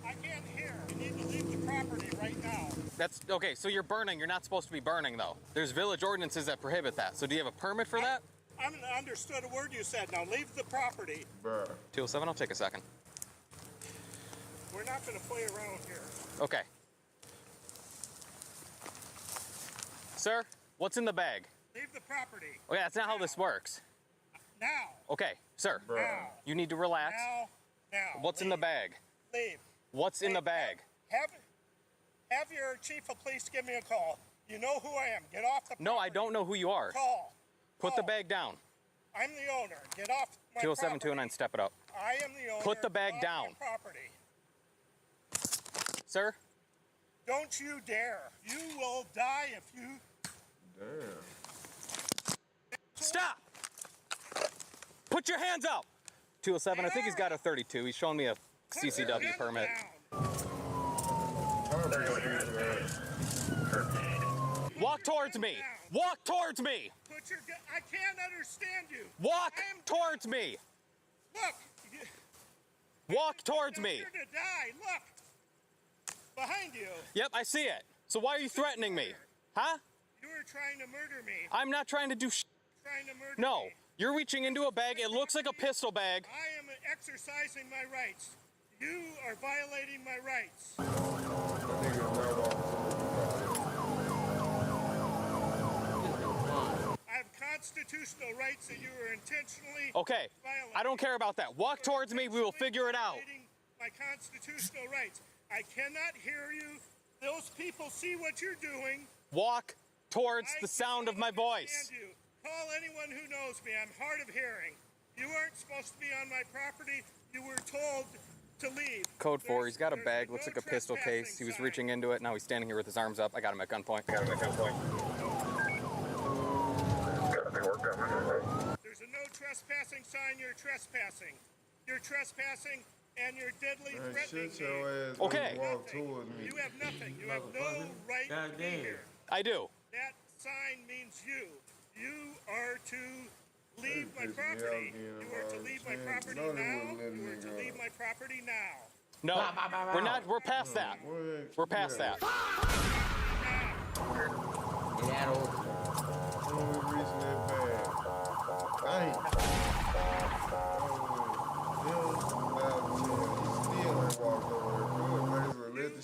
I can't hear. You need to leave the property right now. That's okay, so you're burning. You're not supposed to be burning though. There's village ordinances that prohibit that. So do you have a permit for that? I understood a word you said. Now leave the property. Bruh. 207, I'll take a second. We're not going to play around here. Okay. Sir, what's in the bag? Leave the property. Okay, that's not how this works. Now. Okay, sir. Now. You need to relax. Now. What's in the bag? Leave. What's in the bag? Have your chief of police give me a call. You know who I am. Get off the property. No, I don't know who you are. Call. Put the bag down. I'm the owner. Get off my 207, 209, step it up. I am the owner. Put the bag Get down. off my property. Sir? Don't you dare. You will die if you... Damn. Stop! Put your hands up! 207, I think he's got a 32. He's showing me a CCW permit. Walk towards me! Walk towards me! Put your I can't understand you. Walk towards me! Look! Walk towards me! You're to die. Look! Behind you. Yep, I see it. So why are you threatening me? Huh? You were trying to murder me. I'm not trying to do Trying to murder No, me. you're reaching into a bag. It looks like a pistol bag. I am exercising my rights. You are violating my rights. I have constitutional rights that you are intentionally Okay, violating. I don't care about that. Walk towards me. We will figure it out. My constitutional rights. I cannot hear you. Those people see what you're doing. Walk towards the sound of my voice. Understand you. Call anyone who knows me. I'm hard of hearing. You weren't supposed to be on my property. You were told to leave. Code 4, he's got a bag, looks like a pistol case. He was reaching into it. Now he's standing here with his arms up. I got him at gunpoint. There's a no trespassing sign. You're trespassing. You're trespassing, and you're deadly threatening Shut your me. ass. Okay. Walk towards me. You have nothing. You have no right to be here. I do. That sign means you. You are to leave my property. You are to leave my property now. You are to leave my property now. No, we're not. We're past that. We're past that.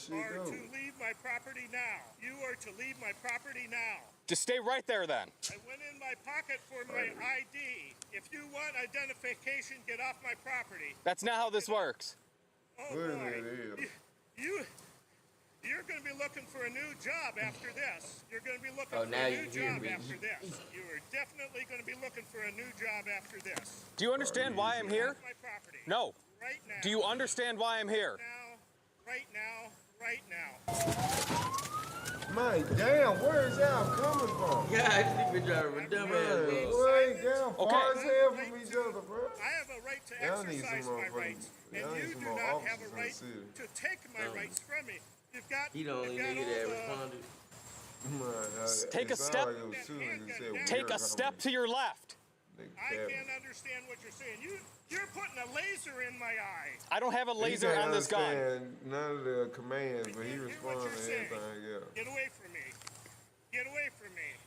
You are to leave my property now. You are to leave my property now. Just stay right there then. I went in my pocket for my ID. If you want identification, get off my property. That's not how this works. Oh boy. You're going to be looking for a new job after this. You're going to be looking for a new job after this. You are definitely going to be looking for a new job after this. Do you understand why I'm here? My property. No. Right now. Do you understand why I'm here? Right now. Right now. My damn, where is y'all coming from? Yeah, I think we're driving dumb ass. Way down far as hell from each other, bro. I have a right to exercise my rights, and you do not have a right to take my rights from me. You've got. He the only nigga that responded. Take a step. Take a step to your left. I can't understand what you're saying. You're putting a laser in my eye. I don't have a laser on this gun. None of the commands, but he responds to everything else. Get away from me. Get away from me.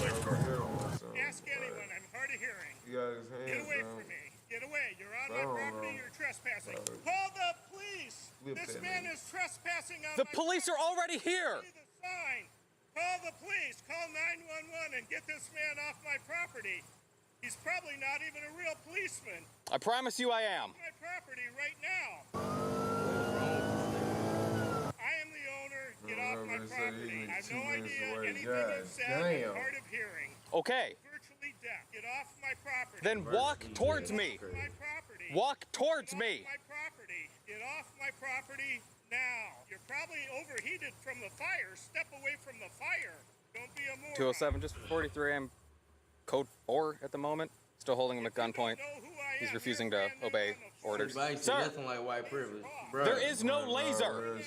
Ask anyone. I'm hard of hearing. He got his hands Get away down. from me. Get away. You're on my property. You're trespassing. Call the police. This man is trespassing on The my police are already here. See the sign. Call the police. Call 911 and get this man off my property. He's probably not even a real policeman. I promise you I am. My property right now. I am the owner. Get off my property. I have no idea anything you've said. I'm hard of hearing. Okay. Virtually deaf. Get off my property. Then walk towards me. My property. Walk towards me. My property. Get off my property now. You're probably overheated from the fire. Step away from the fire. Don't be a moron. 207, just 43. I'm code 4 at the moment. Still holding him at gunpoint. He's refusing to obey orders. Sir, That's like white privilege. there is no laser.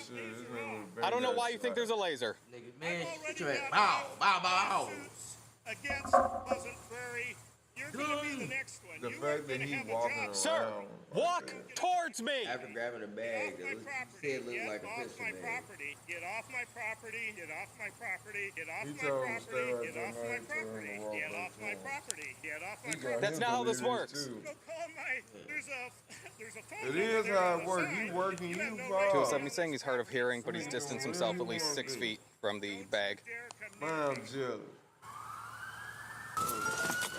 I don't know why you think there's a laser. Nigga, man, bow, bow, bow. Against Pleasant Prairie. You're going to be the next one. The fact that he walking around. Sir, walk towards me. After grabbing a bag that said looked like a pistol bag. Property. Get off my property. Get off my property. Get off He my told him property. stay Get right off there, my man, turn property. and walk Get back off my to him. property. Get off my He got property. That's not how this works. Go call my. There's a phone. It is how it works. You working, you fall. 207, he's saying he's hard of hearing, but he's distanced himself at least 6 feet from the bag. I'm jealous.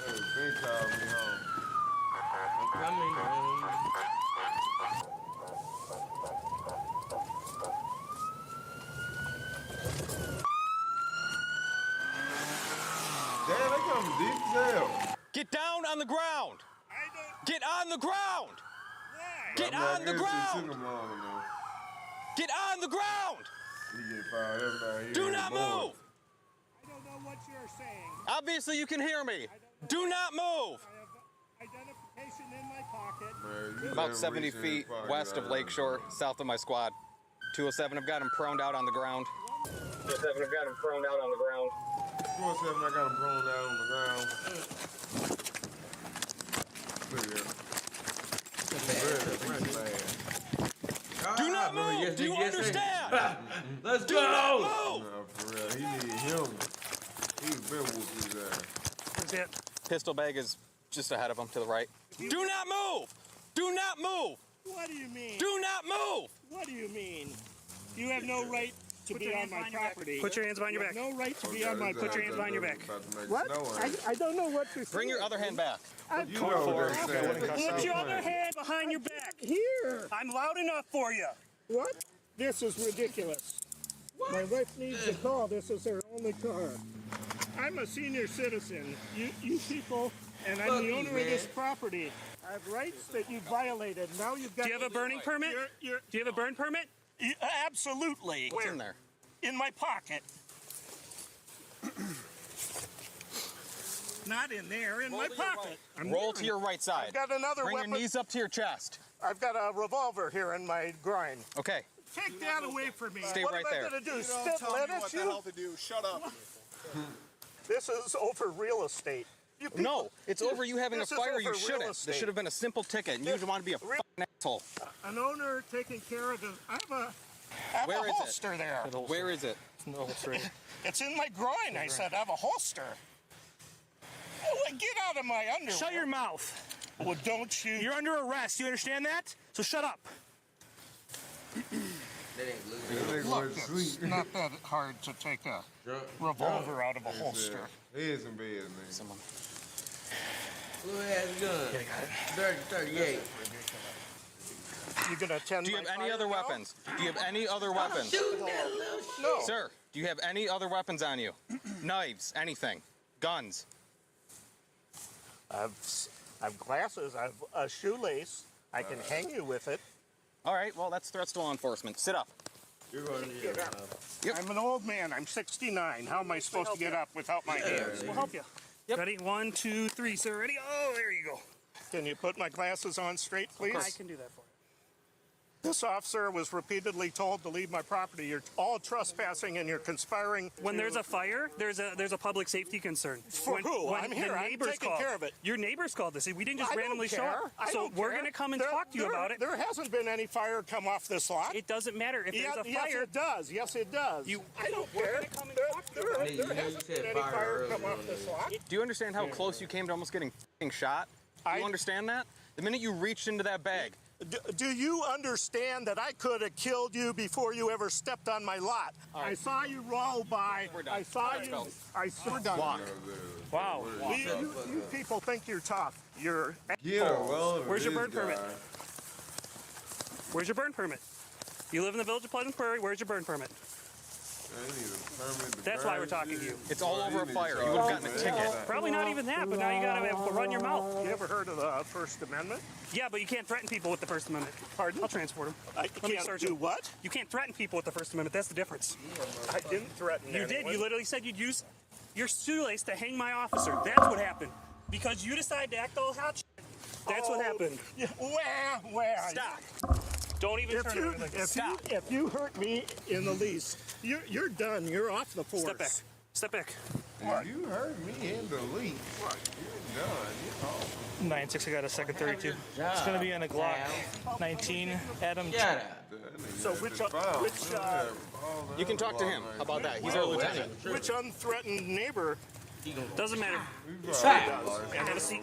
They called me home. I'm coming home. Damn, they come deep as hell. Get down on the ground. Get on the ground. Get on the ground. Get on the ground. He get fired up now. He Do ain't not born. move. I don't know what what you're saying. Obviously, you can hear me. Do not move. Identification in my pocket. About 70 feet west of Lakeshore, south of my squad. 207 have got him proned out on the ground. 207 have got him proned out on the ground. 207, I got him thrown down on the ground. Do not move! Do you understand? Let's Do not move! No, for real. He need him. He's been whooping his ass. That's it. Pistol bag is just ahead of him to the right. Do not move! Do not move! What do you mean? Do not move! What do you mean? You have no right to be on my property. Put your hands behind your back. No right to be on my property. Put your hands behind your back. What? I don't know what you're saying. Bring your other hand back. You Put your other hand behind your back. Here. I'm loud enough for you. What? This is ridiculous. What? My wife needs a car. This is her only car. I'm a senior citizen. You people, and I'm the owner of this property. I have rights that you violated. Now you've got. Do you have a burning permit? Do you have a burn permit? Absolutely. What's in there? In my pocket. Not in there, in my pocket. Roll to your right side. I've got another Bring weapon. your knees up to your chest. I've got a revolver here in my groin. Okay. Take that away from me. Stay what right am there. I going to do? You Spit don't tell lead me at what the you? hell to do. Shut up. This is over real estate. You people, No, it's over you having a this is fire over you real shouldn't. estate. This should have been a simple ticket, and you want to be a fucking asshole. An owner taking care of the. I have Where a is holster there. Where is it? It's in my groin. I said I have a holster. Oh, get out of my underwear. Shut your mouth. Well, don't you? You're under arrest. You understand that? So shut up. Look, it's not that hard to take a revolver out of a holster. Heads and beds, man. Who has a gun? Yeah, I got it. 38. You gonna attend? Do you have any other weapons? Do you have any other weapons? No. Sir, do you have any other weapons on you? Knives, anything? Guns? I've glasses. I've a shoelace. I can hang you with it. All right, well, that's threats to law enforcement. Sit up. You're going to get up. Yep. I'm an old man. I'm 69. How am I supposed to get up without my hands? We'll help you. Yep. Ready? 1, 2, 3, sir. Ready? Oh, there you go. Can you put my glasses on straight, please? I can do that for you. This officer was repeatedly told to leave my property. You're all trespassing and you're conspiring. When there's a fire, there's a public safety concern. For who? I'm here. I'm taking care of it. Your neighbors called this. We didn't just I don't randomly show care. up. I So don't we're care. going to come and talk to you about it. There hasn't been any fire come off this lot. It doesn't matter. If there's a Yes, fire, it does. Yes, it does. I don't we're care. gonna come and talk to you about it. There hasn't been any fire come off this lot. Do you understand how close you came to almost getting f***ing shot? Do you understand that? The minute you reached into that bag. Do you understand that I could have killed you before you ever stepped on my lot? Right. I saw you roll by. We're done. I saw you. Go. We're done. Walk. Wow. You people think you're tough. You're. Where's your burn permit? Where's your burn permit? You live in the village of Pleasant Prairie. Where's your burn permit? That's why we're talking to you. It's all over a fire. You would have gotten a ticket. Probably not even that, but now you gotta be able to run your mouth. You ever heard of the First Amendment? Yeah, but you can't threaten people with the First Amendment. Pardon? I'll transport them. I can't do what? You can't threaten people with the First Amendment. That's the difference. I didn't threaten You did. anyone. You literally said you'd use your shoelace to hang my officer. That's what happened. Because you decided to act all hot shit. That's what happened. Yeah, where? Stop. Don't even turn around like this. Stop. If you hurt me in the least, you're done. You're off the force. Step back. Step back. If you hurt me in the least, you're done. You're 9-6, I got a second 32. It's going to be on a Glock 19. Adam. So which You can talk to him about that. He's our lieutenant. Which unthreatened neighbor? Doesn't matter. Have a seat.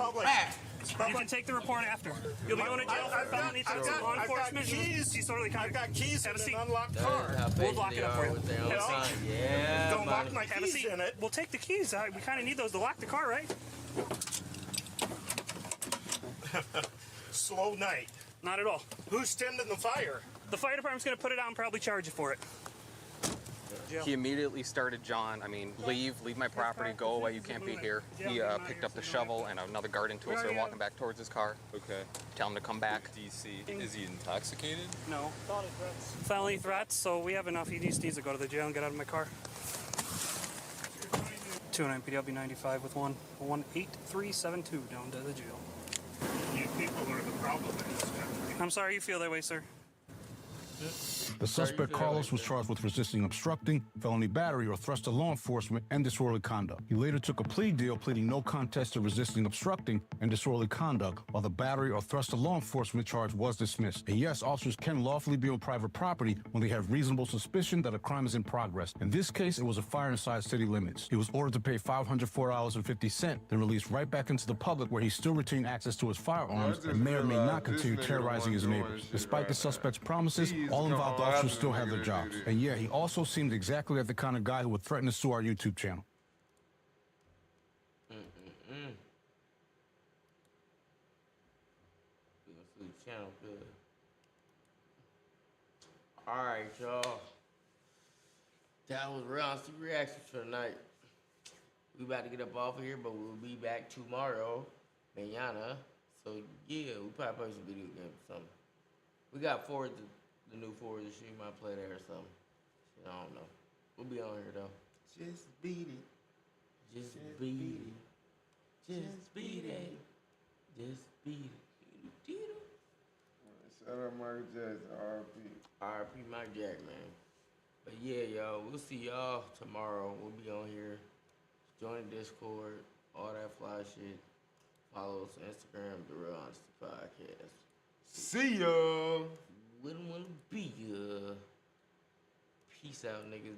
You can take the report after. You'll be going to jail for felony threats to law enforcement. Disorderly conduct. I've got keys Have a in seat. an unlocked car. We'll lock it up for you. Yeah, Don't lock my Have a keys seat. in it. We'll take the keys. We kind of need those to lock the car, right? Slow night. Not at all. Who's tending the fire? The fire department's going to put it out and probably charge you for it. He immediately started John. Leave my property, go away, you can't be here. He picked up the shovel and another garden tool, started walking back towards his car. Okay. Tell him to come back. DC. Is he intoxicated? No. Felony threats, so we have enough. He just needs to go to the jail and get out of my car. 209 PDLB 95 with 18372 down to the jail. You people are the problem in this country. I'm sorry you feel that way, sir. The suspect, Carlos, was charged with resisting obstructing, felony battery, or thrust to law enforcement, and disorderly conduct. He later took a plea deal, pleading no contest to resisting obstructing and disorderly conduct, while the battery or thrust to law enforcement charge was dismissed. And yes, officers can lawfully be on private property when they have reasonable suspicion that a crime is in progress. In this case, it was a fire inside city limits. He was ordered to pay $504.50, then released right back into the public, where he still retained access to his firearms and may or may not continue terrorizing his neighbors. Despite the suspect's promises, all involved officers still have their jobs. And yeah, he also seemed exactly like the kind of guy who would threaten to sue our YouTube channel. Channel good. Alright, y'all. That was Real Honesty Reactions for tonight. We about to get up off of here, but we'll be back tomorrow, mañana. So yeah, we probably play some video games or something. We got Forza, the new Forza shit. You might play that or something. Shit, I don't know. We'll be on here though. Just beat it. Just beat it. Just beat it. Just beat it. Shout out Michael Jackson, R.I.P. R.I.P. Mike Jack, man. But yeah, y'all, we'll see y'all tomorrow. We'll be on here. Join the Discord, all that fly shit. Follow us on Instagram, The Real Honesty Podcast. See ya. Wouldn't want to be ya. Peace out, niggas.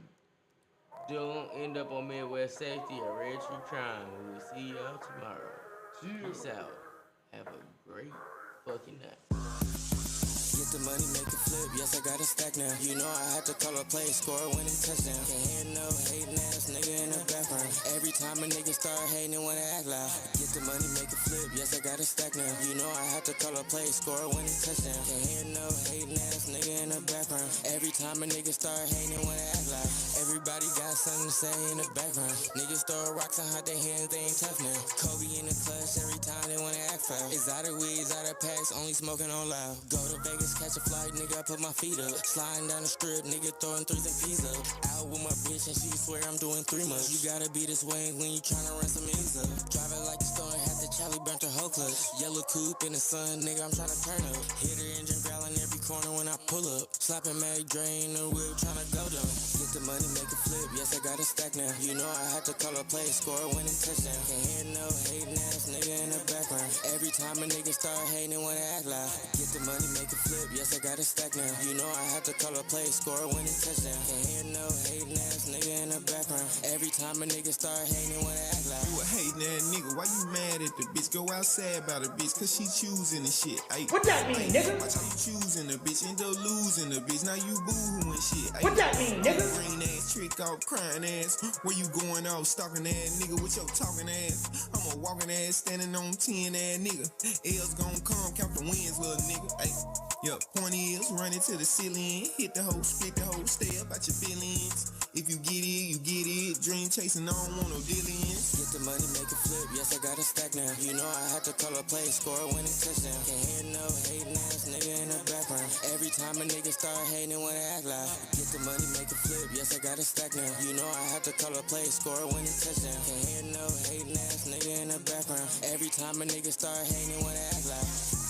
Don't end up on Midwest Safety or Red Tree Crime. We'll see y'all tomorrow. Peace out. Have a great fucking night. Get the money, make it flip. Yes, I got a stack now. You know I had to call a play, score a winning touchdown. Can't hear no hating ass nigga in the background. Every time a nigga start hating, wanna act loud. Get the money, make it flip. Yes, I got a stack now. You know I had to call a play, score a winning touchdown. Can't hear no hating ass nigga in the background. Every time a nigga start hating, wanna act loud. Everybody got something to say in the background. Niggas throw rocks and hide their hands, they ain't tough now. Kobe in the clutch every time they wanna act foul. Exotic weeds, out of packs, only smoking on loud. Go to Vegas, catch a flight, nigga, I put my feet up. Sliding down the strip, nigga, throwing threes and peas up. Out with my bitch and she swear I'm doing 3 months. You gotta be this way when you tryna run some ends up. Driving like a storm, had the Charlie burnt her whole clutch. Yellow coupe in the sun, nigga, I'm tryna turn up. Hit her engine growling every corner when I pull up. Slapping Mary Dre in the whip, tryna go down. Get the money, make it flip, yes, I got a stack now. You know I had to call a play, score a winning touchdown. Can't hear no hating ass nigga in the background. Every time a nigga start hating, wanna act loud. Get the money, make it flip, yes, I got a stack now. You know I had to call a play, score a winning touchdown. Can't hear no hating ass nigga in the background. Every time a nigga start hating, wanna act loud. You a hating ass nigga, why you mad at the bitch? Go outside about a bitch, cause she choosing the shit. Ay, what that mean, nigga? Watch how you choosing the bitch, end up losing the bitch. Now you boo-hooing shit. Ay, what that mean, nigga? Green ass, trick off, crying ass. Where you going off, stalking ass nigga with your talking ass? I'm a walking ass, standing on 10 ass nigga. L's gon' come, count the wins, little nigga. Ay, yup, point is, running to the ceiling. Hit the hoe, split the hoe, stay up at your feelings. If you get it, you get it. Dream chasing, I don't want no dealings. Get the money, make it flip, yes, I got a stack now. You know I had to call a play, score a winning touchdown. Can't hear no hating ass nigga in the background. Every time a nigga start hating, wanna act loud. Get the money, make it flip, yes, I got a stack now. You know I had to call a play, score a winning touchdown. Can't hear no hating ass nigga in the background. Every time a nigga start hating, wanna act loud.